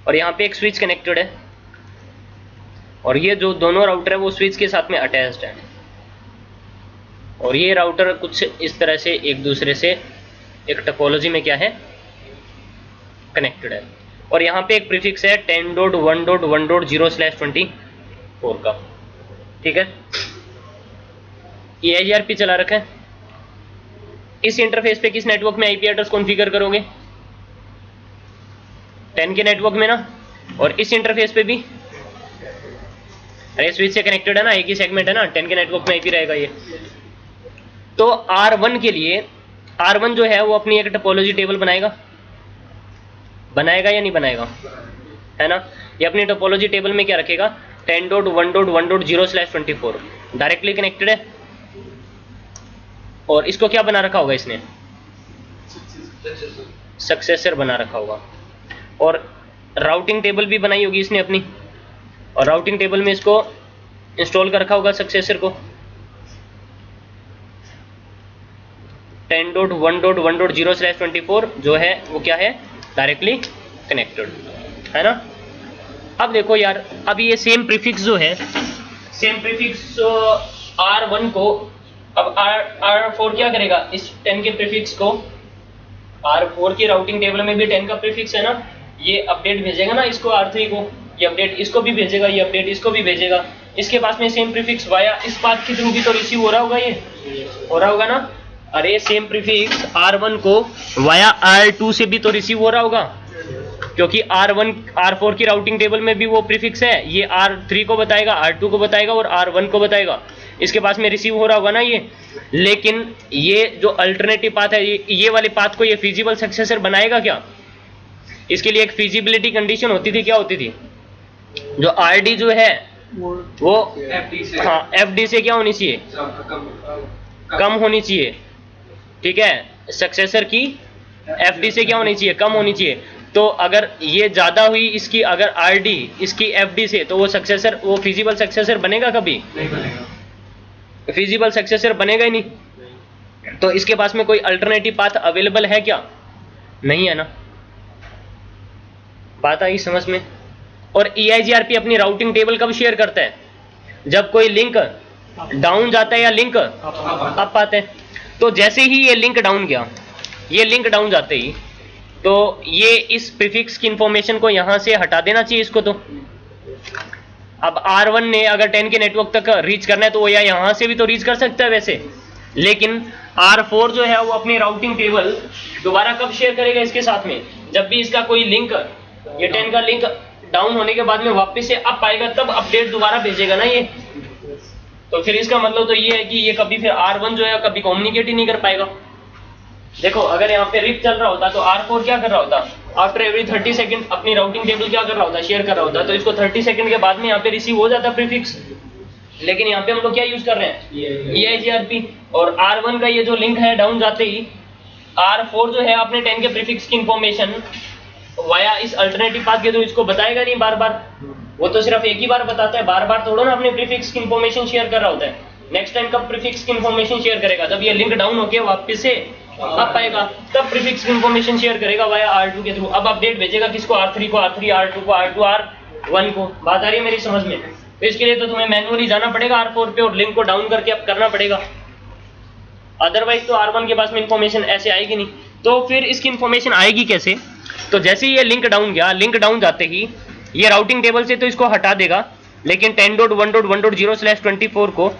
और यहाँ पे एक स्विच कनेक्टेड है, और ये जो दोनों राउटर है वो स्विच के साथ में अटैच्ड है, और ये राउटर कुछ इस तरह से एक दूसरे से एक टोपोलॉजी में क्या है, कनेक्टेड है। और यहाँ पे एक प्रीफिक्स है 10.1.1.0/24 का। ठीक है, ये EIGRP चला रखा है। इस इंटरफेस पे किस नेटवर्क में आईपी एड्रेस कॉन्फ़िगर करोगे? 10 के नेटवर्क में ना, और इस इंटरफेस पे भी, अरे स्विच से कनेक्टेड है ना, एक ही सेगमेंट है ना, 10 के नेटवर्क में आईपी रहेगा ये। तो R1 के लिए, R1 जो है वो अपनी एक टोपोलॉजी टेबल बनाएगा या नहीं बनाएगा, है ना। ये अपनी टोपोलॉजी टेबल में क्या रखेगा, 10.1.1.0/24 डायरेक्टली कनेक्टेड है, और इसको क्या बना रखा होगा इसने, सक्सेसर बना रखा होगा, और राउटिंग टेबल भी बनाई होगी इसने अपनी, और राउटिंग टेबल में इसको इंस्टॉल कर रखा होगा सक्सेसर को। 10.1.1.0/24 जो है वो क्या है, डायरेक्टली कनेक्टेड, है ना। अब देखो यार, अब ये सेम प्रीफिक्स जो है, सेम प्रीफिक्स R1 को, अब R4 क्या करेगा, इस 10 के प्रीफिक्स को, R4 की राउटिंग टेबल में भी 10 का प्रीफिक्स है ना, ये अपडेट भेजेगा ना इसको, R3 को, ये अपडेट इसको भी भेजेगा, ये अपडेट इसको भी भेजेगा। इसके पास में सेम प्रीफिक्स वाया इस पाथ के थ्रू भी तो रिसीव हो रहा होगा, ये हो रहा होगा ना। अरे सेम प्रीफिक्स R1 को वाया R2 से भी तो रिसीव हो रहा होगा, क्योंकि R4 की राउटिंग टेबल में भी वो प्रीफिक्स है, ये R3 को बताएगा, R2 को बताएगा और R1 को बताएगा। इसके पास में रिसीव हो रहा होगा ना ये। लेकिन ये जो अल्टरनेटिव पाथ है, ये वाले पाथ को ये फिजिबल सक्सेसर बनाएगा क्या? इसके लिए एक फिजिबिलिटी कंडीशन होती थी, क्या होती थी, जो RD जो है वो FD से, हाँ FD से क्या होनी चाहिए, कम होनी चाहिए। ठीक है, सक्सेसर की FD से क्या होनी चाहिए, कम होनी चाहिए। तो अगर ये ज्यादा हुई इसकी, अगर RD इसकी FD से, तो वो सक्सेसर, वो फिजिबल सक्सेसर बनेगा कभी नहीं बनेगा, फिजिबल सक्सेसर बनेगा ही नहीं। तो इसके पास में कोई अल्टरनेटिव पाथ अवेलेबल है क्या? नहीं है ना। बात आई समझ में। और EIGRP अपनी राउटिंग टेबल कब शेयर करता है, जब कोई लिंक डाउन जाता है या लिंक अप आता है। तो जैसे ही ये लिंक डाउन गया, ये लिंक डाउन जाते ही, तो ये इस प्रीफिक्स की इंफॉर्मेशन को यहां से हटा देना चाहिए इसको। तो अब R1 ने अगर 10 के नेटवर्क तक रीच करना है तो वो या यहां से भी तो रीच कर सकता है वैसे, लेकिन R4 जो है वो अपनी राउटिंग टेबल दोबारा कब शेयर करेगा इसके साथ में, जब भी इसका कोई लिंक, ये 10 का लिंक डाउन होने के बाद में वापस से अप आएगा, तब अपडेट दोबारा भेजेगा ना ये। तो फिर इसका मतलब तो ये है कि ये कभी फिर R1 जो है कभी कम्युनिकेट ही नहीं कर पाएगा। देखो अगर यहाँ पे रिप चल रहा होता तो R4 क्या कर रहा होता, आफ्टर एवरी 30 सेकंड अपनी राउटिंग टेबल क्या कर रहा होता, शेयर कर रहा होता, तो इसको 30 सेकंड के बाद में यहाँ पे रिसीव हो जाता प्रीफिक्स। लेकिन यहाँ पे हम लोग क्या यूज कर रहे हैं, EIGRP। और R1 का ये जो लिंक है डाउन जाते ही, R4 जो है अपने 10 के प्रीफिक्स की इंफॉर्मेशन वाया इस अल्टरनेटिव पाथ के थ्रू इसको बताएगा नहीं बार बार, वो तो सिर्फ एक ही बार बताता है, बार बार थोड़ा ना अपने प्रीफिक्स की इंफॉर्मेशन शेयर कर रहा होता है। नेक्स्ट टाइम कब प्रीफिक्स की इंफॉर्मेशन शेयर करेगा, जब ये लिंक डाउन होके वापस से अप आएगा तब प्रीफिक्स की इंफॉर्मेशन शेयर करेगा वाया R2 के थ्रू। अब अपडेट भेजेगा किसको, R3 को, R3 R2 को, R2 R1 को। बात आ रही है मेरी समझ में? तो इसके लिए तो तुम्हें मैनुअली जाना पड़ेगा R4 पे और लिंक को डाउन करके अब करना पड़ेगा, अदरवाइज तो R1 के पास में इंफॉर्मेशन ऐसे आएगी नहीं। तो फिर इसकी इंफॉर्मेशन आएगी कैसे? तो जैसे ही ये लिंक डाउन गया, लिंक डाउन जाते ही ये राउटिंग टेबल से तो इसको हटा देगा, लेकिन 10.1.1.0/24 को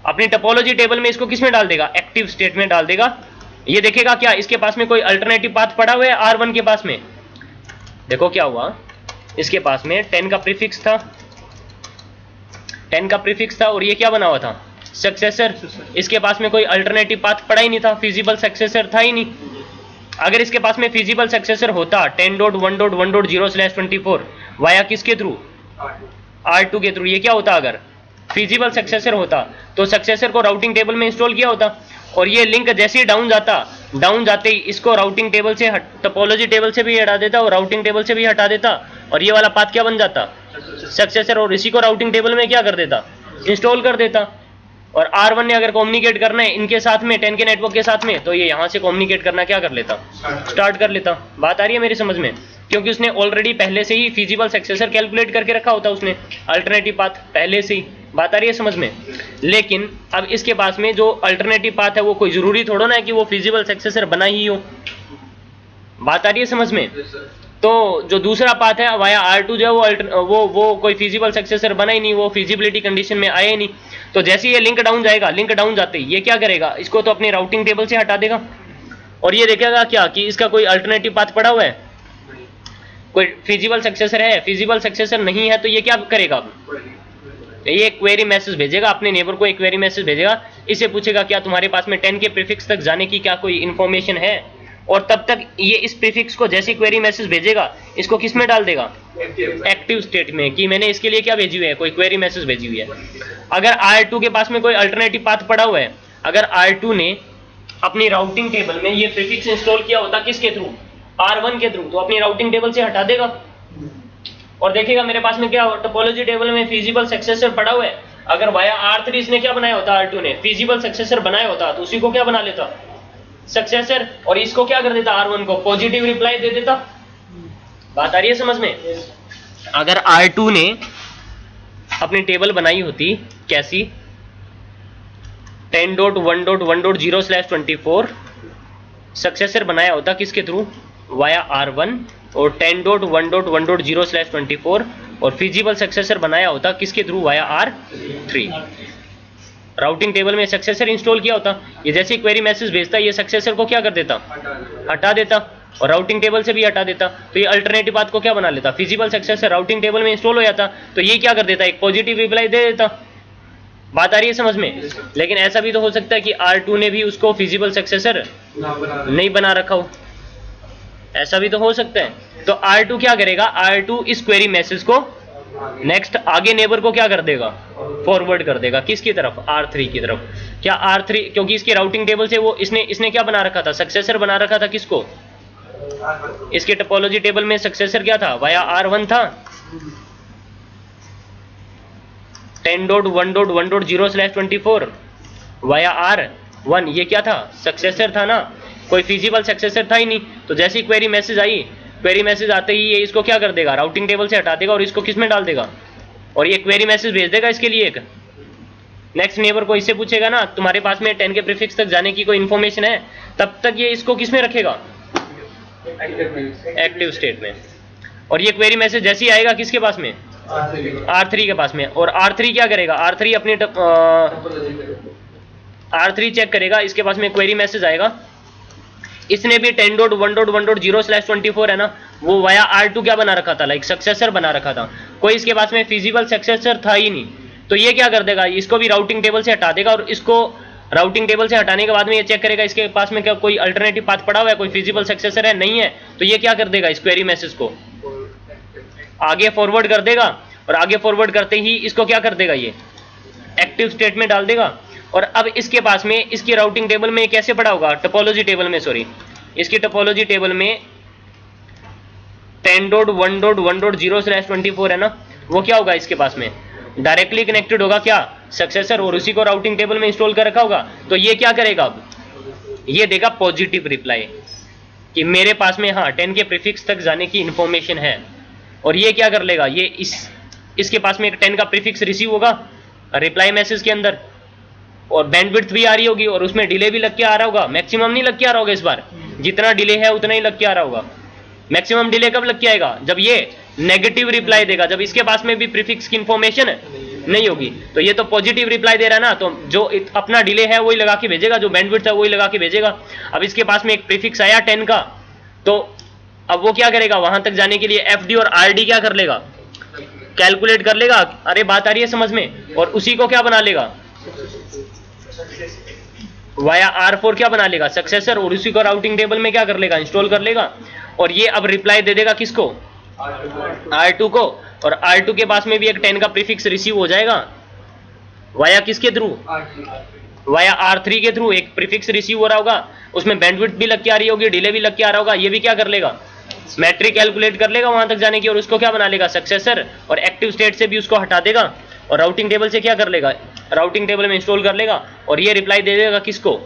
अपनी टोपोलॉजी टेबल में इसको किस में डाल देगा, एक्टिव स्टेट में डाल देगा। ये देखेगा क्या इसके पास में कोई अल्टरनेटिव पाथ पड़ा हुआ है R1 के पास में। देखो क्या हुआ, इसके पास में 10 का प्रीफिक्स था, 10 का प्रीफिक्स था और ये क्या बना हुआ था, सक्सेसर। इसके पास में कोई अल्टरनेटिव पाथ पड़ा ही नहीं था, फिजिबल सक्सेसर था ही नहीं। अगर इसके पास में फिजिबल सक्सेसर होता 10.1.1.0/24 वाया किसके थ्रू, R2 के थ्रू, ये क्या होता, अगर फिजिबल सक्सेसर होता तो सक्सेसर को राउटिंग टेबल में इंस्टॉल किया होता, और ये लिंक जैसे ही डाउन जाता, डाउन जाते ही इसको राउटिंग टेबल से टोपोलॉजी टेबल से भी हटा देता और राउटिंग टेबल से भी हटा देता, और ये वाला पाथ क्या बन जाता, सक्सेसर, और इसी को राउटिंग टेबल में क्या कर देता, इंस्टॉल कर देता। और R1 ने अगर कम्युनिकेट करना है इनके साथ में, 10 के नेटवर्क के साथ में, तो ये यहाँ से कम्युनिकेट करना क्या कर लेता, स्टार्ट कर लेता। बात आ रही है मेरी समझ में? क्योंकि उसने ऑलरेडी पहले से ही फिजिबल सक्सेसर कैलकुलेट करके रखा होता उसने, अल्टरनेटिव पाथ पहले से ही। बात आ रही है समझ में? लेकिन अब इसके पास में जो अल्टरनेटिव पाथ है वो कोई जरूरी थोड़ा ना है कि वो फिजिबल सक्सेसर बना ही हो। बात आ रही है समझ में? तो जो दूसरा पाथ है वाया R2 जो है वो कोई फिजिबल सक्सेसर बना ही नहीं, वो फिजिबिलिटी कंडीशन में आए ही नहीं। तो जैसे ये लिंक डाउन जाएगा, लिंक डाउन जाते ही ये क्या करेगा, इसको तो अपनी राउटिंग टेबल से हटा देगा और ये देखेगा क्या कि इसका कोई अल्टरनेटिव पाथ पड़ा हुआ है, कोई फिजिबल सक्सेसर है, फिजिबल सक्सेसर नहीं है, तो ये क्या करेगा, ये एक क्वेरी मैसेज भेजेगा अपने नेबर को, एक क्वेरी मैसेज भेजेगा, इसे पूछेगा क्या तुम्हारे पास में 10 के प्रीफिक्स तक जाने की क्या कोई इन्फॉर्मेशन है, और तब तक ये इस प्रीफिक्स को जैसे क्वेरी मैसेज भेजेगा इसको किस में डाल देगा, एक्टिव स्टेट में, कि मैंने इसके लिए क्या भेजी हुई है, कोई क्वेरी मैसेज भेजी हुई है। अगर R2 के पास में कोई अल्टरनेटिव पाथ पड़ा हुआ है, अगर R2 ने अपनी राउटिंग टेबल में ये प्रीफिक्स इंस्टॉल किया होता किसके थ्रू, R1 के थ्रू, तो अपनी राउटिंग टेबल से हटा देगा और देखेगा मेरे पास में क्या टोपोलॉजी टेबल में फिजिबल सक्सेसर पड़ा हुआ है। अगर वाया R3 इसने क्या बनाया होता, R2 ने फिजिबल सक्सेसर बनाया होता, तो उसी को क्या बना लेता, सक्सेसर, और इसको क्या कर देता, R1 को पॉजिटिव रिप्लाई दे देता। बात आ रही है समझ में? अगर R2 ने अपनी टेबल बनाई होती कैसी, 10.1.1.0/24 सक्सेसर बनाया होता किसके थ्रू, वाया R1, और 10.1.1.0/24 और फिजिबल सक्सेसर बनाया होता किसके through, via R3। Routing table में सक्सेसर इंस्टॉल किया होता, ये जैसे क्वेरी मैसेज भेजता ये सक्सेसर को क्या कर देता, हटा देता, और राउटिंग टेबल से भी हटा देता, तो ये अल्टरनेटिव पाथ को क्या बना लेता, फिजिबल सक्सेसर राउटिंग टेबल में इंस्टॉल हो जाता, तो ये क्या कर देता, एक पॉजिटिव रिप्लाई दे देता। बात आ रही है समझ में? लेकिन ऐसा भी तो हो सकता है कि R2 ने भी उसको फिजिबल सक्सेसर नहीं बना रखा हो, ऐसा भी तो हो सकता है। तो R2 क्या करेगा, R2 इस क्वेरी मैसेज को नेक्स्ट आगे नेबर को क्या कर देगा, फॉरवर्ड कर देगा, किसकी तरफ, R3 की तरफ। क्या R3, क्योंकि इसकी राउटिंग टेबल से वो इसने क्या बना रखा था, सक्सेसर बना रखा था किसको, इसके टोपोलॉजी टेबल में सक्सेसर क्या था, वाया R1 था। 10.1.1.0/24 वाया R1 ये क्या था, सक्सेसर था ना, कोई फिजिबल सक्सेसर था ही नहीं। तो जैसी क्वेरी मैसेज आई, क्वेरी मैसेज आते ही ये इसको क्या कर देगा, राउटिंग टेबल से हटा देगा और इसको किस में डाल देगा, और ये क्वेरी मैसेज भेज देगा इसके लिए एक नेक्स्ट नेबर को, इससे पूछेगा ना तुम्हारे पास में 10 के प्रीफिक्स तक जाने की कोई इन्फॉर्मेशन है, तब तक ये इसको किस में रखेगा, एक्टिव स्टेट में। और ये क्वेरी मैसेज जैसे ही आएगा किसके पास में, R3 के पास में, और R3 क्या करेगा, R3 अपनी R3 चेक करेगा, इसके पास में क्वेरी मैसेज आएगा, इसने भी 10.1.1.0/24 है ना, वो वाया R2 क्या बना रखा था, लाइक सक्सेसर बना रखा था, कोई इसके पास में फिजिबल सक्सेसर था ही नहीं। तो ये क्या कर देगा, इसको भी राउटिंग टेबल से हटा देगा, और इसको राउटिंग टेबल से हटाने के बाद में ये चेक करेगा इसके पास में क्या कोई अल्टरनेटिव पाथ पड़ा हुआ है, कोई फिजिबल सक्सेसर है, नहीं है, तो ये क्या कर देगा, इस क्वेरी मैसेज को आगे फॉरवर्ड कर देगा, और आगे फॉरवर्ड करते ही इसको क्या कर देगा, ये एक्टिव स्टेट में डाल देगा। और अब इसके पास में इसकी राउटिंग टेबल में कैसे पड़ा होगा, टोपोलॉजी टेबल में, सॉरी इसकी टोपोलॉजी टेबल में 10.1.1.0/24 है ना, वो क्या होगा इसके पास में डायरेक्टली कनेक्टेड होगा क्या सक्सेसर, और उसी को राउटिंग टेबल में इंस्टॉल कर रखा होगा। तो ये क्या करेगा, अब ये देगा पॉजिटिव रिप्लाई कि मेरे पास में हाँ 10 के प्रीफिक्स तक जाने की इंफॉर्मेशन है। और ये क्या कर लेगा, ये इसके पास में एक 10 का प्रीफिक्स रिसीव होगा रिप्लाई मैसेज के अंदर, और बैंडविड्थ भी आ रही होगी, और उसमें डिले भी लग के आ रहा होगा। मैक्सिमम नहीं लग के आ रहा होगा इस बार, जितना डिले है उतना ही लग के आ रहा होगा। मैक्सिमम डिले कब लग के आएगा, जब ये नेगेटिव रिप्लाई देगा, जब इसके पास में भी प्रीफिक्स की इंफॉर्मेशन नहीं होगी। तो ये तो पॉजिटिव रिप्लाई दे रहा है ना, तो जो अपना डिले है वही लगा के भेजेगा, जो बैंडविड्थ है वही लगा के भेजेगा। अब इसके पास में एक प्रीफिक्स आया 10 का, तो अब वो क्या करेगा, वहां तक जाने के लिए एफडी और आरडी क्या कर लेगा, कैलकुलेट कर लेगा। अरे बात आ रही है समझ में, और उसी को क्या बना लेगा, वाया R4 क्या बना लेगा, सक्सेसर, और उसी को राउटिंग टेबल में क्या कर लेगा, इंस्टॉल कर लेगा। और ये अब रिप्लाई दे देगा किसको, R2 को, और R2 के पास में भी एक 10 का प्रीफिक्स रिसीव हो जाएगा वाया किसके थ्रू, वाया R3 के थ्रू एक प्रीफिक्स रिसीव हो रहा होगा, उसमें बैंडविड्थ भी लग के आ रही होगी, डिले भी लग के आ रहा होगा। ये भी क्या कर लेगा, मैट्रिक कैलकुलेट कर लेगा वहां तक जाने की, और उसको क्या बना लेगा, सक्सेसर, और एक्टिव स्टेट से भी उसको हटा देगा, और राउटिंग टेबल से क्या कर लेगा, राउटिंग टेबल में इंस्टॉल कर लेगा। और ये रिप्लाई दे देगा किसको,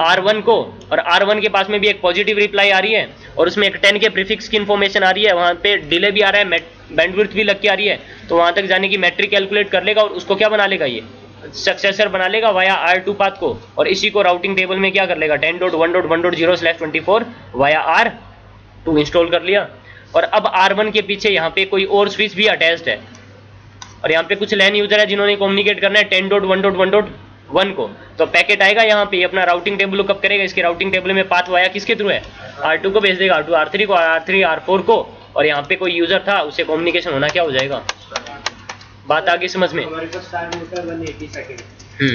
R1 को, और R1 के पास में भी एक पॉजिटिव रिप्लाई आ रही है, और उसमें एक 10 के प्रीफिक्स की इंफॉर्मेशन आ रही है, वहां पे डिले भी आ रहा है, बैंडविड्थ भी लग के आ रही है। तो वहां तक जाने की मैट्रिक कैलकुलेट कर लेगा, और उसको क्या बना लेगा, ये सक्सेसर बना लेगा वाया R2 पाथ को, और इसी को राउटिंग टेबल में क्या कर लेगा, 10.1.1.0/24 वाया R2 इंस्टॉल कर लिया। और अब R1 के पीछे यहाँ पे कोई और स्विच भी अटैच्ड है, और यहाँ पे कुछ लैन यूजर है जिन्होंने कम्युनिकेट करना है 10.1.1.1 को। तो पैकेट आएगा यहाँ पे, अपना राउटिंग टेबल लुकअप करेगा, इसके राउटिंग टेबल में पाथ वाया किसके थ्रू है, R2 को भेज देगा, R2 R3 को, R3 R4 को, और यहाँ पे कोई यूजर था उससे कम्युनिकेशन होना क्या हो जाएगा। बात आगे समझ में, हमारे पास टाइम होता है 180 सेकंड,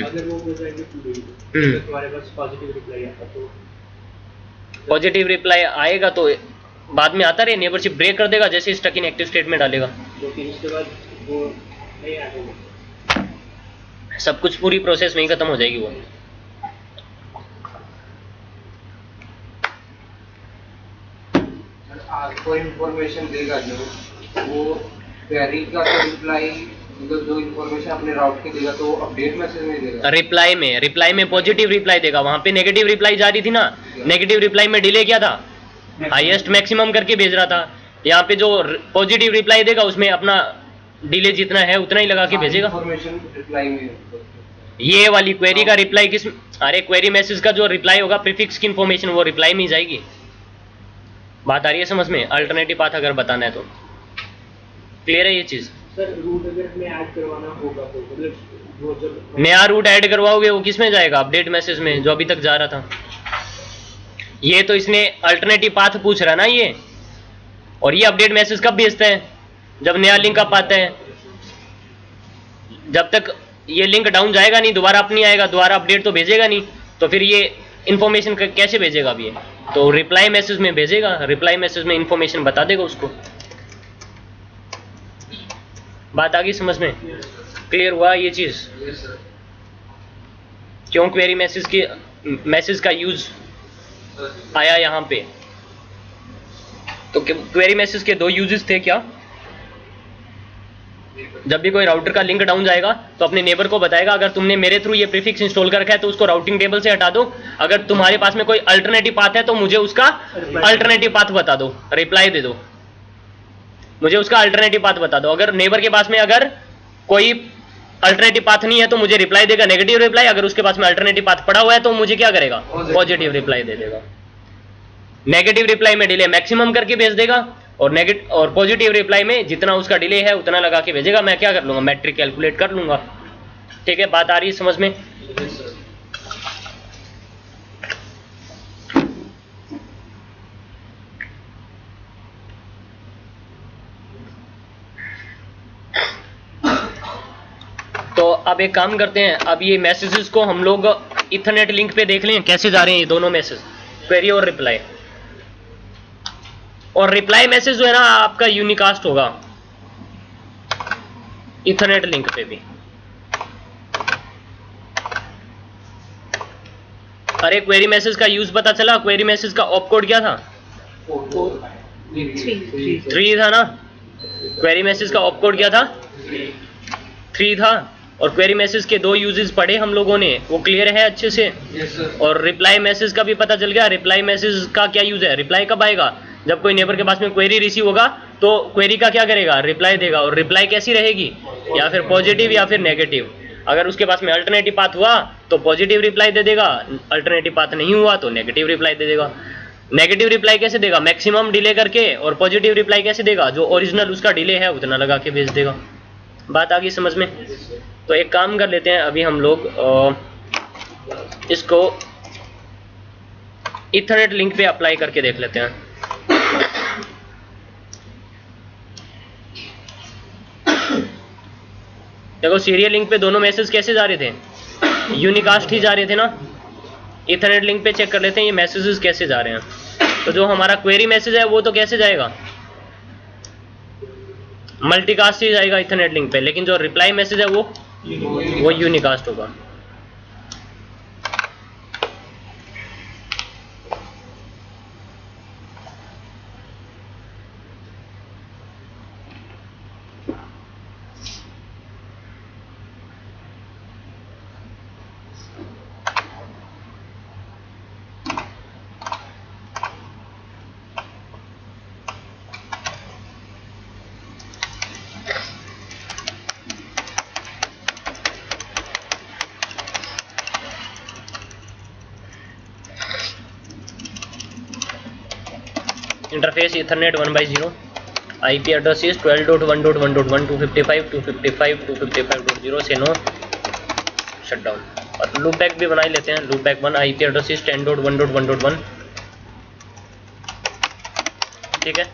अगर वो हो जाएंगे 2 डेज, तो तुम्हारे पास पॉजिटिव रिप्लाई आता, तो पॉजिटिव रिप्लाई आएगा तो बाद में आता रहे, नेबरशिप ब्रेक कर देगा जैसे स्टक इन एक्टिव स्टेट में डालेगा, तो फिर उसके बाद वो नहीं आएगा, सब कुछ पूरी प्रोसेस में ही खत्म हो जाएगी वो। आपको इंफॉर्मेशन देगा जो वो क्वेरी का तो रिप्लाई, मतलब जो इंफॉर्मेशन अपने राउट के देगा तो अपडेट मैसेज में देगा, रिप्लाई में पॉजिटिव रिप्लाई देगा, वहां पे नेगेटिव रिप्लाई जा रही थी ना, नेगेटिव रिप्लाई में डिले क्या था, हाईएस्ट मैक्सिमम करके भेज रहा था। यहाँ पे जो पॉजिटिव रिप्लाई देगा उसमें अपना डिले जितना है उतना ही लगा के भेजेगा। इंफॉर्मेशन रिप्लाई में ये वाली क्वेरी का रिप्लाई किस, अरे क्वेरी मैसेज का जो रिप्लाई होगा प्रीफिक्स की इंफॉर्मेशन वो रिप्लाई में ही जाएगी। बात आ रही है समझ में, अल्टरनेटिव पाथ अगर बताना है तो क्लियर है ये चीज। सर रूट अगर हमें ऐड करवाना होगा तो मतलब वो जब नया रूट ऐड करवाओगे वो किस में जाएगा, अपडेट मैसेज में जो अभी तक जा रहा था। ये तो इसने अल्टरनेटिव पाथ पूछ रहा ना ये, और ये अपडेट मैसेज कब भेजते हैं, जब नया लिंक अप आता है। जब तक ये लिंक डाउन जाएगा नहीं, दोबारा अप नहीं आएगा, दोबारा अपडेट तो भेजेगा नहीं, तो फिर ये इंफॉर्मेशन कैसे भेजेगा अब ये, तो रिप्लाई मैसेज में भेजेगा, रिप्लाई मैसेज में इंफॉर्मेशन बता देगा उसको। बात आ गई समझ में, क्लियर हुआ ये चीज, क्यों क्वेरी मैसेज का यूज आया यहाँ पे। तो क्वेरी मैसेज के 2 यूजेस थे क्या, जब भी कोई राउटर का लिंक डाउन जाएगा तो अपने नेबर को बताएगा अगर तुमने मेरे थ्रू ये प्रीफिक्स इंस्टॉल कर रखा है तो उसको राउटिंग टेबल से हटा दो, अगर तुम्हारे पास में कोई अल्टरनेटिव पाथ है तो मुझे उसका अल्टरनेटिव पाथ बता दो, रिप्लाई दे दो, मुझे उसका अल्टरनेटिव पाथ बता दो। अगर नेबर के पास में अगर कोई अल्टरनेटिव पाथ नहीं है तो मुझे रिप्लाई देगा नेगेटिव रिप्लाई, अगर उसके पास में अल्टरनेटिव पाथ पड़ा हुआ है तो मुझे क्या करेगा, पॉजिटिव रिप्लाई दे देगा। नेगेटिव रिप्लाई में डिले मैक्सिमम करके भेज देगा, और पॉजिटिव रिप्लाई में जितना उसका डिले है उतना लगा के भेजेगा। मैं क्या कर लूंगा, मैट्रिक कैलकुलेट कर लूंगा। ठीक है, बात आ रही है समझ में। तो अब एक काम करते हैं, अब ये मैसेजेस को हम लोग इथरनेट लिंक पे देख लें कैसे जा रहे हैं ये दोनों मैसेज, क्वेरी और रिप्लाई। और रिप्लाई मैसेज जो है ना आपका यूनिकास्ट होगा इथरनेट लिंक पे भी। अरे क्वेरी मैसेज का यूज पता चला, क्वेरी मैसेज का ऑप कोड क्या था? 3 था ना। क्वेरी मैसेज का ऑप कोड क्या था? 3 था। और क्वेरी मैसेज के 2 यूजेस पढ़े हम लोगों ने, वो क्लियर है अच्छे से। और रिप्लाई मैसेज का भी पता चल गया। रिप्लाई मैसेज का क्या यूज है? रिप्लाई कब आएगा? जब कोई नेबर के पास में क्वेरी रिसीव होगा तो क्वेरी का क्या करेगा? रिप्लाई देगा। और रिप्लाई कैसी रहेगी? या फिर पॉजिटिव या फिर नेगेटिव। अगर उसके पास में अल्टरनेटिव पाथ हुआ तो पॉजिटिव रिप्लाई दे देगा, अल्टरनेटिव पाथ नहीं हुआ तो नेगेटिव रिप्लाई दे देगा। नेगेटिव रिप्लाई कैसे देगा? मैक्सिमम डिले करके। और पॉजिटिव रिप्लाई कैसे देगा? जो ओरिजिनल उसका डिले है उतना लगा के भेज देगा। बात आ गई समझ में? तो एक काम कर लेते हैं अभी हम लोग इसको इथरनेट लिंक पे अप्लाई करके देख लेते हैं। देखो सीरियल लिंक पे दोनों मैसेज कैसे जा रहे थे? यूनिकास्ट ही जा रहे थे ना। इथरनेट लिंक पे चेक कर लेते हैं ये मैसेजेस कैसे जा रहे हैं। तो जो हमारा क्वेरी मैसेज है वो तो कैसे जाएगा? मल्टीकास्ट ही जाएगा इथरनेट लिंक पे, लेकिन जो रिप्लाई मैसेज है वो यूनिकास्ट होगा। Interface ethernet 1/0 IP address is 12.1.1.1 255.255.255.0 से नो शटडाउन। और लूप बैक भी बना ही लेते हैं। Loop back 1 IP address is 10.1.1.1। ठीक है,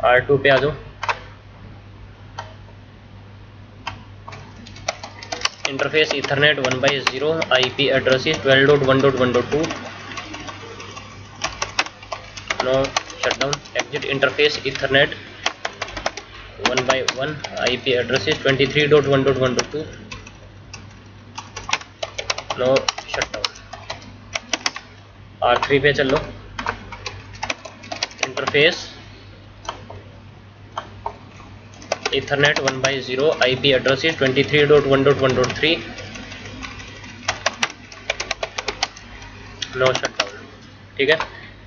R2 पे आ जाओ। Interface ethernet 1/0 IP address is 12.1.1.2 no shutdown. Exit interface ethernet 1/1 IP address is 23.1.1.2 no shutdown. R3 पे चल लो। Interface ethernet 1/0 IP address is 23.1.1.3 no shutdown. ठीक है,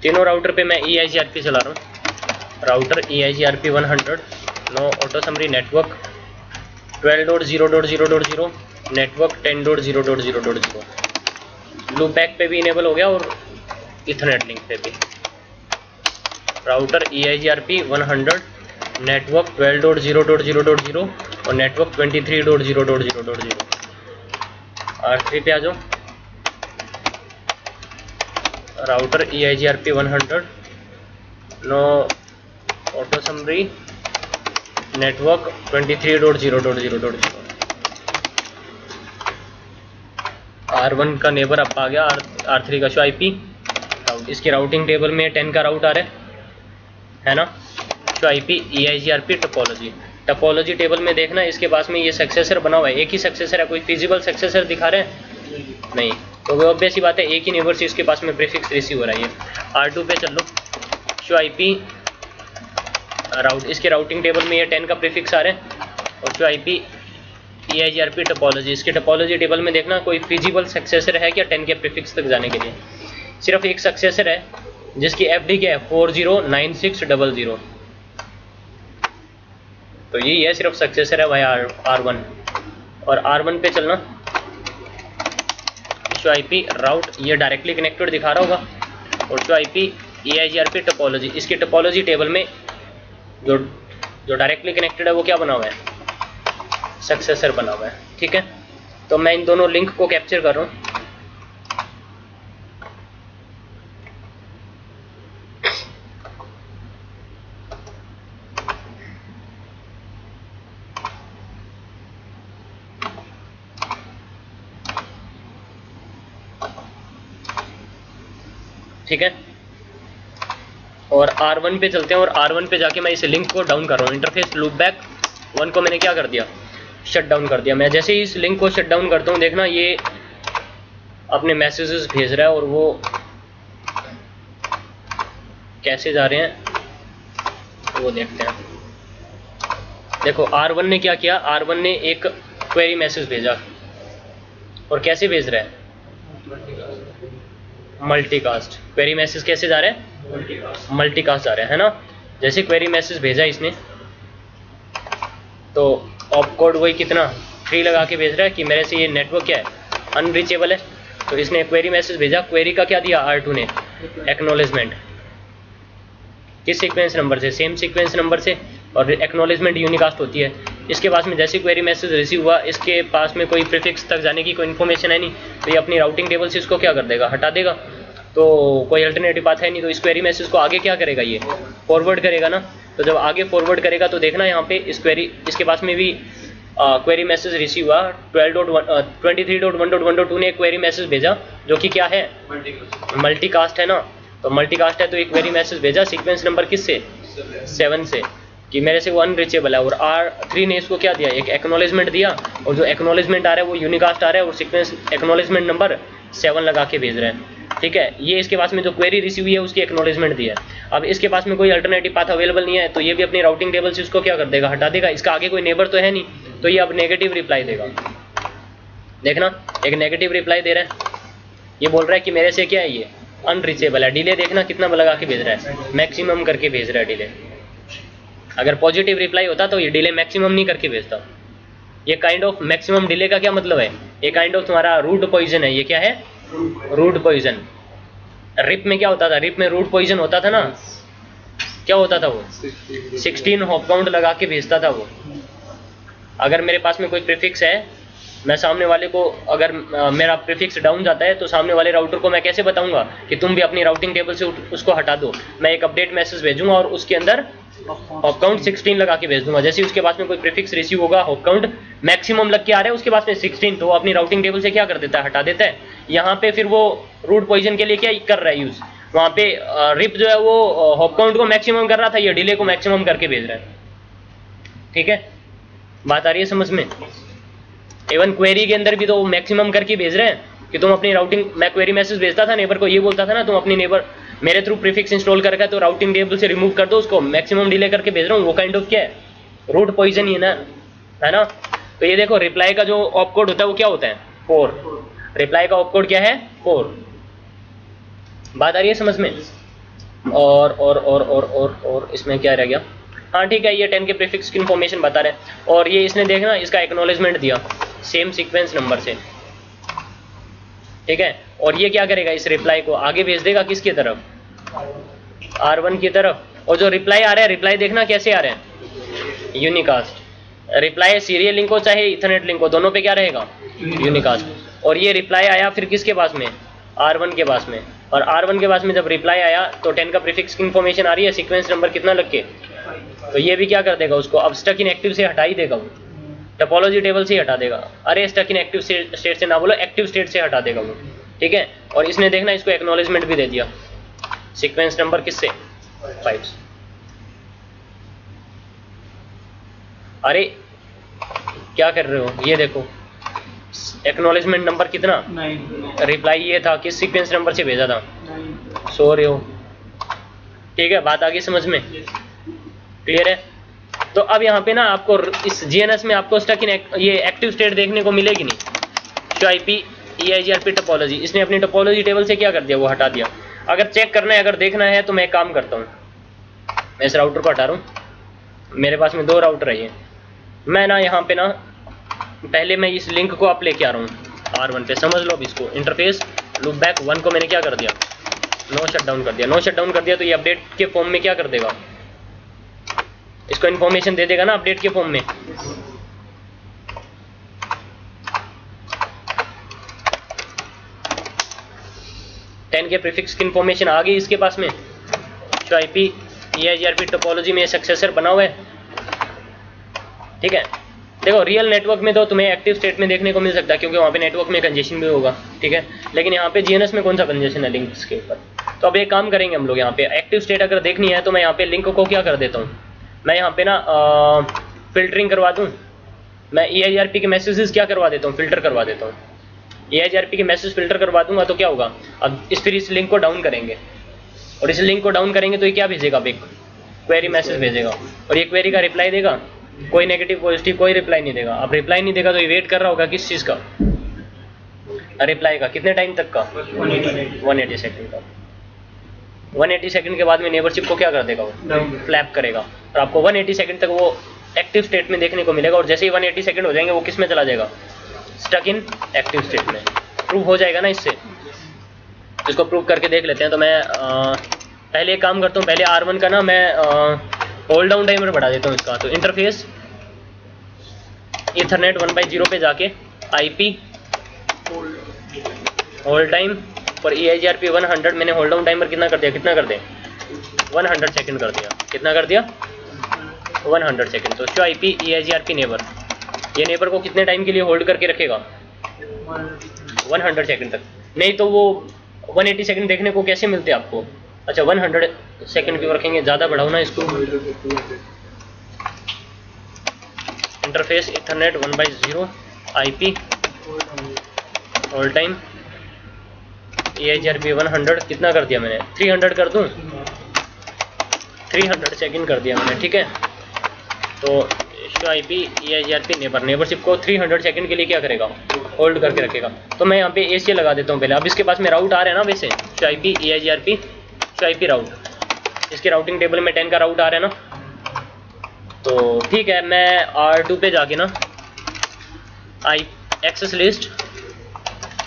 तीनों राउटर पे मैं EIGRP चला रहा हूँ। Router EIGRP 100 no auto summary network 12.0.0.0 network 10.0.0.0। Loopback पे भी इनेबल हो गया और इथरनेट लिंक पे भी। राउटर EIGRP 100 नेटवर्क 12.0.0.0 और नेटवर्क 23.0.0.0। R3 पे आ जाओ। Router EIGRP 100 no auto summary network 23.0.0.0। R1 का नेबर अप आ गया। R3 का शो IP राउट। इसकी राउटिंग टेबल में 10 का राउट आ रहा है ना। Show IP EIGRP topology table में देखना इसके पास में ये सक्सेसर बना हुआ है। एक ही सक्सेसर है, कोई फिजिबल सक्सेसर दिखा रहे हैं? नहीं, तो वो ऑब्वियस ही बात है एक ही नेबर से इसके पास में प्रीफिक्स रिसीव हो रहा है। R2 पे चल लो। शो IP राउट। इसके राउटिंग टेबल में ये 10 का प्रीफिक्स आ रहा है। और शो IP EIGRP टपोलॉजी। इसके टपोलॉजी टेबल में देखना कोई फिजिबल सक्सेसर है क्या 10 के प्रीफिक्स तक जाने के लिए। सिर्फ एक सक्सेसर है जिसकी FD क्या है 409600। तो यही है, सिर्फ सक्सेसर है भाई R1। और R1 पे चलना। शो IP राउट ये डायरेक्टली कनेक्टेड दिखा रहा होगा। और शो IP EIGRP टपोलॉजी। इसकी टपोलॉजी टेबल में जो डायरेक्टली कनेक्टेड है वो क्या बना हुआ है? सक्सेसर बना हुआ है। ठीक है, तो मैं इन दोनों लिंक को कैप्चर कर रहा हूँ। ठीक है, और R1 पे चलते हैं। और R1 पे जाके मैं इस लिंक को डाउन कर रहा हूँ। इंटरफेस लूप बैक 1 को मैंने क्या कर दिया? शट डाउन कर दिया। मैं जैसे ही इस लिंक को शट डाउन करता हूँ देखना ये अपने मैसेजेस भेज रहा है और वो कैसे जा रहे हैं वो देखते हैं। देखो R1 ने क्या किया, R1 ने एक क्वेरी मैसेज भेजा और कैसे भेज रहा है, मल्टीकास्ट। क्वेरी मैसेज कैसे जा रहा है, मल्टीकास्ट जा रहा है ना। जैसे क्वेरी मैसेज भेजा इसने तो ऑपकोड वही कितना 3 लगा के भेज रहा है कि मेरे से ये नेटवर्क क्या है, अनरीचेबल है। तो इसने क्वेरी मैसेज भेजा, क्वेरी का क्या दिया R2 ने, एक्नॉलेजमेंट। किस सीक्वेंस नंबर से, सेम सीक्वेंस नंबर से, और एक्नॉलेजमेंट यूनिकास्ट होती है। इसके पास में जैसे क्वेरी मैसेज रिसीव हुआ, इसके पास में कोई प्रीफिक्स तक जाने की कोई इन्फॉर्मेशन है नहीं, तो ये अपनी राउटिंग टेबल से इसको क्या कर देगा, हटा देगा। तो कोई अल्टरनेटिव पाथ है नहीं, तो इस क्वेरी मैसेज को आगे क्या करेगा, ये फॉरवर्ड करेगा ना। तो जब आगे फॉरवर्ड करेगा तो देखना यहाँ पे इस क्वेरी, इसके पास में भी क्वेरी मैसेज रिसीव हुआ 23.1.1.2 ने एक क्वेरी मैसेज भेजा जो कि क्या है, मल्टीकास्ट है ना। तो मल्टीकास्ट है तो एक क्वेरी मैसेज भेजा सीक्वेंस नंबर किससे, 7 से, कि मेरे से वो अनरीचेबल है। और R3 ने इसको क्या दिया, एक एक्नॉलेजमेंट दिया, और जो एक्नॉलेजमेंट आ रहा है वो यूनिकास्ट आ रहा है और सीक्वेंस एक्नॉलेजमेंट नंबर 7 लगा के भेज रहे हैं। ठीक है, ये इसके पास में जो क्वेरी रिसीव हुई है उसकी एक्नॉलेजमेंट दी है। अब इसके पास में कोई अल्टरनेटिव पाथ अवेलेबल नहीं है, तो ये भी अपनी राउटिंग टेबल से उसको क्या कर देगा, हटा देगा। इसका आगे कोई नेबर तो है नहीं, तो ये अब नेगेटिव रिप्लाई देगा। देखना, एक नेगेटिव रिप्लाई दे रहा है, ये बोल रहा है कि मेरे से क्या है, ये अनरीचेबल है। डिले देखना कितना लगा के भेज रहा है, मैक्सिमम करके भेज रहा है डिले। अगर पॉजिटिव रिप्लाई होता तो ये डिले मैक्सिमम नहीं करके भेजता। ये काइंड ऑफ मैक्सिमम डिले का क्या मतलब है, ये काइंड ऑफ तुम्हारा रूट पॉइजन है। ये क्या है, रूट पॉइजन। रिप में क्या होता था, रिप में रूट पॉइजन होता था ना, क्या होता था वो 16 हॉप काउंट लगा के भेजता था वो। अगर मेरे पास में कोई प्रीफिक्स है, मैं सामने वाले को, अगर मेरा प्रीफिक्स डाउन जाता है तो सामने वाले राउटर को मैं कैसे बताऊंगा कि तुम भी अपनी राउटिंग टेबल से उसको हटा दो। मैं एक अपडेट मैसेज भेजूंगा और उसके अंदर हॉप काउंट 16 लगा के भेज दूंगा। जैसे उसके पास में कोई प्रीफिक्स रिसीव होगा, हॉप काउंट मैक्सिमम लग के आ रहा है उसके पास में 16, तो वो अपनी राउटिंग टेबल से क्या कर देता है, हटा देता है। यहाँ पे फिर वो रूट पॉइजन के लिए क्या कर रहा है यूज, वहाँ पे रिप जो है वो हॉप काउंट को मैक्सिमम कर रहा था, ये डिले को मैक्सिमम करके भेज रहा है। ठीक है, बात आ रही है समझ में। इवन क्वेरी के अंदर भी तो मैक्सिमम करके भेज रहे हैं कि तुम अपनी राउटिंग, मैं क्वेरी मैसेज भेजता था नेबर को, ये बोलता था ना तुम अपनी नेबर मेरे थ्रू प्रीफिक्स इंस्टॉल करके तो राउटिंग टेबल से रिमूव कर दो, उसको मैक्सिमम डिले करके भेज रहा हूँ। वो काइंड ऑफ क्या है, रूट पॉइजन ही है ना। तो ये देखो, रिप्लाई का जो ऑपकोड होता है वो क्या होता है, 4। रिप्लाई का ऑपकोड क्या है, 4। बात आ रही है समझ में। और इसमें क्या रह गया, हाँ ठीक है, ये 10 के प्रीफिक्स की इन्फॉर्मेशन बता रहे हैं। और ये इसने देखना, इसका एक्नॉलेजमेंट दिया सेम सीक्वेंस नंबर से। ठीक है, और ये क्या करेगा, इस रिप्लाई को आगे भेज देगा किसकी तरफ, R1 की तरफ। और जो रिप्लाई आ रहा है, रिप्लाई देखना कैसे आ रहे हैं, यूनिकास्ट। रिप्लाई सीरियल लिंक हो चाहे इथरनेट लिंक हो, दोनों पे क्या रहेगा, यूनिकास्ट। और ये रिप्लाई आया फिर किसके पास में, R1 के पास में। और R1 के पास में जब रिप्लाई आया तो 10 का प्रीफिक्स की इन्फॉर्मेशन आ रही है, सीक्वेंस नंबर कितना लग के, तो ये भी क्या कर देगा, उसको अब स्टक इन एक्टिव से हटा ही देगा, वो टोपोलॉजी टेबल से ही हटा देगा। अरे स्टक इन एक्टिव स्टेट से ना बोलो, एक्टिव स्टेट से हटा देगा वो। ठीक है, और इसने देखना इसको एक्नॉलेजमेंट भी दे दिया, सीक्वेंस नंबर किससे, 5। अरे क्या कर रहे हो, ये देखो एक्नॉलेजमेंट नंबर कितना, 9। रिप्लाई ये था, किस सीक्वेंस नंबर से भेजा था, 9। सो रहे हो। ठीक है, बात आ गई समझ में, क्लियर है। तो अब यहाँ पे ना आपको इस GNS में आपको स्टक इन ये एक्टिव स्टेट देखने को मिलेगी नहीं। शो IP EIGRP टोपोलॉजी, इसने अपनी टोपोलॉजी टेबल से क्या कर दिया, वो हटा दिया। अगर चेक करना है, अगर देखना है तो मैं एक काम करता हूँ, मैं इस राउटर को हटा रहा हूँ। मेरे पास में 2 राउटर है, मैं ना यहाँ पे ना पहले मैं इस लिंक को आप लेके आ रहा हूँ R1 पे, समझ लो अब इसको। इंटरफेस लूपबैक 1 को मैंने क्या कर दिया, नो शटडाउन कर दिया। नो शटडाउन कर दिया तो ये अपडेट के फॉर्म में क्या कर देगा, इसको इन्फॉर्मेशन दे देगा ना अपडेट के फॉर्म में। टेन के प्रीफिक्स की इन्फॉर्मेशन आ गई इसके पास में। जो IP EIGRP टोपोलॉजी में सक्सेसर बना हुआ है। ठीक है, देखो रियल नेटवर्क में तो तुम्हें एक्टिव स्टेट में देखने को मिल सकता है, क्योंकि वहाँ पे नेटवर्क में कंजेशन भी होगा। ठीक है, लेकिन यहाँ पे GNS में कौन सा कंजेशन है लिंक्स के ऊपर। तो अब एक काम करेंगे हम लोग, यहाँ पे एक्टिव स्टेट अगर देखनी है तो मैं यहाँ पे लिंक को क्या कर देता हूँ, मैं यहाँ पे ना फिल्टरिंग करवा दूँ। मैं EIGRP के मैसेजेस क्या करवा देता हूँ, फिल्टर करवा देता हूँ। AIGRP के मैसेज फिल्टर करवा दूंगा तो क्या होगा, अब फिर इस लिंक को डाउन करेंगे और इस लिंक को डाउन करेंगे तो ये क्या भेजेगा, अब एक क्वेरी मैसेज भेजेगा और ये क्वेरी का रिप्लाई देगा, कोई नेगेटिव पॉजिटिव कोई रिप्लाई नहीं देगा। अब रिप्लाई नहीं देगा तो ये वेट कर रहा होगा किस चीज़ का, रिप्लाई का। कितने टाइम तक का, 180 सेकंड का। 180 सेकंड के बाद में नेबरशिप को क्या कर देगा, वो फ्लैप करेगा और आपको 180 सेकंड तक वो एक्टिव स्टेट में देखने को मिलेगा। और जैसे ही 180 सेकंड हो जाएंगे वो किस में चला जाएगा, स्टक इन एक्टिव स्टेट में। प्रूव हो जाएगा ना इससे, इसको प्रूव करके देख लेते हैं। तो मैं पहले एक काम करता हूँ, पहले R1 का ना मैं होल्ड डाउन टाइमर बढ़ा देता हूँ इसका। तो इंटरफेस ईथरनेट 1/0 पे जाके IP होल्ड टाइम पर EIGRP 100 मैंने होल्ड डाउन टाइमर कितना कर दिया, कितना कर दें 100 सेकंड कर दिया। कितना कर दिया 100 सेकंड। तो शो IP EIGRP नेबर, ये नेबर को कितने टाइम के लिए होल्ड करके रखेगा 100 सेकंड तक। नहीं तो वो 180 सेकंड देखने को कैसे मिलते हैं आपको, अच्छा 100 सेकंड क्यों रखेंगे, ज़्यादा बढ़ाओ ना इसको। Interface ethernet 1/0 IP hold time EIGRP 100 कितना कर दिया मैंने, 300 कर दूं, 300 सेकंड कर दिया मैंने, ठीक है। तो show IP EIGRP neighbour, neighbourship को 300 सेकंड के लिए क्या करेगा, होल्ड करके रखेगा। तो मैं यहाँ पे ACL लगा देता हूँ पहले। अब इसके पास में राउट आ रहा है ना, वैसे show IP EIGRP show IP राउट, इसके राउटिंग टेबल में 10 का राउट आ रहा है ना। तो ठीक है, मैं R2 पे जाके ना एक्सेस लिस्ट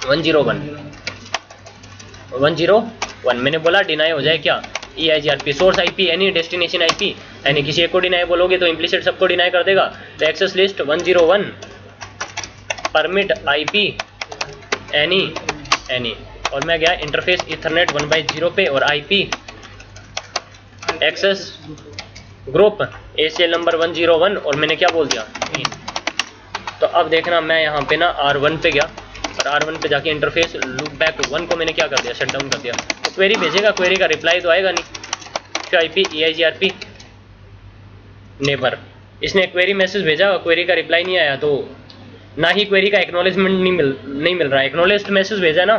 101 मैंने बोला डिनाई हो जाए क्या, EIGRP source IP any destination IP यानी किसी एक को डिनाई बोलोगे तो इम्प्लिसिट सबको डिनाई कर देगा। तो access list 101 permit IP any और मैं गया इंटरफेस ईथरनेट 1/0 पे और IP access group ACL number 101 और मैंने क्या बोल दिया। तो अब देखना मैं यहाँ पे ना R1 पे गया और R1 पे जाके इंटरफेस लूप बैक 1 को मैंने क्या कर दिया, शट डाउन कर दिया। तो क्वेरी भेजेगा, क्वेरी का रिप्लाई तो आएगा नहीं। शो IP EIGRP नेबर, इसने क्वेरी मैसेज भेजा, क्वेरी का रिप्लाई नहीं आया, तो ना ही क्वेरी का एक्नॉलेजमेंट नहीं मिल रहा है। एक्नॉलेज्ड मैसेज भेजा ना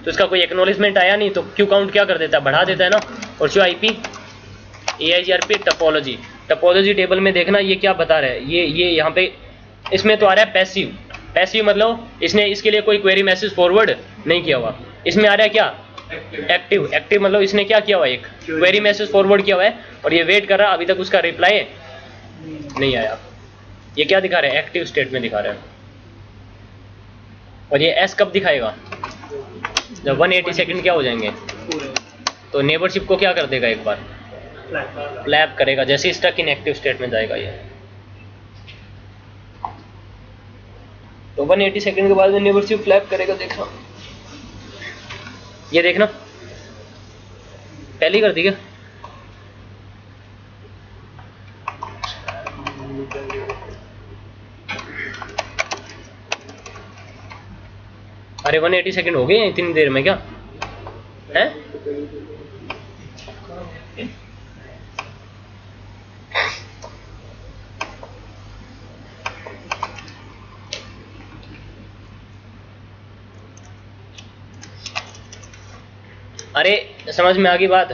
तो इसका कोई एक्नॉलेजमेंट आया नहीं, तो क्यू काउंट क्या कर देता है, बढ़ा देता है ना। और show IP EIGRP topology table में देखना ये क्या बता रहा है, ये यहाँ पे इसमें तो आ रहा है पैसिव मतलब इसने इसके लिए कोई क्वेरी मैसेज फॉरवर्ड नहीं किया हुआ। इसमें आ रहा है क्या, एक्टिव मतलब इसने क्या किया हुआ, एक क्वेरी मैसेज फॉरवर्ड किया हुआ है और ये वेट कर रहा है, अभी तक उसका रिप्लाई नहीं आया। ये क्या दिखा रहा है, एक्टिव स्टेट में दिखा रहा है। और ये S कब दिखाएगा, जब 180 सेकंड क्या हो जाएंगे, तो नेबरशिप को क्या कर देगा, एक बार फ्लैप करेगा, जैसे स्टक इन एक्टिव स्टेट में जाएगा ये। तो 180 सेकंड के बाद में नेबरशिप फ्लैप करेगा, देखना ये देखना, पहले कर दी क्या, अरे 180 सेकंड हो गए इतनी देर में क्या है। अरे समझ में आ गई बात।